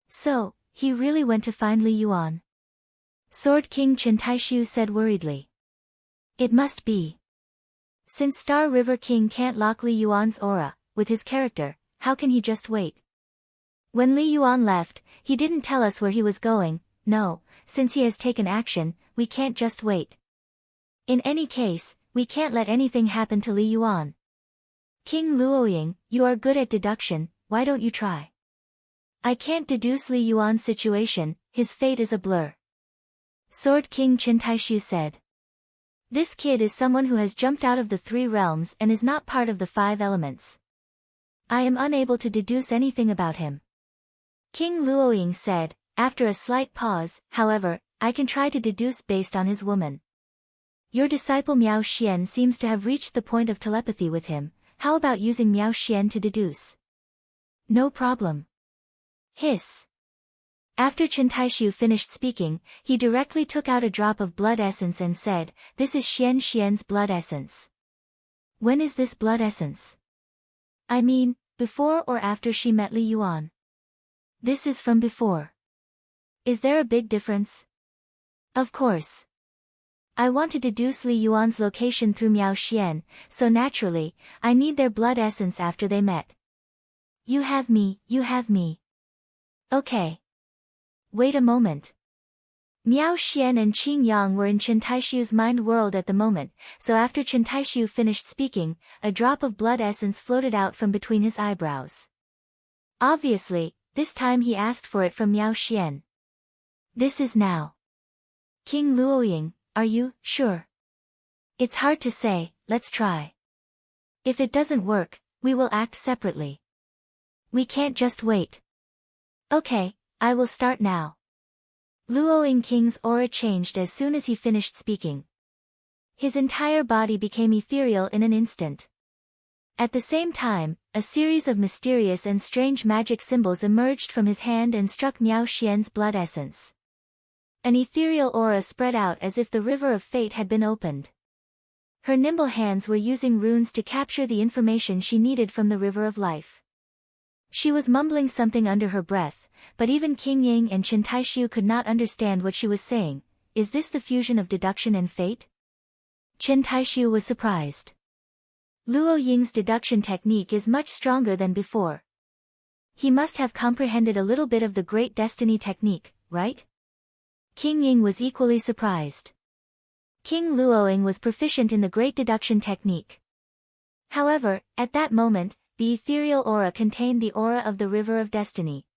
So, he really went to find Li Yuan? Sword King Qin Taishu said worriedly. It must be. Since Star River King can't lock Li Yuan's aura, with his character, how can he just wait? When Li Yuan left, he didn't tell us where he was going. No, since he has taken action, we can't just wait. In any case, we can't let anything happen to Li Yuan. King Luoying, you are good at deduction, why don't you try? I can't deduce Li Yuan's situation, his fate is a blur. Sword King Qin Taishu said. This kid is someone who has jumped out of the 3 realms and is not part of the 5 elements. I am unable to deduce anything about him. King Luoying said, after a slight pause, however, I can try to deduce based on his woman. Your disciple Miao Xian seems to have reached the point of telepathy with him, how about using Miao Xian to deduce? No problem. Hiss. After Qin Taishu finished speaking, he directly took out a drop of blood essence and said, this is Xian's blood essence. When is this blood essence? I mean, before or after she met Li Yuan? This is from before. Is there a big difference? Of course. I want to deduce Li Yuan's location through Miao Xian, so naturally, I need their blood essence after they met. You have me. Okay. Wait a moment. Miao Xian and Qing Yang were in Qin Taishu's mind world at the moment, so after Qin Taishu finished speaking, a drop of blood essence floated out from between his eyebrows. Obviously, this time he asked for it from Miao Xian. This is now. King Luoying, are you sure? It's hard to say, let's try. If it doesn't work, we will act separately. We can't just wait. Okay, I will start now. Luoying King's aura changed as soon as he finished speaking. his entire body became ethereal in an instant. At the same time, a series of mysterious and strange magic symbols emerged from his hand and struck Miao Xian's blood essence. An ethereal aura spread out as if the river of fate had been opened. Her nimble hands were using runes to capture the information she needed from the river of life. She was mumbling something under her breath, but even King Ying and Chen Taishu could not understand what she was saying. Is this the fusion of deduction and fate? Chen Taishu was surprised. Luo Ying's deduction technique is much stronger than before. He must have comprehended a little bit of the Great Destiny technique, right? King Ying was equally surprised. King Luoying was proficient in the Great Deduction technique. However, at that moment, the ethereal aura contained the aura of the River of Destiny.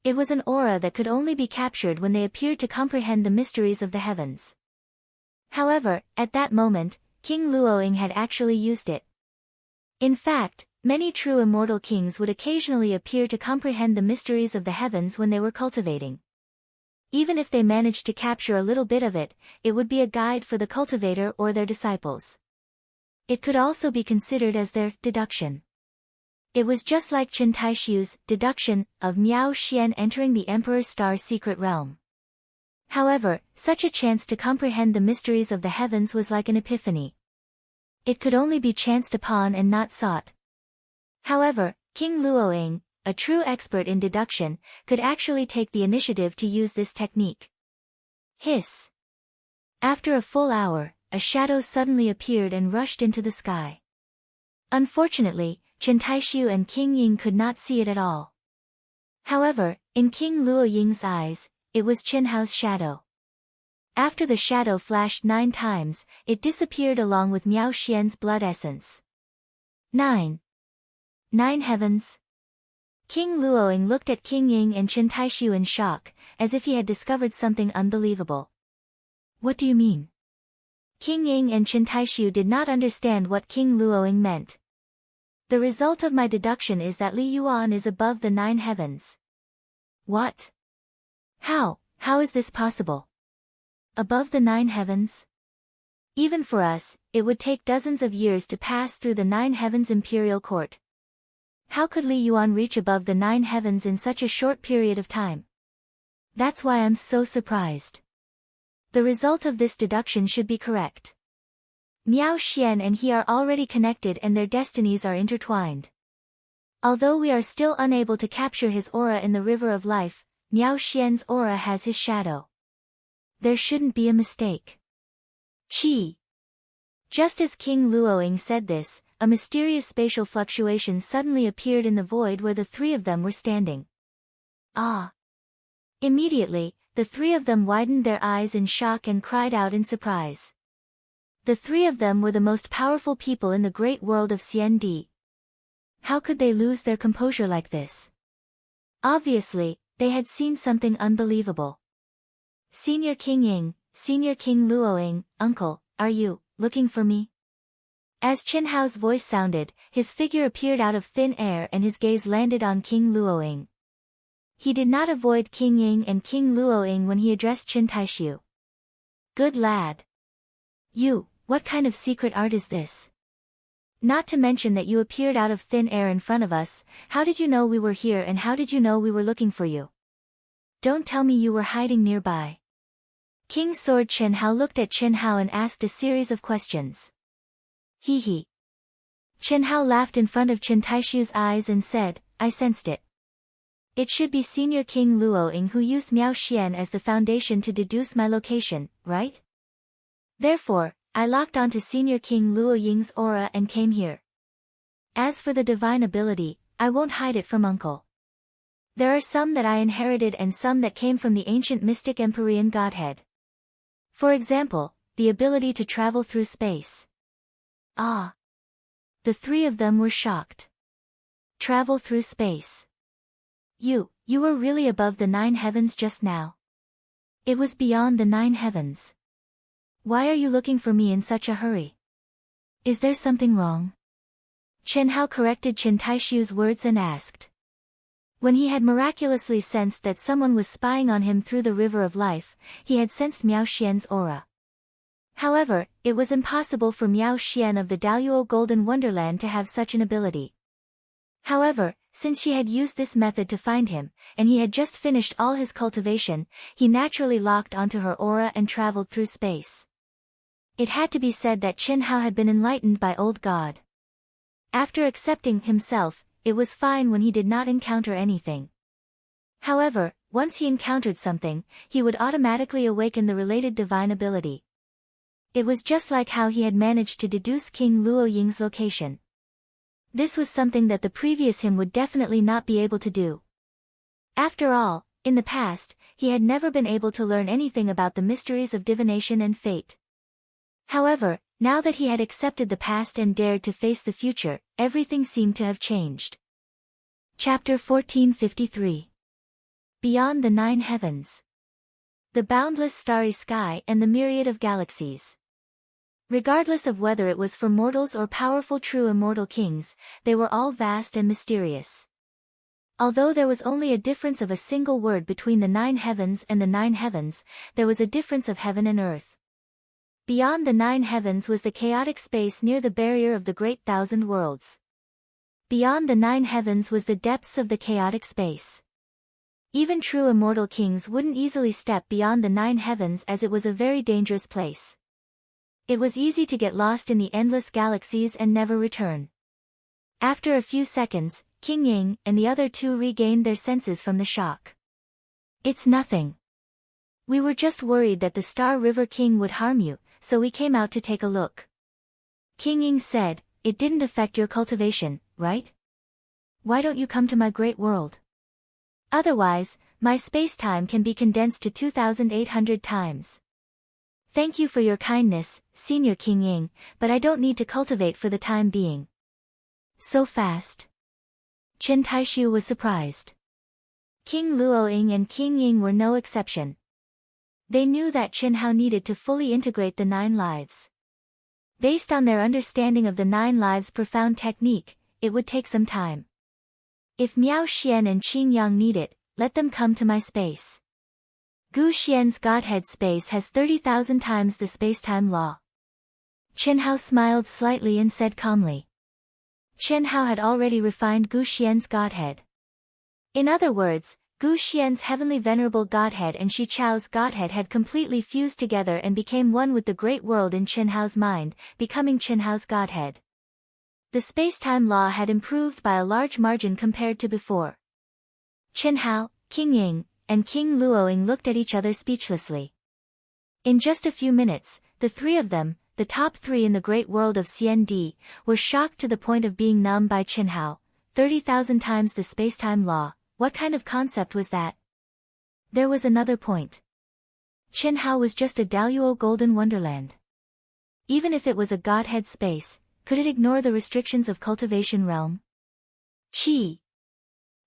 It was an aura that could only be captured when they appeared to comprehend the mysteries of the heavens. However, at that moment, King Luoying had actually used it. In fact, many true immortal kings would occasionally appear to comprehend the mysteries of the heavens when they were cultivating. Even if they managed to capture a little bit of it, it would be a guide for the cultivator or their disciples. It could also be considered as their deduction. It was just like Chen Taishu's deduction of Miao Xian entering the Emperor's Star secret realm. However, such a chance to comprehend the mysteries of the heavens was like an epiphany. It could only be chanced upon and not sought. However, King Luoying, a true expert in deduction, could actually take the initiative to use this technique. Hiss! After a full hour, a shadow suddenly appeared and rushed into the sky. Unfortunately, Chen Taishu and King Ying could not see it at all. However, in King Luoying's eyes, it was Chen Hao's shadow. After the shadow flashed 9 times, it disappeared along with Miao Xian's blood essence. 9 heavens. King Luoying looked at King Ying and Chen Taishu in shock, as if he had discovered something unbelievable. What do you mean? King Ying and Chen Taishu did not understand what King Luoying meant. The result of my deduction is that Li Yuan is above the 9 heavens. What? How is this possible? Above the 9 heavens? Even for us, it would take dozens of years to pass through the 9 heavens imperial court. How could Li Yuan reach above the 9 heavens in such a short period of time? That's why I'm so surprised. The result of this deduction should be correct. Miao Xian and he are already connected and their destinies are intertwined. Although we are still unable to capture his aura in the river of life, Miao Xian's aura has his shadow. There shouldn't be a mistake. Qi. Just as King Luoying said this, a mysterious spatial fluctuation suddenly appeared in the void where the 3 of them were standing. Ah! Immediately, the 3 of them widened their eyes in shock and cried out in surprise. The 3 of them were the most powerful people in the great world of CND. How could they lose their composure like this? Obviously, they had seen something unbelievable. Senior King Ying, Senior King Luoying, Uncle, are you looking for me? As Chen Hao's voice sounded, his figure appeared out of thin air and his gaze landed on King Luoying. He did not avoid King Ying and King Luoying when he addressed Chen Taishu. Good lad. What kind of secret art is this? Not to mention that you appeared out of thin air in front of us. How did you know we were here and how did you know we were looking for you? Don't tell me you were hiding nearby. King Sword Chen Hao looked at Chen Hao and asked a series of questions. Hee hee. Chen Hao laughed in front of Chen Taishu's eyes and said, I sensed it. It should be Senior King Luoying who used Miao Xian as the foundation to deduce my location, right? Therefore, I locked onto Senior King Luoying's aura and came here. As for the divine ability, I won't hide it from Uncle. There are some that I inherited and some that came from the ancient mystic Empyrean Godhead. For example, the ability to travel through space. Ah! The 3 of them were shocked. Travel through space. You were really above the 9 heavens just now. It was beyond the 9 heavens. Why are you looking for me in such a hurry? Is there something wrong? Chen Hao corrected Chen Taishu's words and asked. When he had miraculously sensed that someone was spying on him through the river of life, he had sensed Miao Xian's aura. However, it was impossible for Miao Xian of the Daluo Golden Wonderland to have such an ability. However, since she had used this method to find him, and he had just finished all his cultivation, he naturally locked onto her aura and traveled through space. It had to be said that Qin Hao had been enlightened by Old God. After accepting himself, it was fine when he did not encounter anything. However, once he encountered something, he would automatically awaken the related divine ability. It was just like how he had managed to deduce King Luo Ying's location. This was something that the previous him would definitely not be able to do. After all, in the past, he had never been able to learn anything about the mysteries of divination and fate. However, now that he had accepted the past and dared to face the future, everything seemed to have changed. Chapter 1453. Beyond the Nine Heavens. The boundless starry sky and the myriad of galaxies. Regardless of whether it was for mortals or powerful true immortal kings, they were all vast and mysterious. Although there was only a difference of a single word between the nine heavens and the nine heavens, there was a difference of heaven and earth. Beyond the nine heavens was the chaotic space near the barrier of the great thousand worlds. Beyond the nine heavens was the depths of the chaotic space. Even true immortal kings wouldn't easily step beyond the nine heavens as it was a very dangerous place. It was easy to get lost in the endless galaxies and never return. After a few seconds, King Ying and the other two regained their senses from the shock. "It's nothing. We were just worried that the Star River King would harm you, so we came out to take a look." King Ying said, "It didn't affect your cultivation, right? Why don't you come to my great world? Otherwise, my space-time can be condensed to 2,800 times. Thank you for your kindness, Senior King Ying, but I don't need to cultivate for the time being." "So fast?" Qin Taishu was surprised. King Luo Ying and King Ying were no exception. They knew that Qin Hao needed to fully integrate the nine lives. Based on their understanding of the nine lives' profound technique, it would take some time. "If Miao Xian and Qing Yang need it, let them come to my space. Gu Xian's Godhead space has 30,000 times the space-time law." Qin Hao smiled slightly and said calmly. Qin Hao had already refined Gu Xian's Godhead. In other words, Gu Xian's heavenly venerable Godhead and Shi Chao's Godhead had completely fused together and became one with the great world in Qin Hao's mind, becoming Qin Hao's Godhead. The space-time law had improved by a large margin compared to before. Qin Hao, King Ying, and King Luo Ying looked at each other speechlessly. In just a few minutes, the three of them, the top three in the great world of CND, were shocked to the point of being numb by Qin Hao. 30,000 times the space-time law, what kind of concept was that? There was another point. Qin Hao was just a Daluo Golden Wonderland. Even if it was a Godhead space, could it ignore the restrictions of cultivation realm? Qi.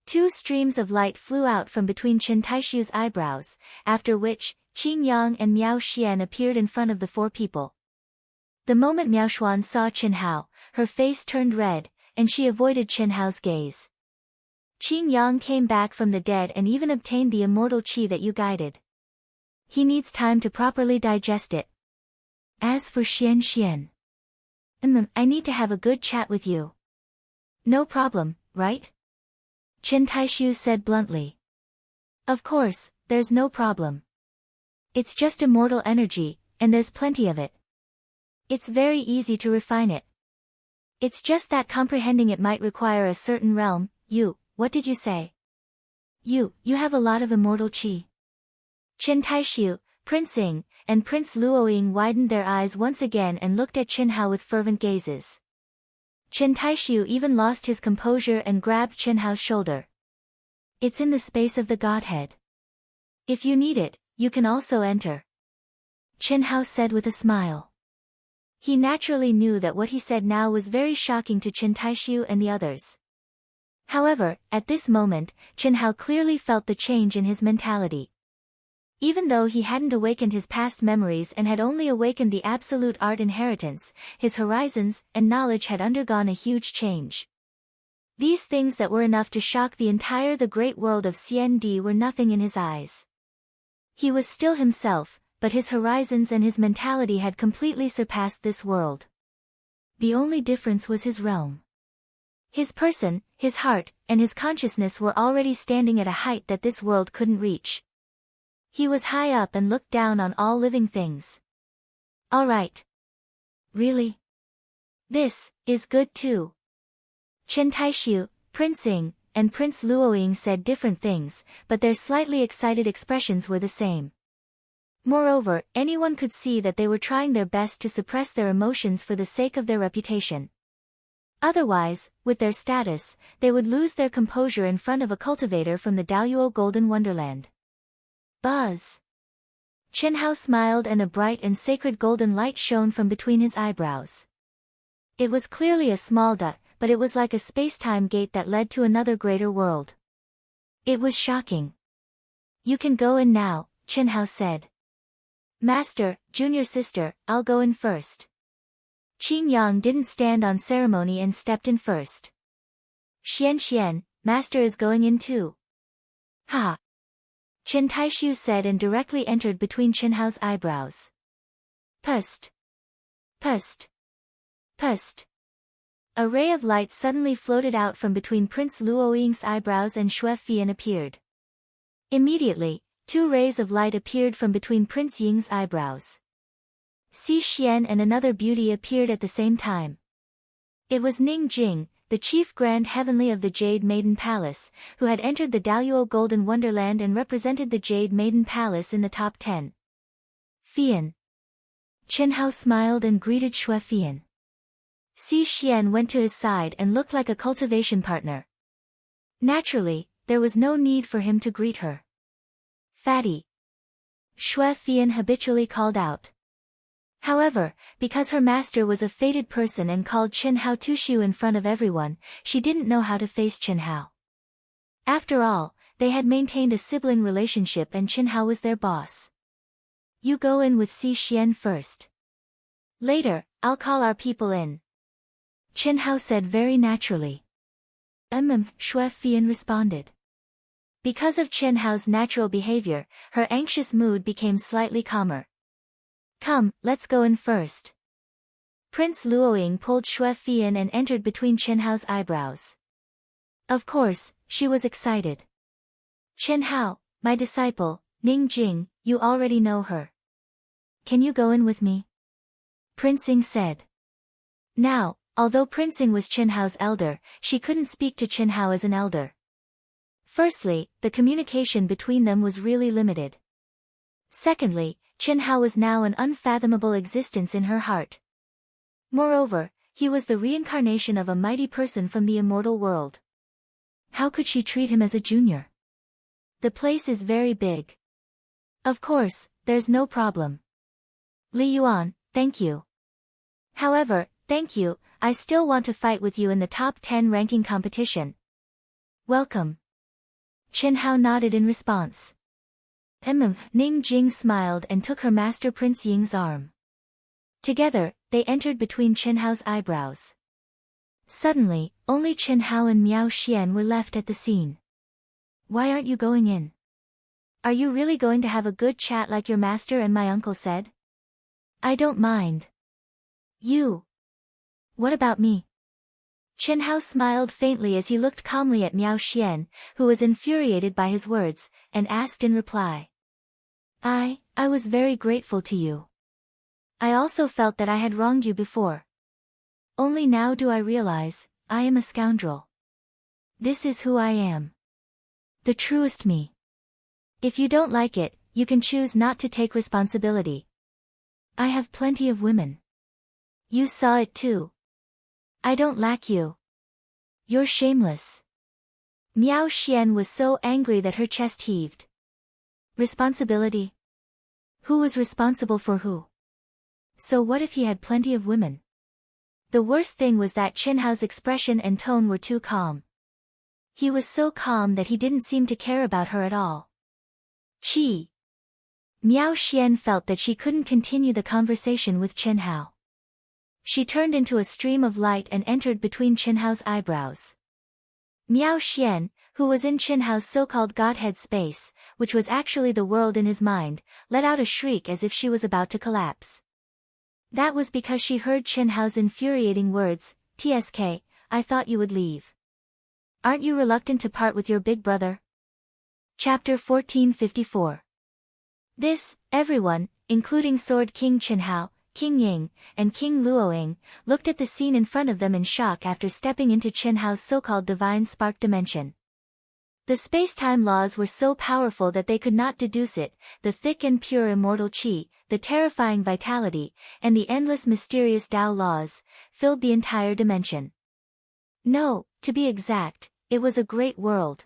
Two streams of light flew out from between Qin Taishu's eyebrows, after which, Qing Yang and Miao Xian appeared in front of the four people. The moment Miao Xuan saw Qin Hao, her face turned red, and she avoided Qin Hao's gaze. "Qing Yang came back from the dead and even obtained the immortal qi that you guided. He needs time to properly digest it. As for Xian, I need to have a good chat with you." "No problem, right?" Qin Taishu said bluntly. "Of course, there's no problem. It's just immortal energy, and there's plenty of it. It's very easy to refine it. It's just that comprehending it might require a certain realm." What did you say? You have a lot of immortal qi." Qin Taishu, Prince Ying, and Prince Luo Ying widened their eyes once again and looked at Qin Hao with fervent gazes. Qin Taishu even lost his composure and grabbed Qin Hao's shoulder. "It's in the space of the Godhead. If you need it, you can also enter," Qin Hao said with a smile. He naturally knew that what he said now was very shocking to Qin Taishu and the others. However, at this moment, Qin Hao clearly felt the change in his mentality. Even though he hadn't awakened his past memories and had only awakened the absolute art inheritance, his horizons and knowledge had undergone a huge change. These things that were enough to shock the great world of CND were nothing in his eyes. He was still himself, but his horizons and his mentality had completely surpassed this world. The only difference was his realm. His person, his heart, and his consciousness were already standing at a height that this world couldn't reach. He was high up and looked down on all living things. All right. Really? This is good too. Chen Taishu, Prince Ying, and Prince Luoying said different things, but their slightly excited expressions were the same. Moreover, anyone could see that they were trying their best to suppress their emotions for the sake of their reputation. Otherwise, with their status, they would lose their composure in front of a cultivator from the Daoyuo Golden Wonderland. Buzz. Chen Hao smiled and a bright and sacred golden light shone from between his eyebrows. It was clearly a small dot, but it was like a space-time gate that led to another greater world. It was shocking. You can go in now, Chen Hao said. Master, junior sister, I'll go in first. Qing Yang didn't stand on ceremony and stepped in first. Xian, master is going in too. Ha! Chen Taishu said and directly entered between Chen Hao's eyebrows. Pust. Pust. Pust. A ray of light suddenly floated out from between Prince Luoying's eyebrows and Xue Fian appeared. Immediately, 2 rays of light appeared from between Prince Ying's eyebrows. Xi Xian and another beauty appeared at the same time. It was Ning Jing, the chief grand heavenly of the Jade Maiden Palace, who had entered the Daoyuo Golden Wonderland and represented the Jade Maiden Palace in the top 10. Fian. Chen Hao smiled and greeted Xue Fian. Xi Xian went to his side and looked like a cultivation partner. Naturally, there was no need for him to greet her. Fatty. Xue Fian habitually called out. However, because her master was a fated person and called Chen Hao Tushu in front of everyone, she didn't know how to face Chen Hao. After all, they had maintained a sibling relationship and Chen Hao was their boss. You go in with Xi Xian first. Later, I'll call our people in. Chen Hao said very naturally. Xue Fian responded. Because of Chen Hao's natural behavior, her anxious mood became slightly calmer. Come, let's go in first. Prince Luoying pulled Xue Fian and entered between Chen Hao's eyebrows. Of course, she was excited. Chen Hao, my disciple, Ning Jing, you already know her. Can you go in with me? Prince Ying said. Now, although Prince Ying was Chen Hao's elder, she couldn't speak to Chen Hao as an elder. Firstly, the communication between them was really limited. Secondly, Chen Hao was now an unfathomable existence in her heart. Moreover, he was the reincarnation of a mighty person from the immortal world. How could she treat him as a junior? The place is very big. Of course, there's no problem. Li Yuan, thank you. However, thank you, I still want to fight with you in the top 10 ranking competition. Welcome. Chen Hao nodded in response. Ning Jing smiled and took her master Prince Ying's arm. Together, they entered between Chen Hao's eyebrows. Suddenly, only Chen Hao and Miao Xian were left at the scene. Why aren't you going in? Are you really going to have a good chat like your master and my uncle said? I don't mind. You. What about me? Chen Hao smiled faintly as he looked calmly at Miao Xian, who was infuriated by his words, and asked in reply. I was very grateful to you. I also felt that I had wronged you before. Only now do I realize, I am a scoundrel. This is who I am. The truest me. If you don't like it, you can choose not to take responsibility. I have plenty of women. You saw it too. I don't lack you. You're shameless. Miao Xian was so angry that her chest heaved. Responsibility? Who was responsible for who? So what if he had plenty of women? The worst thing was that Chen Hao's expression and tone were too calm. He was so calm that he didn't seem to care about her at all. Chi. Miao Xian felt that she couldn't continue the conversation with Chen Hao. She turned into a stream of light and entered between Chen Hao's eyebrows. Miao Xian, who was in Qin Hao's so-called Godhead space, which was actually the world in his mind, let out a shriek as if she was about to collapse. That was because she heard Qin Hao's infuriating words, "TSK, I thought you would leave. Aren't you reluctant to part with your big brother?" Chapter 1454. This, everyone, including Sword King Qin Hao, King Ying, and King Luoying, looked at the scene in front of them in shock after stepping into Qin Hao's so-called divine spark dimension. The space-time laws were so powerful that they could not deduce it, the thick and pure immortal qi, the terrifying vitality, and the endless mysterious Tao laws, filled the entire dimension. No, to be exact, it was a great world.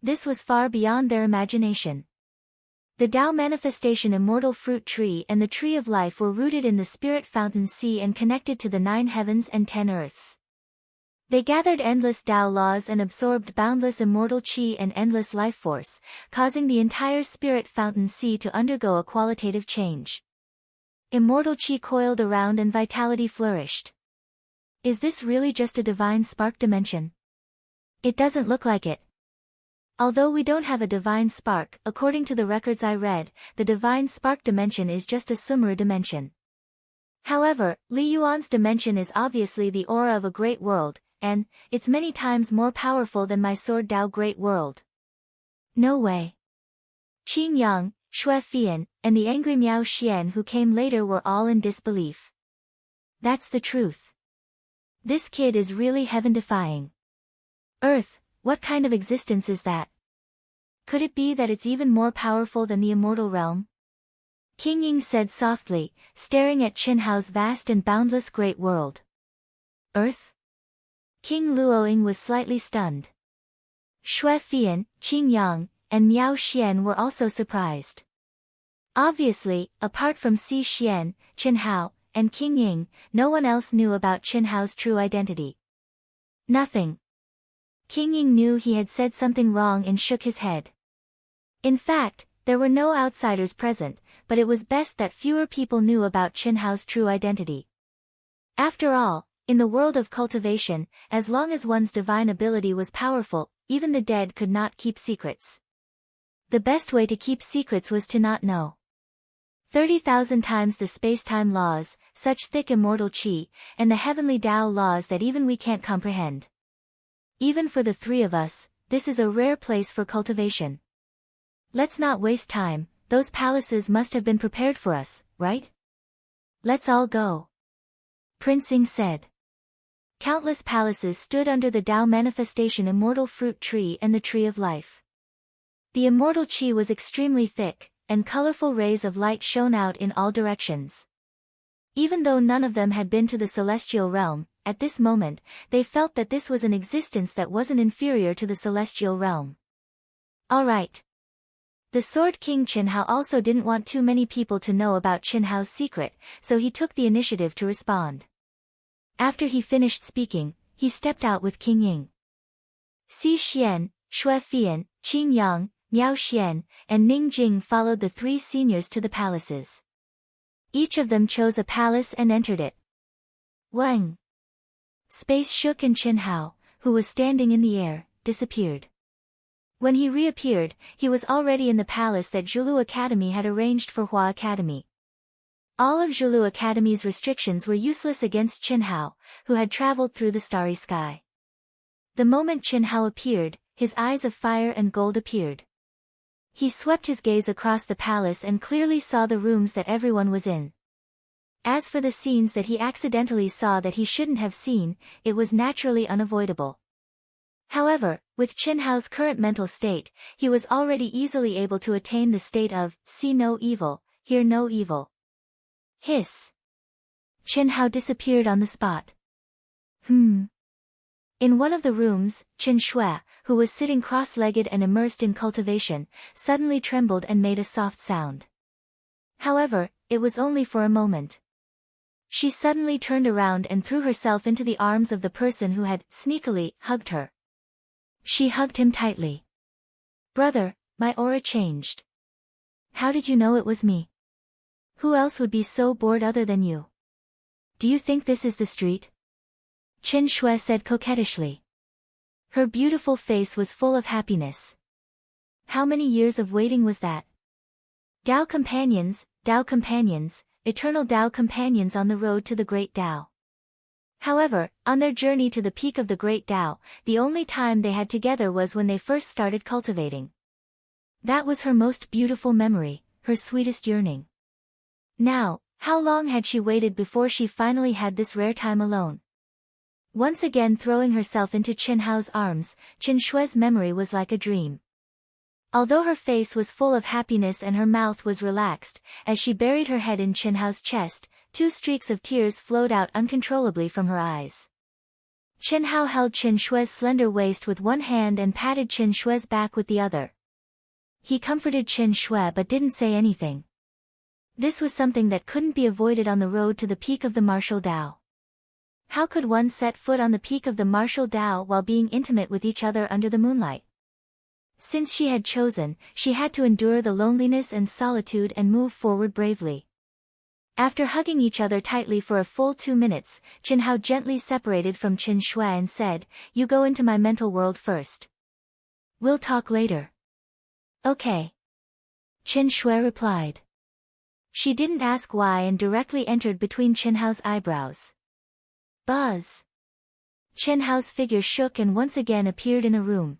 This was far beyond their imagination. The Tao manifestation immortal fruit tree and the tree of life were rooted in the spirit fountain sea and connected to the 9 heavens and 10 earths. They gathered endless Tao laws and absorbed boundless immortal qi and endless life force, causing the entire spirit fountain sea to undergo a qualitative change. Immortal qi coiled around and vitality flourished. Is this really just a divine spark dimension? It doesn't look like it. Although we don't have a divine spark, according to the records I read, the divine spark dimension is just a Sumru dimension. However, Li Yuan's dimension is obviously the aura of a great world, and it's many times more powerful than my sword Tao great world. No way. Qin Yang, Xue Fian, and the angry Miao Xian who came later were all in disbelief. That's the truth. This kid is really heaven-defying. Earth, what kind of existence is that? Could it be that it's even more powerful than the immortal realm? King Ying said softly, staring at Qin Hao's vast and boundless great world. Earth? King Luoying was slightly stunned. Xue Fian, Qin Yang, and Miao Xian were also surprised. Obviously, apart from Si Xian, Qin Hao, and King Ying, no one else knew about Qin Hao's true identity. Nothing. King Ying knew he had said something wrong and shook his head. In fact, there were no outsiders present, but it was best that fewer people knew about Qin Hao's true identity. After all, in the world of cultivation, as long as one's divine ability was powerful, even the dead could not keep secrets. The best way to keep secrets was to not know. 30,000 times the space-time laws, such thick immortal qi, and the heavenly Tao laws that even we can't comprehend. Even for the 3 of us, this is a rare place for cultivation. Let's not waste time, those palaces must have been prepared for us, right? Let's all go. Prince Ying said. Countless palaces stood under the Tao manifestation immortal fruit tree and the tree of life. The immortal qi was extremely thick, and colorful rays of light shone out in all directions. Even though none of them had been to the celestial realm, at this moment, they felt that this was an existence that wasn't inferior to the celestial realm. All right. The Sword King Qin Hao also didn't want too many people to know about Qin Hao's secret, so he took the initiative to respond. After he finished speaking, he stepped out with King Ying. Si Xian, Xue Fian, Qin Yang, Miao Xian, and Ning Jing followed the 3 seniors to the palaces. Each of them chose a palace and entered it. Wang! Space shook and Qin Hao, who was standing in the air, disappeared. When he reappeared, he was already in the palace that Zhulu Academy had arranged for Hua Academy. All of Zhulu Academy's restrictions were useless against Qin Hao, who had traveled through the starry sky. The moment Qin Hao appeared, his eyes of fire and gold appeared. He swept his gaze across the palace and clearly saw the rooms that everyone was in. As for the scenes that he accidentally saw that he shouldn't have seen, it was naturally unavoidable. However, with Qin Hao's current mental state, he was already easily able to attain the state of, see no evil, hear no evil. Hiss. Qin Hao disappeared on the spot. In one of the rooms, Qin Shui, who was sitting cross-legged and immersed in cultivation, suddenly trembled and made a soft sound. However, it was only for a moment. She suddenly turned around and threw herself into the arms of the person who had, sneakily, hugged her. She hugged him tightly. Brother, my aura changed. How did you know it was me? Who else would be so bored other than you? Do you think this is the street? Qin Shui said coquettishly. Her beautiful face was full of happiness. How many years of waiting was that? Tao companions, eternal Tao companions on the road to the great Tao. However, on their journey to the peak of the great Tao, the only time they had together was when they first started cultivating. That was her most beautiful memory, her sweetest yearning. Now, how long had she waited before she finally had this rare time alone? Once again throwing herself into Chen Hao's arms, Chen Shui's memory was like a dream. Although her face was full of happiness and her mouth was relaxed, as she buried her head in Chen Hao's chest, 2 streaks of tears flowed out uncontrollably from her eyes. Chen Hao held Chen Shui's slender waist with one hand and patted Chen Shui's back with the other. He comforted Chen Shui but didn't say anything. This was something that couldn't be avoided on the road to the peak of the martial Tao. How could one set foot on the peak of the martial Tao while being intimate with each other under the moonlight? Since she had chosen, she had to endure the loneliness and solitude and move forward bravely. After hugging each other tightly for a full 2 minutes, Chen Hao gently separated from Chen Shui and said, "You go into my mental world first. We'll talk later." "Okay." Chen Shui replied. She didn't ask why and directly entered between Chen Hao's eyebrows. Buzz! Chen Hao's figure shook and once again appeared in a room.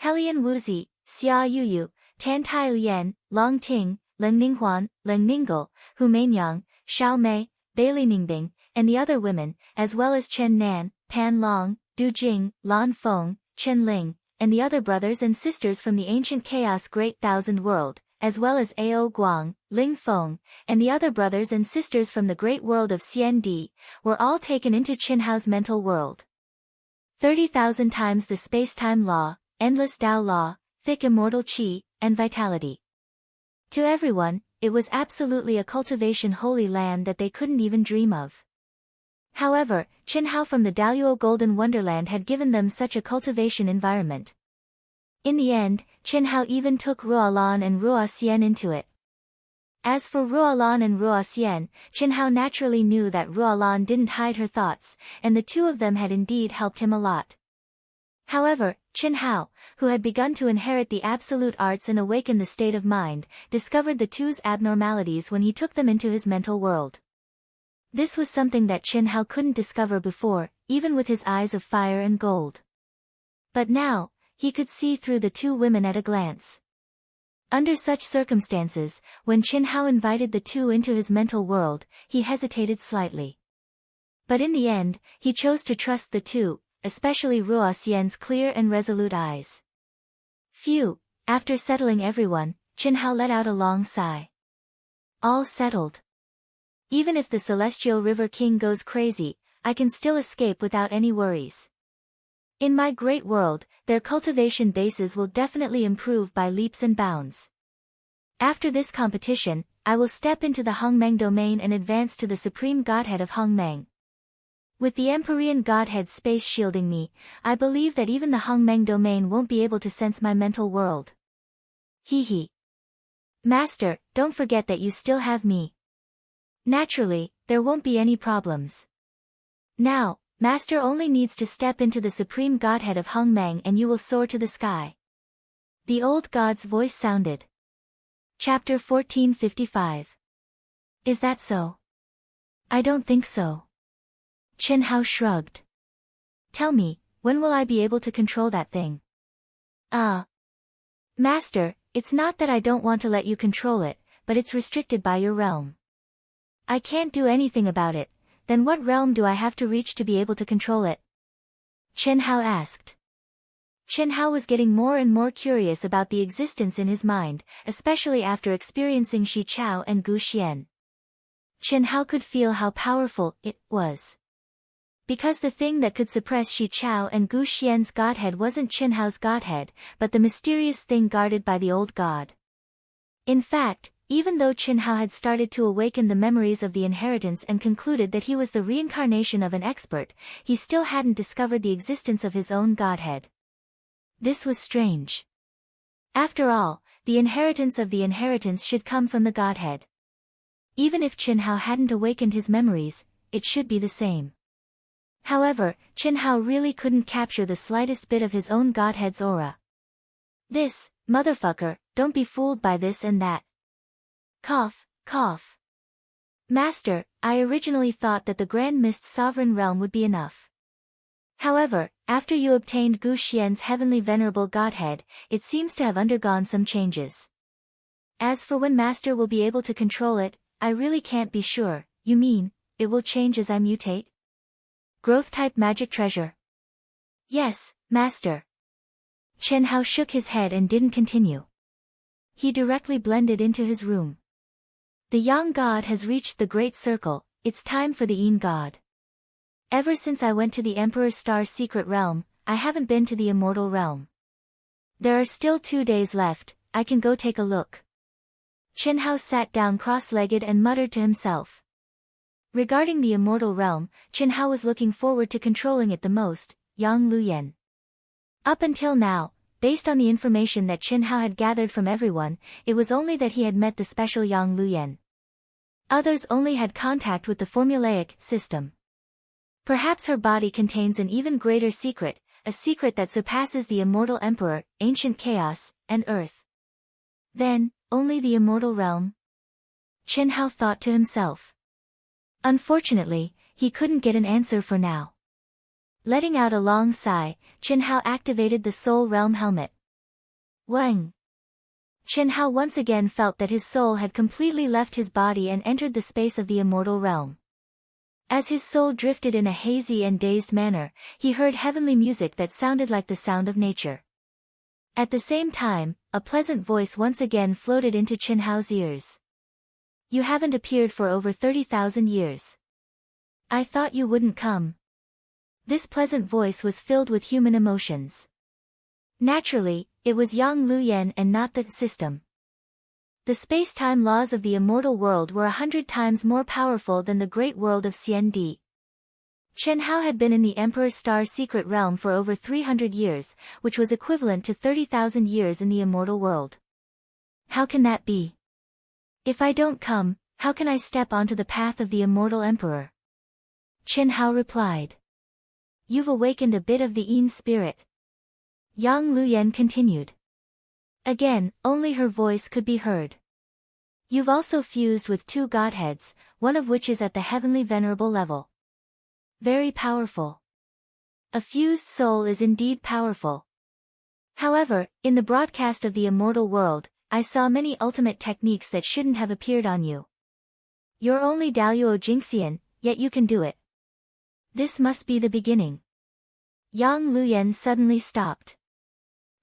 Helian Wuzi, Xia Yuyu, Tan Tai Lian, Long Ting, Leng Ninghuan, Leng Ningle, Hu Mainyang, Xiao Mei, Bailey Ningbing, and the other women, as well as Chen Nan, Pan Long, Du Jing, Lan Feng, Chen Ling, and the other brothers and sisters from the ancient chaos Great Thousand World, as well as Ao Guang, Ling Feng, and the other brothers and sisters from the great world of Xian Di, were all taken into Chen Hao's mental world. 30,000 times the space-time law, endless Tao law, thick immortal qi, and vitality. To everyone, it was absolutely a cultivation holy land that they couldn't even dream of. However, Chen Hao from the Daluo Golden Wonderland had given them such a cultivation environment. In the end, Chen Hao even took Ruolan and Ruoxian into it. As for Ruolan and Ruoxian, Chen Hao naturally knew that Ruolan didn't hide her thoughts, and the 2 of them had indeed helped him a lot. However, Chen Hao, who had begun to inherit the absolute arts and awaken the state of mind, discovered the 2's abnormalities when he took them into his mental world. This was something that Chen Hao couldn't discover before, even with his eyes of fire and gold. But now, he could see through the 2 women at a glance. Under such circumstances, when Chen Hao invited the 2 into his mental world, he hesitated slightly. But in the end, he chose to trust the 2, especially Ruoxian's clear and resolute eyes. Phew, after settling everyone, Chen Hao let out a long sigh. All settled. Even if the Celestial River King goes crazy, I can still escape without any worries. In my great world, their cultivation bases will definitely improve by leaps and bounds. After this competition, I will step into the Hongmeng domain and advance to the Supreme Godhead of Hongmeng. With the Empyrean Godhead space shielding me, I believe that even the Hongmeng domain won't be able to sense my mental world. Hee. Master, don't forget that you still have me. Naturally, there won't be any problems. Now, Master only needs to step into the Supreme Godhead of Hongmeng and you will soar to the sky. The old god's voice sounded. Chapter 1455. Is that so? I don't think so. Chen Hao shrugged. Tell me, when will I be able to control that thing? Master, it's not that I don't want to let you control it, but it's restricted by your realm. I can't do anything about it, then what realm do I have to reach to be able to control it? Chen Hao asked. Chen Hao was getting more and more curious about the existence in his mind, especially after experiencing Shi Chao and Gu Xian. Chen Hao could feel how powerful it was. Because the thing that could suppress Shi Chao and Gu Xian's godhead wasn't Chen Hao's godhead, but the mysterious thing guarded by the old god. In fact, even though Chen Hao had started to awaken the memories of the inheritance and concluded that he was the reincarnation of an expert, he still hadn't discovered the existence of his own godhead. This was strange. After all, the inheritance of the inheritance should come from the godhead. Even if Chen Hao hadn't awakened his memories, it should be the same. However, Chen Hao really couldn't capture the slightest bit of his own godhead's aura. This, motherfucker, don't be fooled by this and that. Cough, cough. Master, I originally thought that the Grand Mist's sovereign realm would be enough. However, after you obtained Gu Xian's heavenly venerable godhead, it seems to have undergone some changes. As for when Master will be able to control it, I really can't be sure. You mean, it will change as I mutate? Growth-type magic treasure. Yes, Master. Chen Hao shook his head and didn't continue. He directly blended into his room. The Yang God has reached the Great Circle, it's time for the Yin God. Ever since I went to the Emperor's Star Secret Realm, I haven't been to the Immortal Realm. There are still 2 days left, I can go take a look. Chen Hao sat down cross-legged and muttered to himself. Regarding the Immortal Realm, Chen Hao was looking forward to controlling it the most, Yang Luyan. Up until now, based on the information that Chen Hao had gathered from everyone, it was only that he had met the special Yang Luyan. Others only had contact with the formulaic system. Perhaps her body contains an even greater secret, a secret that surpasses the Immortal Emperor, Ancient Chaos, and Earth. Then, only the Immortal Realm? Chen Hao thought to himself. Unfortunately, he couldn't get an answer for now. Letting out a long sigh, Chen Hao activated the Soul Realm helmet. Wang! Chen Hao once again felt that his soul had completely left his body and entered the space of the Immortal Realm. As his soul drifted in a hazy and dazed manner, he heard heavenly music that sounded like the sound of nature. At the same time, a pleasant voice once again floated into Chen Hao's ears. You haven't appeared for over 30,000 years. I thought you wouldn't come. This pleasant voice was filled with human emotions. Naturally, it was Yang Luyan and not the system. The space-time laws of the immortal world were 100 times more powerful than the great world of CND. Chen Hao had been in the Emperor's Star Secret Realm for over 300 years, which was equivalent to 30,000 years in the immortal world. How can that be? If I don't come, how can I step onto the path of the immortal emperor? Chen Hao replied. You've awakened a bit of the Yin spirit. Yang Luyan continued. Again, only her voice could be heard. You've also fused with 2 godheads, one of which is at the heavenly venerable level. Very powerful. A fused soul is indeed powerful. However, in the broadcast of the immortal world, I saw many ultimate techniques that shouldn't have appeared on you. You're only Daluo Jingxian, yet you can do it. This must be the beginning. Yang Luyan suddenly stopped.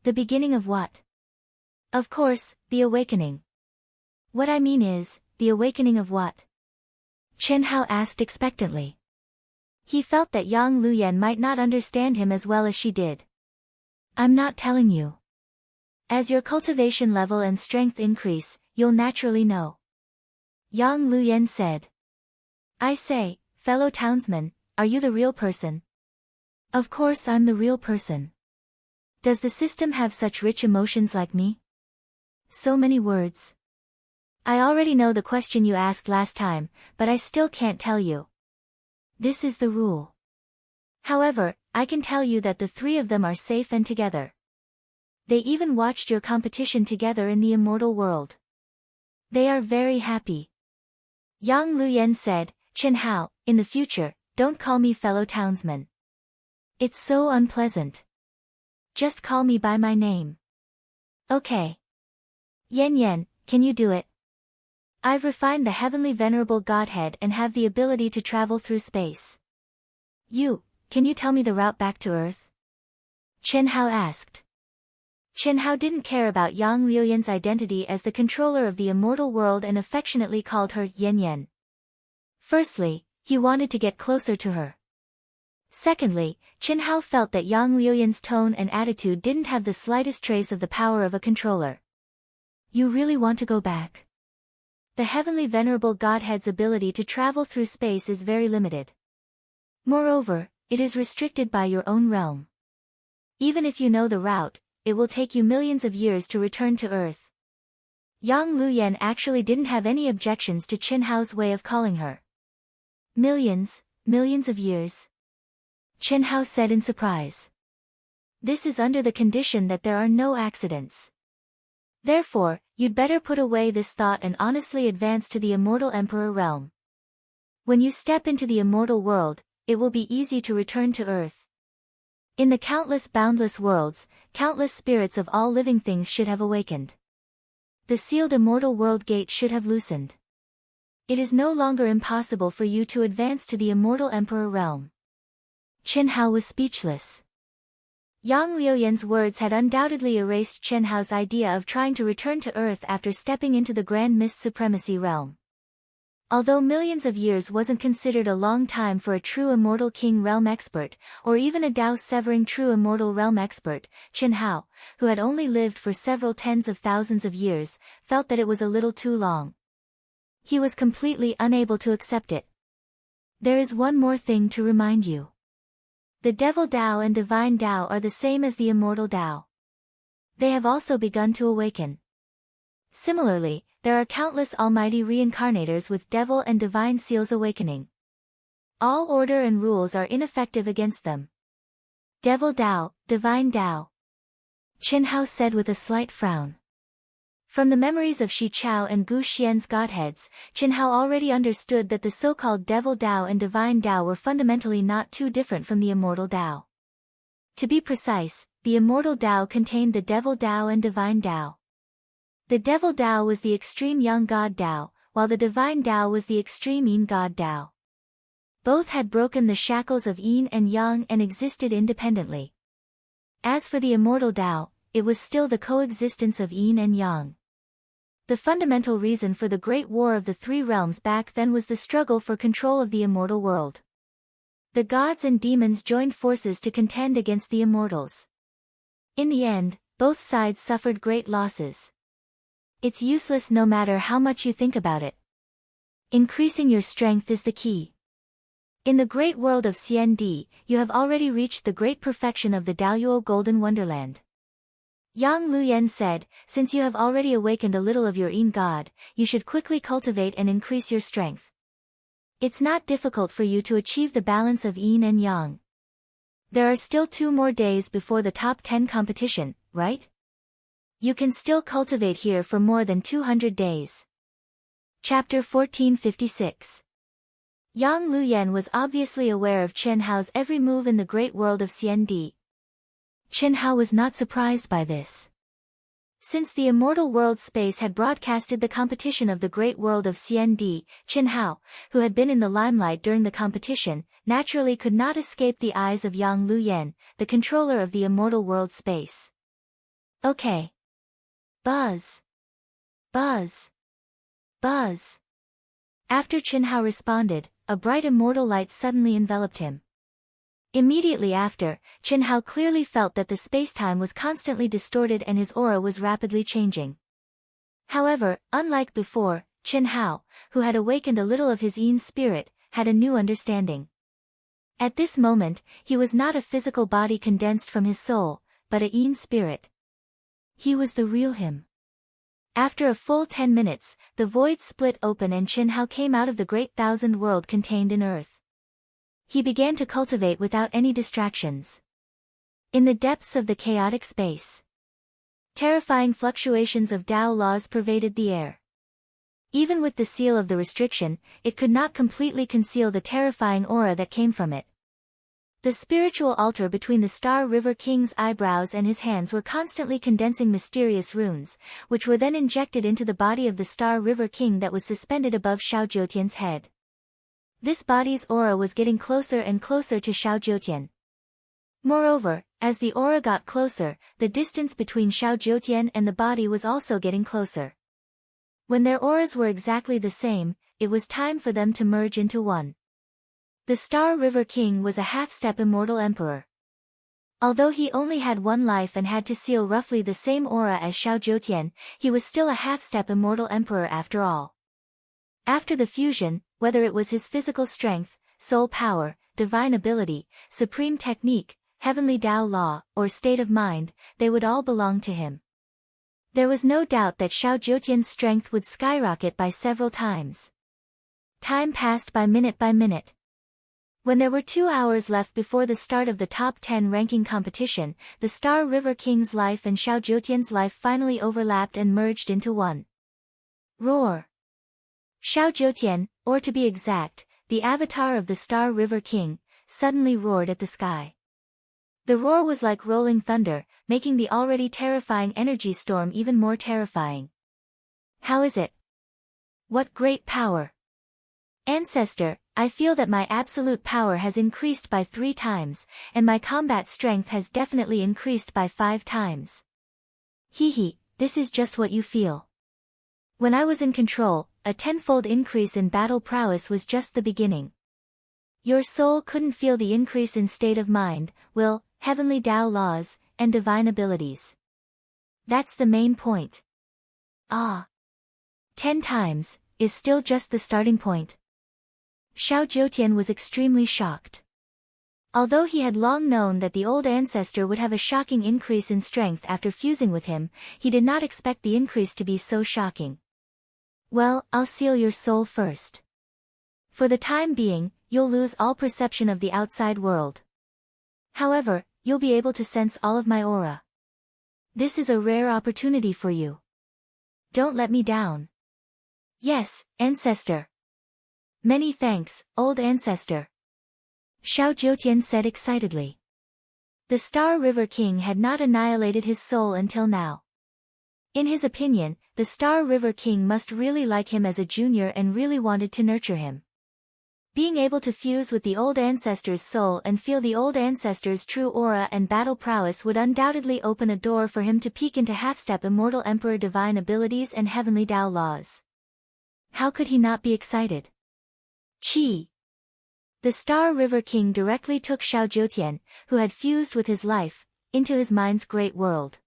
The beginning of what? Of course, the awakening. What I mean is, the awakening of what? Chen Hao asked expectantly. He felt that Yang Luyan might not understand him as well as she did. I'm not telling you. As your cultivation level and strength increase, you'll naturally know. Yang Luyan said. I say, fellow townsman, are you the real person? Of course I'm the real person. Does the system have such rich emotions like me? So many words. I already know the question you asked last time, but I still can't tell you. This is the rule. However, I can tell you that the 3 of them are safe and together. They even watched your competition together in the immortal world. They are very happy. Yang Luyan said, Chen Hao, in the future, don't call me fellow townsman. It's so unpleasant. Just call me by my name. Okay. Yan Yan, can you do it? I've refined the heavenly venerable godhead and have the ability to travel through space. Can you tell me the route back to Earth? Chen Hao asked. Chen Hao didn't care about Yang Luyan's identity as the controller of the immortal world and affectionately called her Yan Yan. Firstly, he wanted to get closer to her. Secondly, Chen Hao felt that Yang Luyan's tone and attitude didn't have the slightest trace of the power of a controller. You really want to go back? The heavenly venerable godhead's ability to travel through space is very limited. Moreover, it is restricted by your own realm. Even if you know the route, it will take you millions of years to return to Earth. Yang Luyan actually didn't have any objections to Chen Hao's way of calling her. Millions of years. Chen Hao said in surprise. This is under the condition that there are no accidents. Therefore, you'd better put away this thought and honestly advance to the immortal emperor realm. When you step into the immortal world, it will be easy to return to Earth. In the countless boundless worlds, countless spirits of all living things should have awakened. The sealed immortal world gate should have loosened. It is no longer impossible for you to advance to the immortal emperor realm. Chen Hao was speechless. Yang Liuyan's words had undoubtedly erased Chen Hao's idea of trying to return to Earth after stepping into the Grand Mist Supremacy realm. Although millions of years wasn't considered a long time for a true immortal king realm expert, or even a Dao-severing true immortal realm expert, Chen Hao, who had only lived for several tens of thousands of years, felt that it was a little too long. He was completely unable to accept it. There is one more thing to remind you. The Devil Dao and Divine Dao are the same as the Immortal Dao. They have also begun to awaken. Similarly, there are countless almighty reincarnators with Devil and Divine Seals awakening. All order and rules are ineffective against them. Devil Dao, Divine Dao. Chen Hao said with a slight frown. From the memories of Shi Chao and Gu Xian's godheads, Chen Hao already understood that the so-called Devil Dao and Divine Dao were fundamentally not too different from the Immortal Dao. To be precise, the Immortal Dao contained the Devil Dao and Divine Dao. The Devil Dao was the extreme Yang God Dao, while the Divine Dao was the extreme Yin God Dao. Both had broken the shackles of Yin and Yang and existed independently. As for the Immortal Dao, it was still the coexistence of Yin and Yang. The fundamental reason for the Great War of the Three Realms back then was the struggle for control of the immortal world. The gods and demons joined forces to contend against the immortals. In the end, both sides suffered great losses. It's useless no matter how much you think about it. Increasing your strength is the key. In the great world of CND, you have already reached the great perfection of the Daoyuo Golden Wonderland. Yang Liuyan said, since you have already awakened a little of your Yin God, you should quickly cultivate and increase your strength. It's not difficult for you to achieve the balance of Yin and Yang. There are still 2 more days before the top 10 competition, right? You can still cultivate here for more than 200 days. Chapter 1456. Yang Liuyan was obviously aware of Chen Hao's every move in the great world of CND. Chen Hao was not surprised by this. Since the immortal world space had broadcasted the competition of the great world of CND, Chen Hao, who had been in the limelight during the competition, naturally could not escape the eyes of Yang Liuyan, the controller of the immortal world space. Okay. Buzz. Buzz. Buzz. After Chen Hao responded, a bright immortal light suddenly enveloped him. Immediately after, Chen Hao clearly felt that the spacetime was constantly distorted and his aura was rapidly changing. However, unlike before, Chen Hao, who had awakened a little of his Yin spirit, had a new understanding. At this moment, he was not a physical body condensed from his soul, but a Yin spirit. He was the real him. After a full 10 minutes, the void split open and Chen Hao came out of the great thousand world contained in earth. He began to cultivate without any distractions. In the depths of the chaotic space, terrifying fluctuations of Tao laws pervaded the air. Even with the seal of the restriction, it could not completely conceal the terrifying aura that came from it. The spiritual altar between the Star River King's eyebrows and his hands were constantly condensing mysterious runes, which were then injected into the body of the Star River King that was suspended above Xiao Jiutian's head. This body's aura was getting closer and closer to Xiao Jiutian. Moreover, as the aura got closer, the distance between Xiao Jiutian and the body was also getting closer. When their auras were exactly the same, it was time for them to merge into one. The Star River King was a half-step immortal emperor. Although he only had 1 life and had to seal roughly the same aura as Xiao Jiutian, he was still a half-step immortal emperor after all. After the fusion, whether it was his physical strength, soul power, divine ability, supreme technique, heavenly Tao law, or state of mind, they would all belong to him. There was no doubt that Xiao Jiutian's strength would skyrocket by several times. Time passed by minute by minute. When there were 2 hours left before the start of the top 10 ranking competition, the Star River King's life and Xiao Jiutian's life finally overlapped and merged into one. Roar! Xiao Jiutian, or to be exact, the avatar of the Star River King, suddenly roared at the sky. The roar was like rolling thunder, making the already terrifying energy storm even more terrifying. How is it? What great power! Ancestor, I feel that my absolute power has increased by 3 times, and my combat strength has definitely increased by 5 times. Hehe, this is just what you feel. When I was in control, a 10-fold increase in battle prowess was just the beginning. Your soul couldn't feel the increase in state of mind, will, heavenly Tao laws, and divine abilities. That's the main point. 10 times, is still just the starting point. Xiao Jiutian was extremely shocked. Although he had long known that the old ancestor would have a shocking increase in strength after fusing with him, he did not expect the increase to be so shocking. Well, I'll seal your soul first. For the time being, you'll lose all perception of the outside world. However, you'll be able to sense all of my aura. This is a rare opportunity for you. Don't let me down. Yes, ancestor. Many thanks, old ancestor. Xiao Jiutian said excitedly. The Star River King had not annihilated his soul until now. In his opinion, the Star River King must really like him as a junior and really wanted to nurture him. Being able to fuse with the old ancestor's soul and feel the old ancestor's true aura and battle prowess would undoubtedly open a door for him to peek into half-step Immortal Emperor divine abilities and heavenly Tao laws. How could he not be excited? Chi! The Star River King directly took Xiao Jiutian, who had fused with his life, into his mind's great world.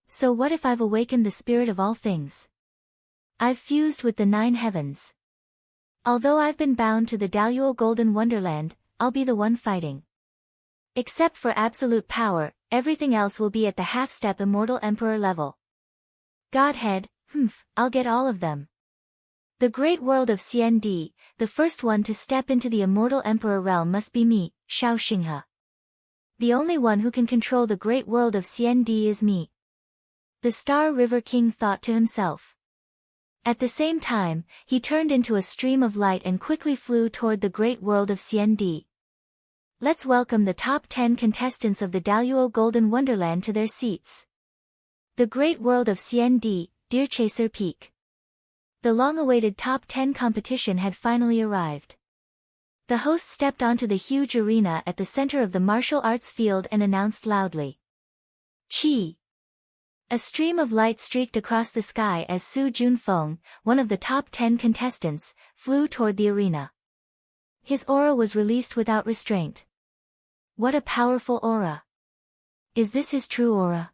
So what if I've awakened the spirit of all things? I've fused with the 9 heavens. Although I've been bound to the Daluo Golden Wonderland, I'll be the one fighting. Except for absolute power, everything else will be at the half-step Immortal Emperor level. Godhead, I'll get all of them. The great world of CND, the first one to step into the Immortal Emperor realm must be me, Xiao Xinghe. The only one who can control the great world of CND is me. The Star River King thought to himself. At the same time, he turned into a stream of light and quickly flew toward the great world of CND. Let's welcome the top 10 contestants of the Daluo Golden Wonderland to their seats. The great world of CND, Deer Chaser Peak. The long-awaited top 10 competition had finally arrived. The host stepped onto the huge arena at the center of the martial arts field and announced loudly. Chi! A stream of light streaked across the sky as Su Junfeng, one of the top 10 contestants, flew toward the arena. His aura was released without restraint. What a powerful aura! Is this his true aura?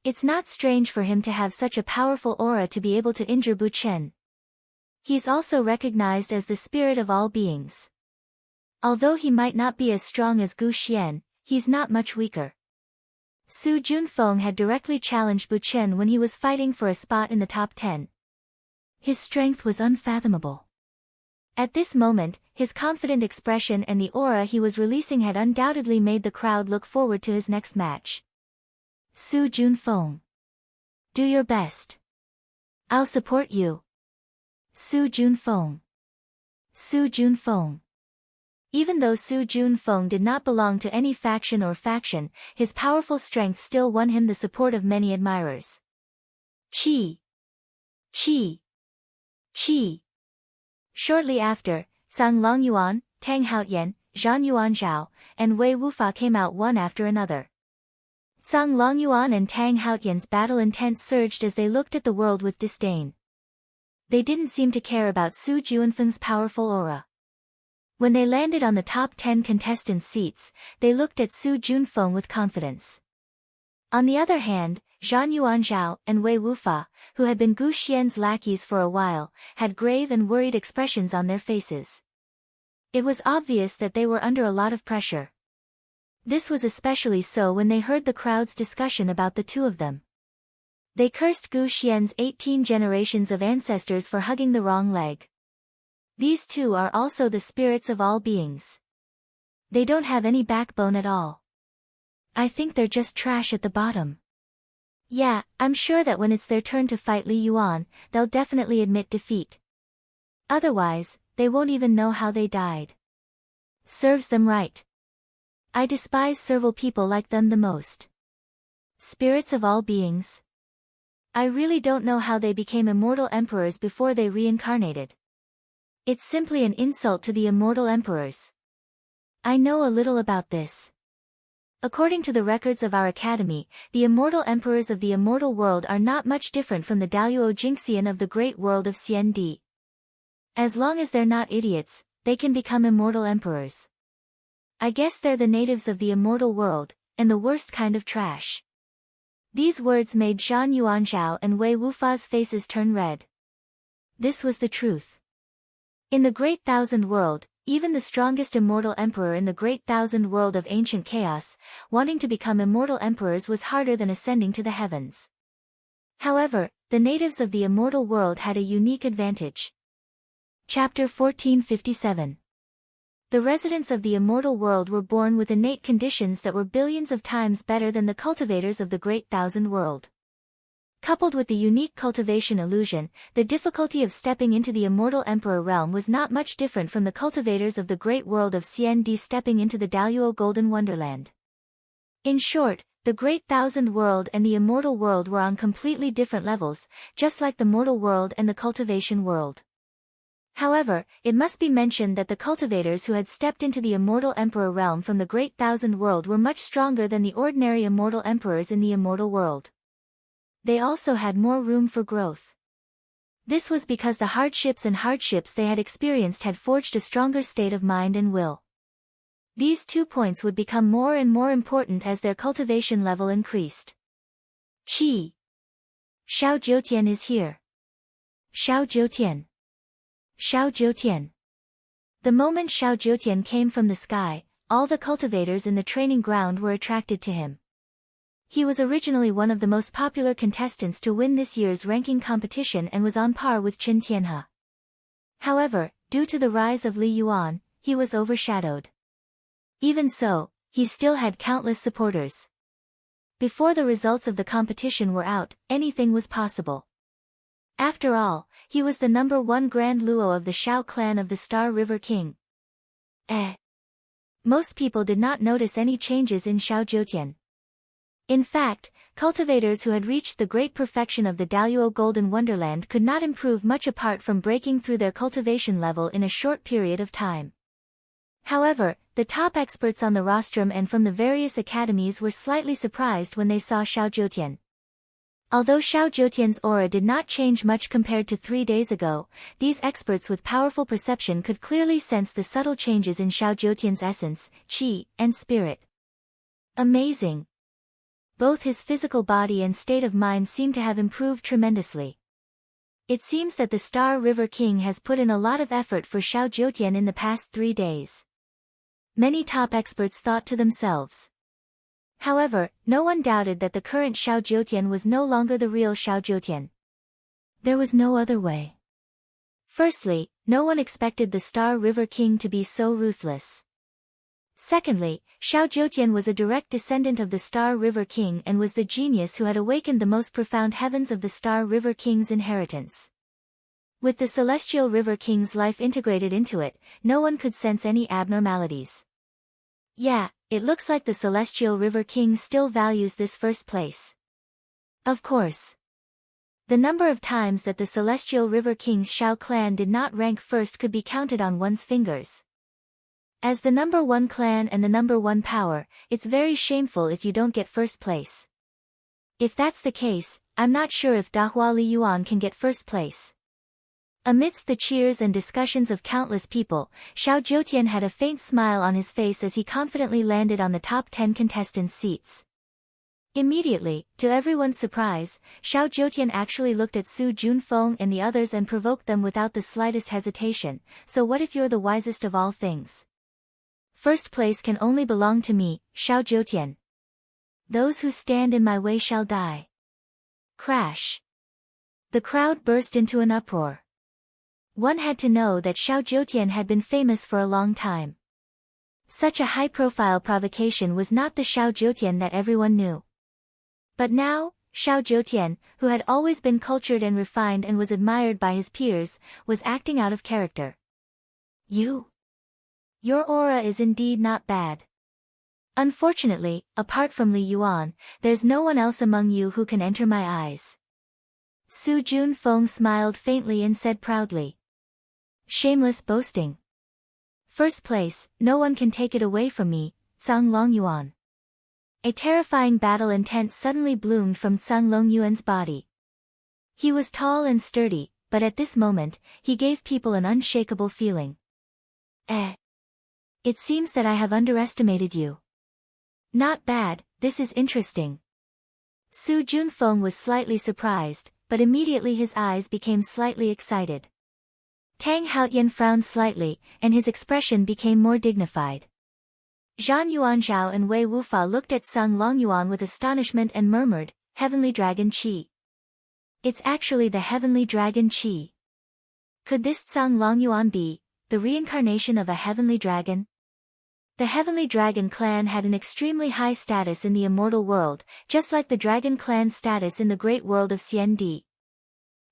It's not strange for him to have such a powerful aura to be able to injure Bu Chen. He's also recognized as the spirit of all beings. Although he might not be as strong as Gu Xian, he's not much weaker. Su Junfeng had directly challenged Bu Chen when he was fighting for a spot in the top 10. His strength was unfathomable. At this moment, his confident expression and the aura he was releasing had undoubtedly made the crowd look forward to his next match. Su Junfeng. Do your best. I'll support you. Su Junfeng. Su Junfeng. Even though Su Junfeng did not belong to any faction or faction, his powerful strength still won him the support of many admirers. Chi! Chi! Chi! Shortly after, Zhang Longyuan, Tang Haoyan, Zhan Yuanzhao, and Wei Wufa came out one after another. Zhang Longyuan and Tang Haoyan's battle intent surged as they looked at the world with disdain. They didn't seem to care about Su Junfeng's powerful aura. When they landed on the top 10 contestants' seats, they looked at Su Junfeng with confidence. On the other hand, Zhan Yuanzhao and Wei Wufa, who had been Gu Xian's lackeys for a while, had grave and worried expressions on their faces. It was obvious that they were under a lot of pressure. This was especially so when they heard the crowd's discussion about the two of them. They cursed Gu Xian's 18 generations of ancestors for hugging the wrong leg. These two are also the spirits of all beings. They don't have any backbone at all. I think they're just trash at the bottom. Yeah, I'm sure that when it's their turn to fight Li Yuan, they'll definitely admit defeat. Otherwise, they won't even know how they died. Serves them right. I despise servile people like them the most. Spirits of all beings. I really don't know how they became immortal emperors before they reincarnated. It's simply an insult to the immortal emperors. I know a little about this. According to the records of our academy, the immortal emperors of the immortal world are not much different from the Daluo Jingxian of the great world of CND. As long as they're not idiots, they can become immortal emperors. I guess they're the natives of the immortal world, and the worst kind of trash. These words made Zhan Yuanzhao and Wei Wufa's faces turn red. This was the truth. In the Great Thousand World, even the strongest immortal emperor in the Great Thousand World of ancient chaos, wanting to become immortal emperors was harder than ascending to the heavens. However, the natives of the immortal world had a unique advantage. Chapter 1457. The residents of the immortal world were born with innate conditions that were billions of times better than the cultivators of the Great Thousand World. Coupled with the unique cultivation illusion, the difficulty of stepping into the immortal emperor realm was not much different from the cultivators of the great world of CND stepping into the Daluo Golden Wonderland. In short, the Great Thousand World and the immortal world were on completely different levels, just like the mortal world and the cultivation world. However, it must be mentioned that the cultivators who had stepped into the immortal emperor realm from the Great Thousand World were much stronger than the ordinary immortal emperors in the immortal world. They also had more room for growth. This was because the hardships they had experienced had forged a stronger state of mind and will. These 2 points would become more and more important as their cultivation level increased. Qi. Xiao Jiutian is here. Xiao Jiutian. Xiao Jiutian. The moment Xiao Jiutian came from the sky, all the cultivators in the training ground were attracted to him. He was originally one of the most popular contestants to win this year's ranking competition and was on par with Qin Tianhe. However, due to the rise of Li Yuan, he was overshadowed. Even so, he still had countless supporters. Before the results of the competition were out, anything was possible. After all, he was the #1 Grand Luo of the Shao clan of the Star River King. Most people did not notice any changes in Xiao Jiutian. In fact, cultivators who had reached the great perfection of the Daluo Golden Wonderland could not improve much apart from breaking through their cultivation level in a short period of time. However, the top experts on the rostrum and from the various academies were slightly surprised when they saw Xiao Jiutian. Although Xiao Jiutian's aura did not change much compared to 3 days ago, these experts with powerful perception could clearly sense the subtle changes in Xiao Jiutian's essence, qi, and spirit. Amazing! Both his physical body and state of mind seem to have improved tremendously. It seems that the Star River King has put in a lot of effort for Xiao Jiutian in the past 3 days. Many top experts thought to themselves. However, no one doubted that the current Xiao Jiutian was no longer the real Xiao Jiutian. There was no other way. Firstly, no one expected the Star River King to be so ruthless. Secondly, Xiao Jiutian was a direct descendant of the Star River King and was the genius who had awakened the most profound heavens of the Star River King's inheritance. With the Celestial River King's life integrated into it, no one could sense any abnormalities. Yeah, it looks like the Celestial River King still values this first place. Of course. The number of times that the Celestial River King's Shao clan did not rank first could be counted on one's fingers. As the #1 clan and the #1 power, it's very shameful if you don't get first place. If that's the case, I'm not sure if Dahua Li Yuan can get first place. Amidst the cheers and discussions of countless people, Xiao Jiutian had a faint smile on his face as he confidently landed on the top 10 contestants' seats. Immediately, to everyone's surprise, Xiao Jiutian actually looked at Su Junfeng and the others and provoked them without the slightest hesitation. So what if you're the wisest of all things? First place can only belong to me, Xiao Jiutian. Those who stand in my way shall die. Crash. The crowd burst into an uproar. One had to know that Xiao Jiutian had been famous for a long time. Such a high-profile provocation was not the Xiao Jiutian that everyone knew. But now, Xiao Jiutian, who had always been cultured and refined and was admired by his peers, was acting out of character. Your aura is indeed not bad. Unfortunately, apart from Li Yuan, there's no one else among you who can enter my eyes. Su Junfeng smiled faintly and said proudly. Shameless boasting. First place, no one can take it away from me, Zhang Longyuan. A terrifying battle intent suddenly bloomed from Zhang Longyuan's body. He was tall and sturdy, but at this moment, he gave people an unshakable feeling. It seems that I have underestimated you. Not bad, this is interesting. Su Junfeng was slightly surprised, but immediately his eyes became slightly excited. Tang Haotian frowned slightly, and his expression became more dignified. Zhan Yuanzhao and Wei Wufa looked at Zhang Longyuan with astonishment and murmured, Heavenly Dragon Qi. It's actually the Heavenly Dragon Qi. Could this Zhang Longyuan be the reincarnation of a heavenly dragon? The Heavenly Dragon clan had an extremely high status in the immortal world, just like the Dragon clan's status in the great world of Xiandi.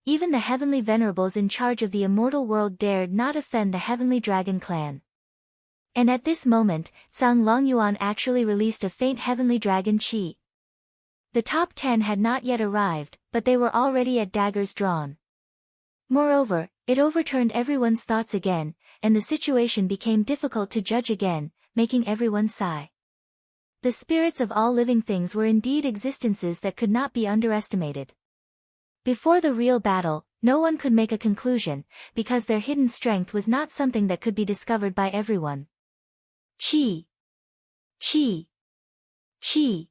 Even the heavenly venerables in charge of the immortal world dared not offend the Heavenly Dragon clan. And at this moment, Zhang Longyuan actually released a faint Heavenly Dragon Qi. The top 10 had not yet arrived, but they were already at daggers drawn. Moreover, it overturned everyone's thoughts again, and the situation became difficult to judge again, making everyone sigh. The spirits of all living things were indeed existences that could not be underestimated. Before the real battle, no one could make a conclusion, because their hidden strength was not something that could be discovered by everyone. Qi. Qi. Qi.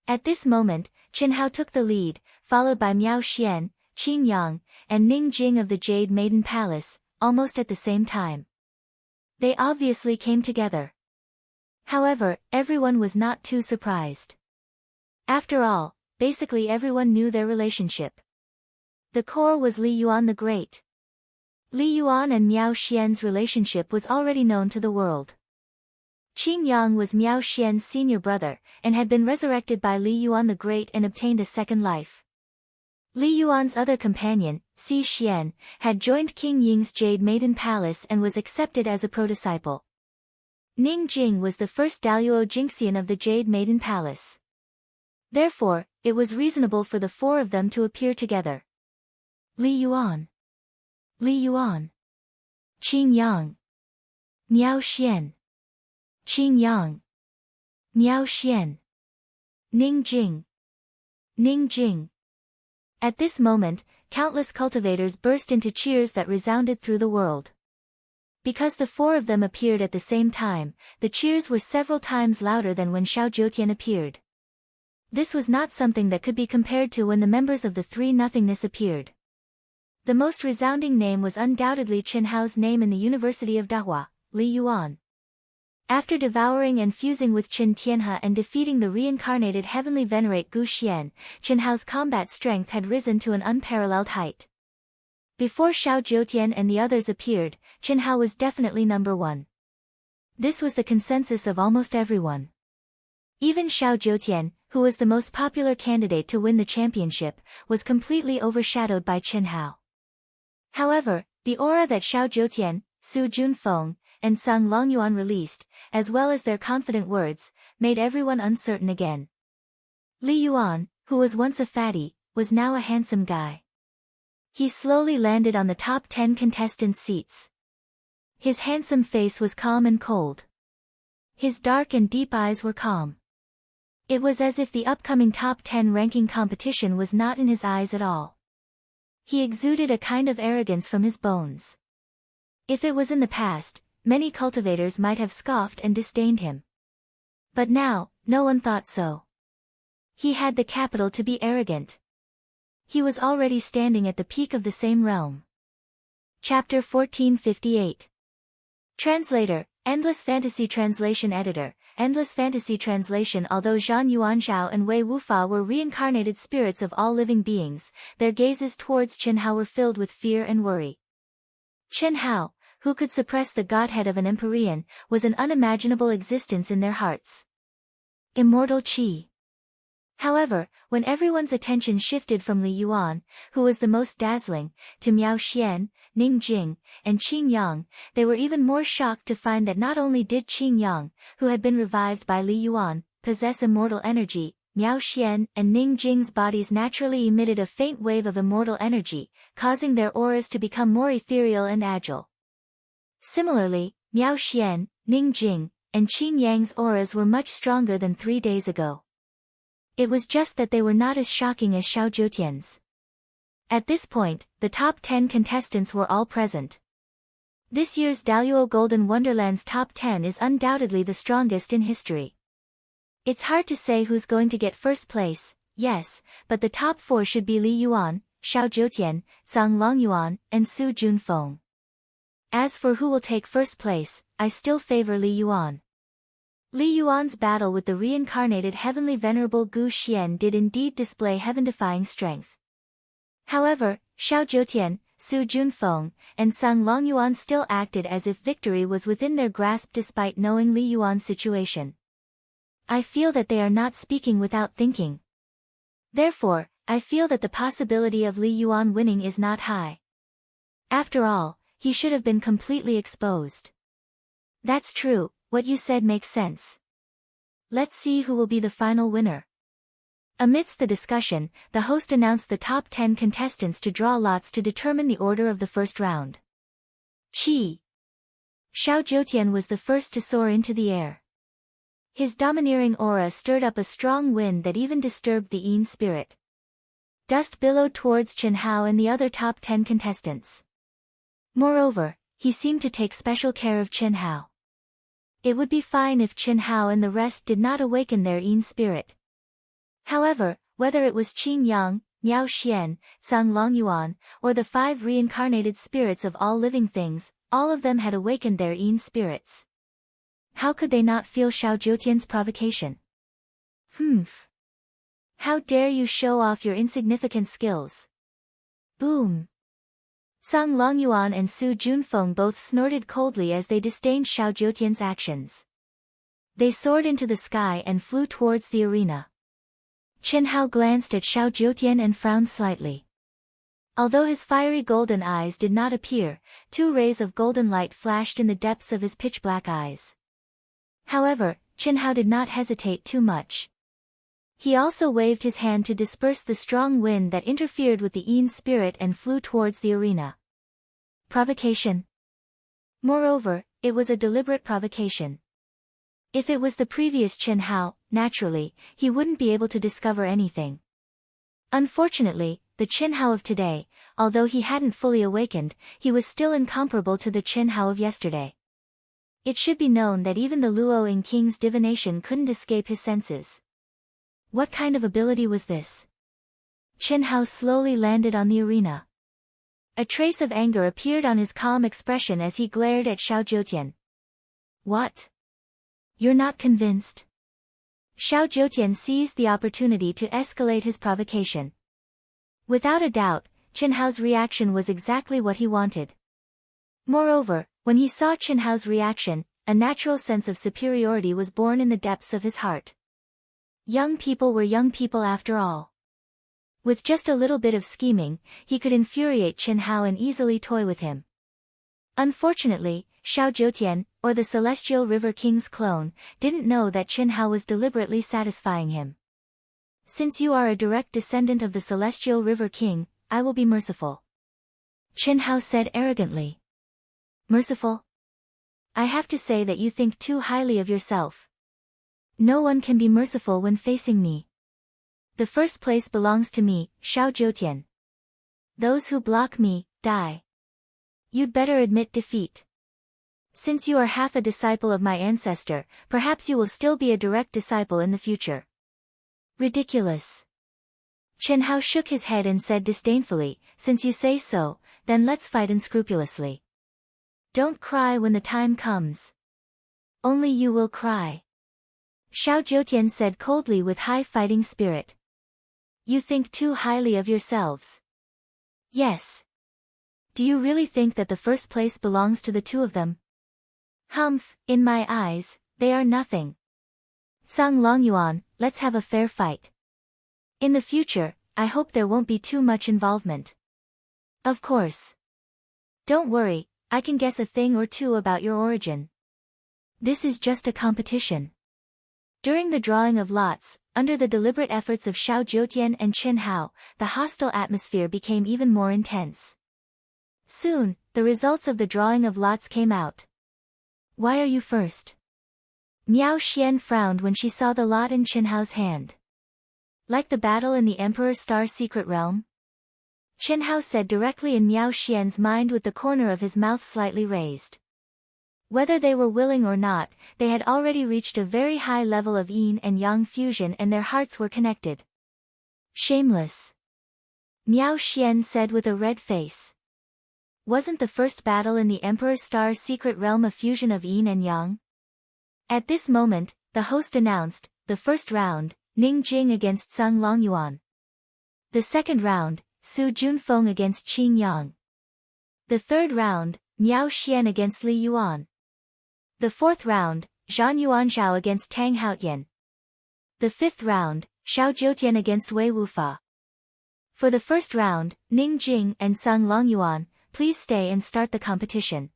At this moment, Chen Hao took the lead, followed by Miao Xian, Qing Yang, and Ning Jing of the Jade Maiden Palace, almost at the same time. They obviously came together. However, everyone was not too surprised. After all, basically everyone knew their relationship. The core was Li Yuan the Great. Li Yuan and Miao Xian's relationship was already known to the world. Qing Yang was Miao Xian's senior brother, and had been resurrected by Li Yuan the Great and obtained a second life. Li Yuan's other companion, Si Xian, had joined King Ying's Jade Maiden Palace and was accepted as a prodisciple. Ning Jing was the first Daluo Jingxian of the Jade Maiden Palace. Therefore, it was reasonable for the four of them to appear together. Li Yuan. Li Yuan. Qing Yang. Miao Xian. Qing Yang. Miao Xian. Ning Jing. Ning Jing. At this moment, countless cultivators burst into cheers that resounded through the world. Because the four of them appeared at the same time, the cheers were several times louder than when Xiao Jiutian appeared. This was not something that could be compared to when the members of the Three Nothingness appeared. The most resounding name was undoubtedly Chen Hao's name in the University of Dahua, Li Yuan. After devouring and fusing with Qin Tianhe and defeating the reincarnated heavenly venerate Gu Xian, Chen Hao's combat strength had risen to an unparalleled height. Before Xiao Jiutian and the others appeared, Chen Hao was definitely number one. This was the consensus of almost everyone. Even Xiao Jiutian, who was the most popular candidate to win the championship, was completely overshadowed by Chen Hao. However, the aura that Xiao Jiutian, Su Junfeng, and Zhang Longyuan released, as well as their confident words, made everyone uncertain again. Li Yuan, who was once a fatty, was now a handsome guy. He slowly landed on the top 10 contestants' seats. His handsome face was calm and cold. His dark and deep eyes were calm. It was as if the upcoming top 10 ranking competition was not in his eyes at all. He exuded a kind of arrogance from his bones. If it was in the past, many cultivators might have scoffed and disdained him. But now, no one thought so. He had the capital to be arrogant. He was already standing at the peak of the same realm. Chapter 1458. Translator, Endless Fantasy Translation Editor, Endless Fantasy Translation. Although Zhan Yuanzhao and Wei Wufa were reincarnated spirits of all living beings, their gazes towards Chen Hao were filled with fear and worry. Chen Hao, who could suppress the godhead of an empyrean, was an unimaginable existence in their hearts. Immortal Qi. However, when everyone's attention shifted from Li Yuan, who was the most dazzling, to Miao Xian, Ning Jing, and Qing Yang, they were even more shocked to find that not only did Qing Yang, who had been revived by Li Yuan, possess immortal energy, Miao Xian and Ning Jing's bodies naturally emitted a faint wave of immortal energy, causing their auras to become more ethereal and agile. Similarly, Miao Xian, Ning Jing, and Qing Yang's auras were much stronger than 3 days ago. It was just that they were not as shocking as Xiao Zhoutian's. At this point, the top 10 contestants were all present. This year's Daluo Golden Wonderland's top 10 is undoubtedly the strongest in history. It's hard to say who's going to get first place, yes, but the top 4 should be Li Yuan, Xiao Zhoutian, Zhang Longyuan, and Su Junfeng. As for who will take first place, I still favor Li Yuan. Li Yuan's battle with the reincarnated heavenly venerable Gu Xian did indeed display heaven-defying strength. However, Xiao Zhoutian, Su Junfeng, and Zhang Longyuan still acted as if victory was within their grasp despite knowing Li Yuan's situation. I feel that they are not speaking without thinking. Therefore, I feel that the possibility of Li Yuan winning is not high. After all, he should have been completely exposed. That's true, what you said makes sense. Let's see who will be the final winner. Amidst the discussion, the host announced the top 10 contestants to draw lots to determine the order of the first round. Qi. Xiao Zhoutian was the first to soar into the air. His domineering aura stirred up a strong wind that even disturbed the Yin spirit. Dust billowed towards Chen Hao and the other top 10 contestants. Moreover, he seemed to take special care of Chen Hao. It would be fine if Chen Hao and the rest did not awaken their Yin spirit. However, whether it was Qing Yang, Miao Xian, Zhang Longyuan, or the 5 reincarnated spirits of all living things, all of them had awakened their Yin spirits. How could they not feel Xiao Zhoutian's provocation? Humph. How dare you show off your insignificant skills? Boom. Zhang Longyuan and Su Junfeng both snorted coldly as they disdained Xiao Zhoutian's actions. They soared into the sky and flew towards the arena. Chen Hao glanced at Xiao Zhoutian and frowned slightly. Although his fiery golden eyes did not appear, 2 rays of golden light flashed in the depths of his pitch-black eyes. However, Chen Hao did not hesitate too much. He also waved his hand to disperse the strong wind that interfered with the Yin spirit and flew towards the arena. Provocation. Moreover, it was a deliberate provocation. If it was the previous Chen Hao, naturally, he wouldn't be able to discover anything. Unfortunately, the Chen Hao of today, although he hadn't fully awakened, he was still incomparable to the Chen Hao of yesterday. It should be known that even the Luo Ing King's divination couldn't escape his senses. What kind of ability was this? Chen Hao slowly landed on the arena. A trace of anger appeared on his calm expression as he glared at Xiao Zhoutian. What? You're not convinced? Xiao Zhoutian seized the opportunity to escalate his provocation. Without a doubt, Chen Hao's reaction was exactly what he wanted. Moreover, when he saw Chen Hao's reaction, a natural sense of superiority was born in the depths of his heart. Young people were young people after all. With just a little bit of scheming, he could infuriate Chen Hao and easily toy with him. Unfortunately, Xiao Zhoutian, or the Celestial River King's clone, didn't know that Chen Hao was deliberately satisfying him. Since you are a direct descendant of the Celestial River King, I will be merciful. Chen Hao said arrogantly. Merciful? I have to say that you think too highly of yourself. No one can be merciful when facing me. The first place belongs to me, Xiao Zhoutian. Those who block me, die. You'd better admit defeat. Since you are half a disciple of my ancestor, perhaps you will still be a direct disciple in the future. Ridiculous. Chen Hao shook his head and said disdainfully, since you say so, then let's fight unscrupulously. Don't cry when the time comes. Only you will cry. Xiao Zhoutian said coldly with high fighting spirit. You think too highly of yourselves. Yes. Do you really think that the first place belongs to the two of them? Humph, in my eyes, they are nothing. Sang Longyuan, let's have a fair fight. In the future, I hope there won't be too much involvement. Of course. Don't worry, I can guess a thing or two about your origin. This is just a competition. During the drawing of lots, under the deliberate efforts of Xiao Jiutian and Qin Hao, the hostile atmosphere became even more intense. Soon, the results of the drawing of lots came out. Why are you first? Miao Xian frowned when she saw the lot in Qin Hao's hand. Like the battle in the Emperor's Star Secret Realm? Qin Hao said directly in Miao Xian's mind with the corner of his mouth slightly raised. Whether they were willing or not, they had already reached a very high level of yin and yang fusion and their hearts were connected. Shameless. Miao Xian said with a red face. Wasn't the first battle in the Emperor's Star Secret Realm a fusion of yin and yang? At this moment, the host announced, the first round, Ning Jing against Sang Longyuan. The second round, Su Junfeng against Qing Yang. The third round, Miao Xian against Li Yuan. The fourth round, Zhan Yuanzhao against Tang Haotian. The fifth round, Xiao Jiutian against Wei Wufa. For the first round, Ning Jing and Sang Longyuan, please stay and start the competition.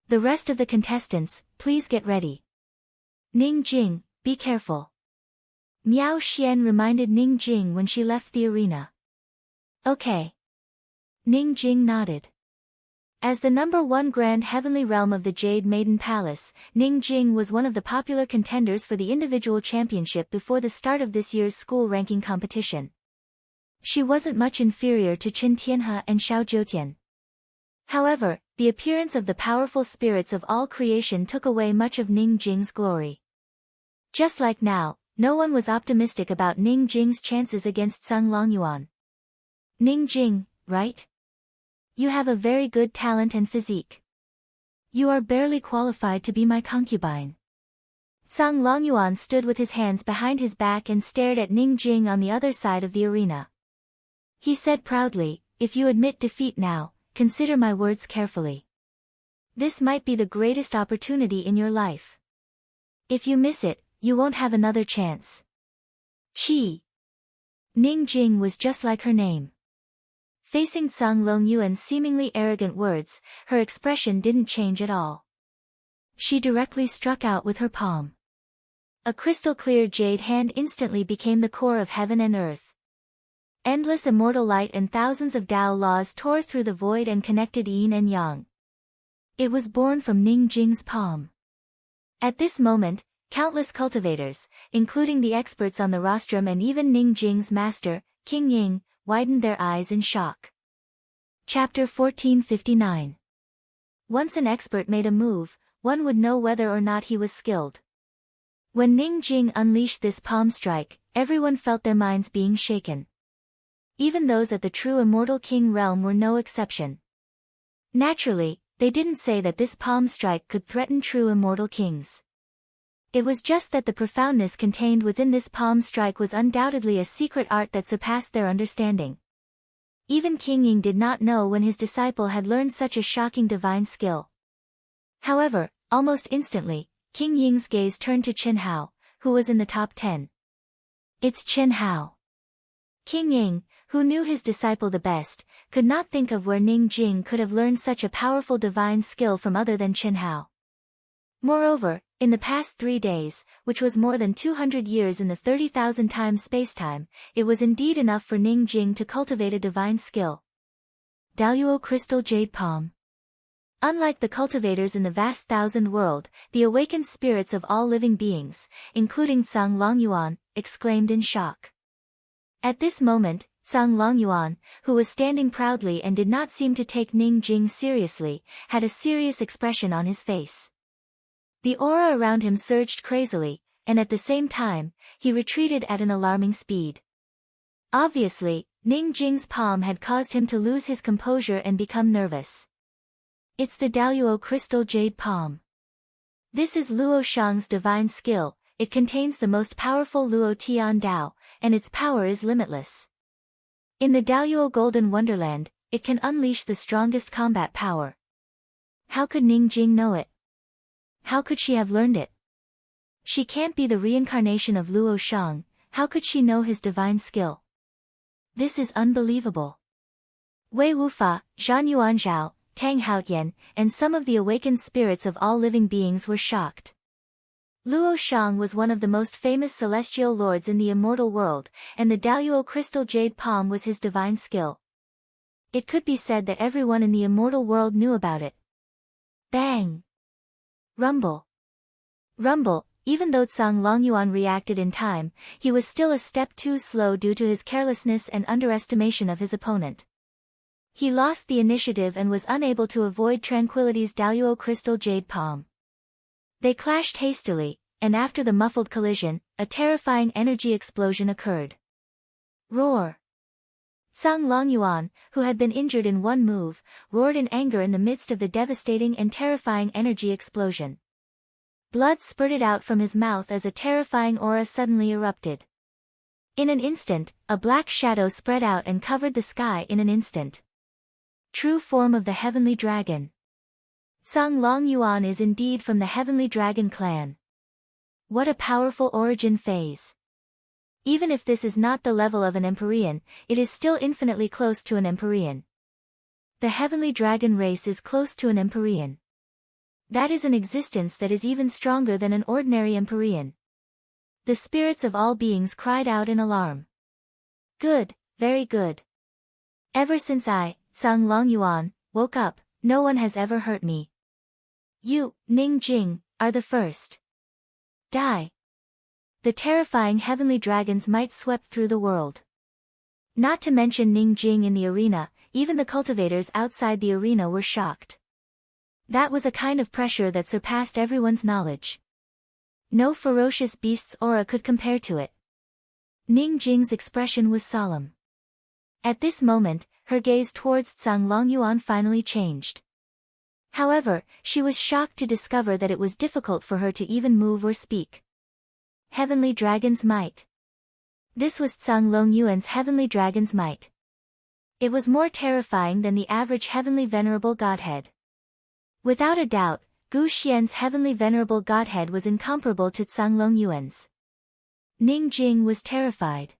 The rest of the contestants, please get ready. Ning Jing, be careful. Miao Xian reminded Ning Jing when she left the arena. Okay. Ning Jing nodded. As the number 1 Grand Heavenly Realm of the Jade Maiden Palace, Ning Jing was one of the popular contenders for the individual championship before the start of this year's school ranking competition. She wasn't much inferior to Qin Tianhe and Xiao Jiutian. However, the appearance of the powerful spirits of all creation took away much of Ning Jing's glory. Just like now, no one was optimistic about Ning Jing's chances against Sang Longyuan. Ning Jing, right? You have a very good talent and physique. You are barely qualified to be my concubine. Sang Longyuan stood with his hands behind his back and stared at Ning Jing on the other side of the arena. He said proudly, if you admit defeat now, consider my words carefully. This might be the greatest opportunity in your life. If you miss it, you won't have another chance. Qi. Ning Jing was just like her name. Facing Sang Longyuan's seemingly arrogant words, her expression didn't change at all. She directly struck out with her palm. A crystal-clear jade hand instantly became the core of heaven and earth. Endless immortal light and thousands of Tao laws tore through the void and connected yin and yang. It was born from Ning Jing's palm. At this moment, countless cultivators, including the experts on the rostrum and even Ning Jing's master, King Ying, widened their eyes in shock. Chapter 1459. Once an expert made a move, one would know whether or not he was skilled. When Ning Jing unleashed this palm strike, everyone felt their minds being shaken. Even those at the true immortal king realm were no exception. Naturally, they didn't say that this palm strike could threaten true immortal kings. It was just that the profoundness contained within this palm strike was undoubtedly a secret art that surpassed their understanding. Even King Ying did not know when his disciple had learned such a shocking divine skill. However, almost instantly, King Ying's gaze turned to Qin Hao, who was in the top 10. It's Qin Hao. King Ying, who knew his disciple the best, could not think of where Ning Jing could have learned such a powerful divine skill from other than Qin Hao. Moreover, in the past 3 days, which was more than 200 years in the 30,000 times spacetime, it was indeed enough for Ning Jing to cultivate a divine skill. Daluo Crystal Jade Palm. Unlike the cultivators in the vast thousand world, the awakened spirits of all living beings, including Sang Longyuan, exclaimed in shock. At this moment, Sang Longyuan, who was standing proudly and did not seem to take Ning Jing seriously, had a serious expression on his face. The aura around him surged crazily, and at the same time, he retreated at an alarming speed. Obviously, Ning Jing's palm had caused him to lose his composure and become nervous. It's the Daluo Crystal Jade Palm. This is Luo Shang's divine skill. It contains the most powerful Luo Tian Dao, and its power is limitless. In the Daluo Golden Wonderland, it can unleash the strongest combat power. How could Ning Jing know it? How could she have learned it? She can't be the reincarnation of Luo Shang, how could she know his divine skill? This is unbelievable. Wei Wufa, Zhan Yuanzhao, Tang Haotian, and some of the awakened spirits of all living beings were shocked. Luo Shang was one of the most famous celestial lords in the immortal world, and the Daluo crystal jade palm was his divine skill. It could be said that everyone in the immortal world knew about it. Bang! Rumble! Rumble! Even though Tsang Longyuan reacted in time, he was still a step too slow due to his carelessness and underestimation of his opponent. He lost the initiative and was unable to avoid Tranquility's Daluo crystal jade palm. They clashed hastily, and after the muffled collision, a terrifying energy explosion occurred. Roar! Tsang Longyuan, who had been injured in one move, roared in anger in the midst of the devastating and terrifying energy explosion. Blood spurted out from his mouth as a terrifying aura suddenly erupted. In an instant, a black shadow spread out and covered the sky in an instant. True form of the heavenly dragon. Tsang Longyuan is indeed from the heavenly dragon clan. What a powerful origin phase. Even if this is not the level of an Empyrean, it is still infinitely close to an Empyrean. The heavenly dragon race is close to an Empyrean. That is an existence that is even stronger than an ordinary Empyrean. The spirits of all beings cried out in alarm. Good, very good. Ever since I, Tsang Longyuan, woke up, no one has ever hurt me. You, Ning Jing, are the first. Die. The terrifying heavenly dragon's might swept through the world. Not to mention Ning Jing in the arena, even the cultivators outside the arena were shocked. That was a kind of pressure that surpassed everyone's knowledge. No ferocious beast's aura could compare to it. Ning Jing's expression was solemn. At this moment, her gaze towards Tsang Longyuan finally changed. However, she was shocked to discover that it was difficult for her to even move or speak. Heavenly Dragon's Might. This was Tsang Longyuan's Heavenly Dragon's Might. It was more terrifying than the average Heavenly Venerable Godhead. Without a doubt, Gu Xian's Heavenly Venerable Godhead was incomparable to Tsang Longyuan's. Ning Jing was terrified.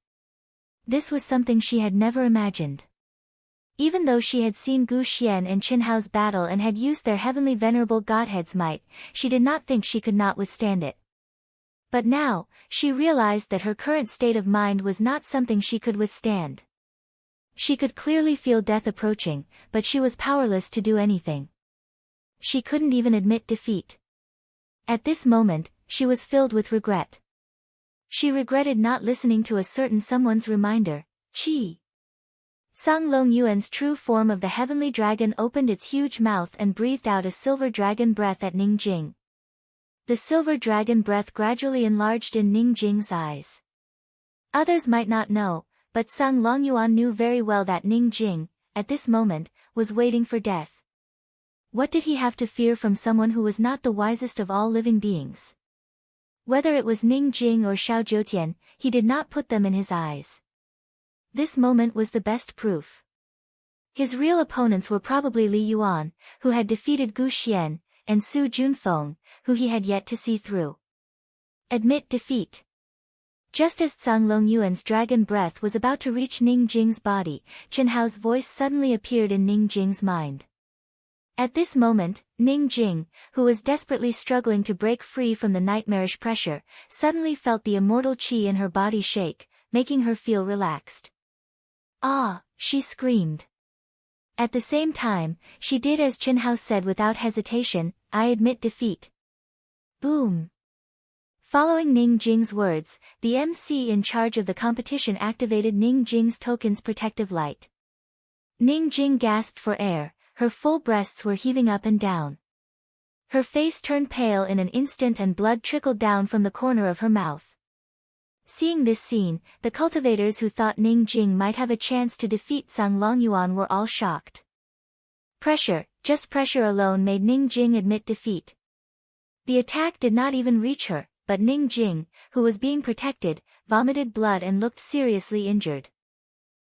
This was something she had never imagined. Even though she had seen Gu Xian and Qin Hao's battle and had used their Heavenly Venerable Godhead's might, she did not think she could not withstand it. But now, she realized that her current state of mind was not something she could withstand. She could clearly feel death approaching, but she was powerless to do anything. She couldn't even admit defeat. At this moment, she was filled with regret. She regretted not listening to a certain someone's reminder, Qi. Tsang Longyuan's true form of the heavenly dragon opened its huge mouth and breathed out a silver dragon breath at Ning Jing. The silver dragon breath gradually enlarged in Ning Jing's eyes. Others might not know, but Tsang Longyuan knew very well that Ning Jing, at this moment, was waiting for death. What did he have to fear from someone who was not the wisest of all living beings? Whether it was Ning Jing or Xiao Jiutian, he did not put them in his eyes. This moment was the best proof. His real opponents were probably Li Yuan, who had defeated Gu Xian, and Su Junfeng, who he had yet to see through. Admit defeat. Just as Tsang Longyuan's dragon breath was about to reach Ning Jing's body, Qin Hao's voice suddenly appeared in Ning Jing's mind. At this moment, Ning Jing, who was desperately struggling to break free from the nightmarish pressure, suddenly felt the immortal qi in her body shake, making her feel relaxed. Ah, she screamed. At the same time, she did as Qin Hao said without hesitation, I admit defeat. Boom. Following Ning Jing's words, the MC in charge of the competition activated Ning Jing's token's protective light. Ning Jing gasped for air. Her full breasts were heaving up and down. Her face turned pale in an instant and blood trickled down from the corner of her mouth. Seeing this scene, the cultivators who thought Ning Jing might have a chance to defeat Tsang Longyuan were all shocked. Pressure, just pressure alone made Ning Jing admit defeat. The attack did not even reach her, but Ning Jing, who was being protected, vomited blood and looked seriously injured.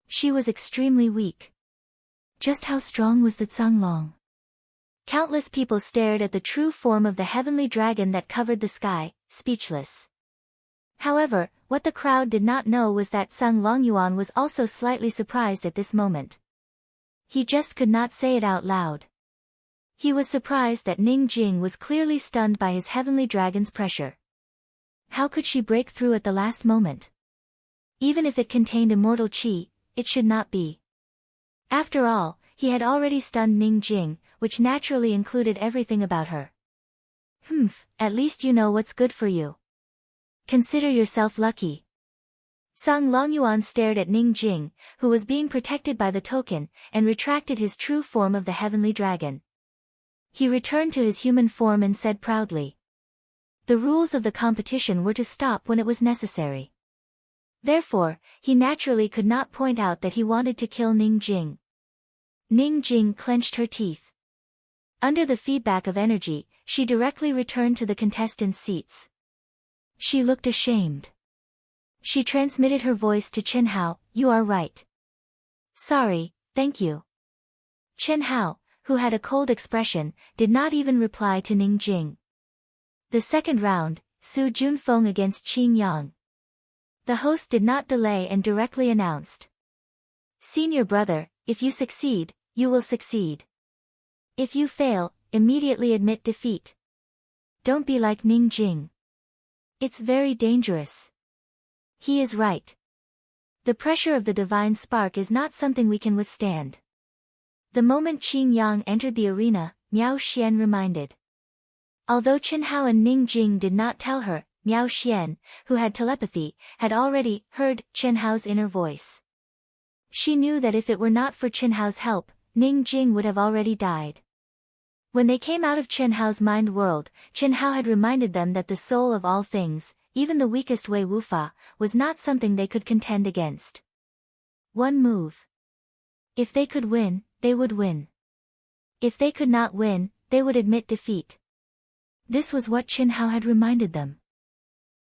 She was extremely weak. Just how strong was the Canglong? Countless people stared at the true form of the heavenly dragon that covered the sky, speechless. However, what the crowd did not know was that Sung Longyuan was also slightly surprised at this moment. He just could not say it out loud. He was surprised that Ning Jing was clearly stunned by his heavenly dragon's pressure. How could she break through at the last moment? Even if it contained immortal qi, it should not be. After all, he had already stunned Ning Jing, which naturally included everything about her. At least you know what's good for you. Consider yourself lucky. Sung Longyuan stared at Ning Jing, who was being protected by the token, and retracted his true form of the heavenly dragon. He returned to his human form and said proudly. The rules of the competition were to stop when it was necessary. Therefore, he naturally could not point out that he wanted to kill Ning Jing. Ning Jing clenched her teeth. Under the feedback of energy, she directly returned to the contestants' seats. She looked ashamed. She transmitted her voice to Chen Hao, "You are right." "Sorry, thank you." Chen Hao, who had a cold expression, did not even reply to Ning Jing. The second round, Su Junfeng against Qing Yang. The host did not delay and directly announced. "Senior brother, if you succeed, you will succeed. If you fail, immediately admit defeat. Don't be like Ning Jing. It's very dangerous." He is right. The pressure of the divine spark is not something we can withstand. The moment Qing Yang entered the arena, Miao Xian reminded. Although Chen Hao and Ning Jing did not tell her, Miao Xian, who had telepathy, had already heard Chen Hao's inner voice. She knew that if it were not for Chen Hao's help, Ning Jing would have already died. When they came out of Chen Hao's mind world, Chen Hao had reminded them that the soul of all things, even the weakest Wei Wufa, was not something they could contend against. One move. If they could win, they would win. If they could not win, they would admit defeat. This was what Chen Hao had reminded them.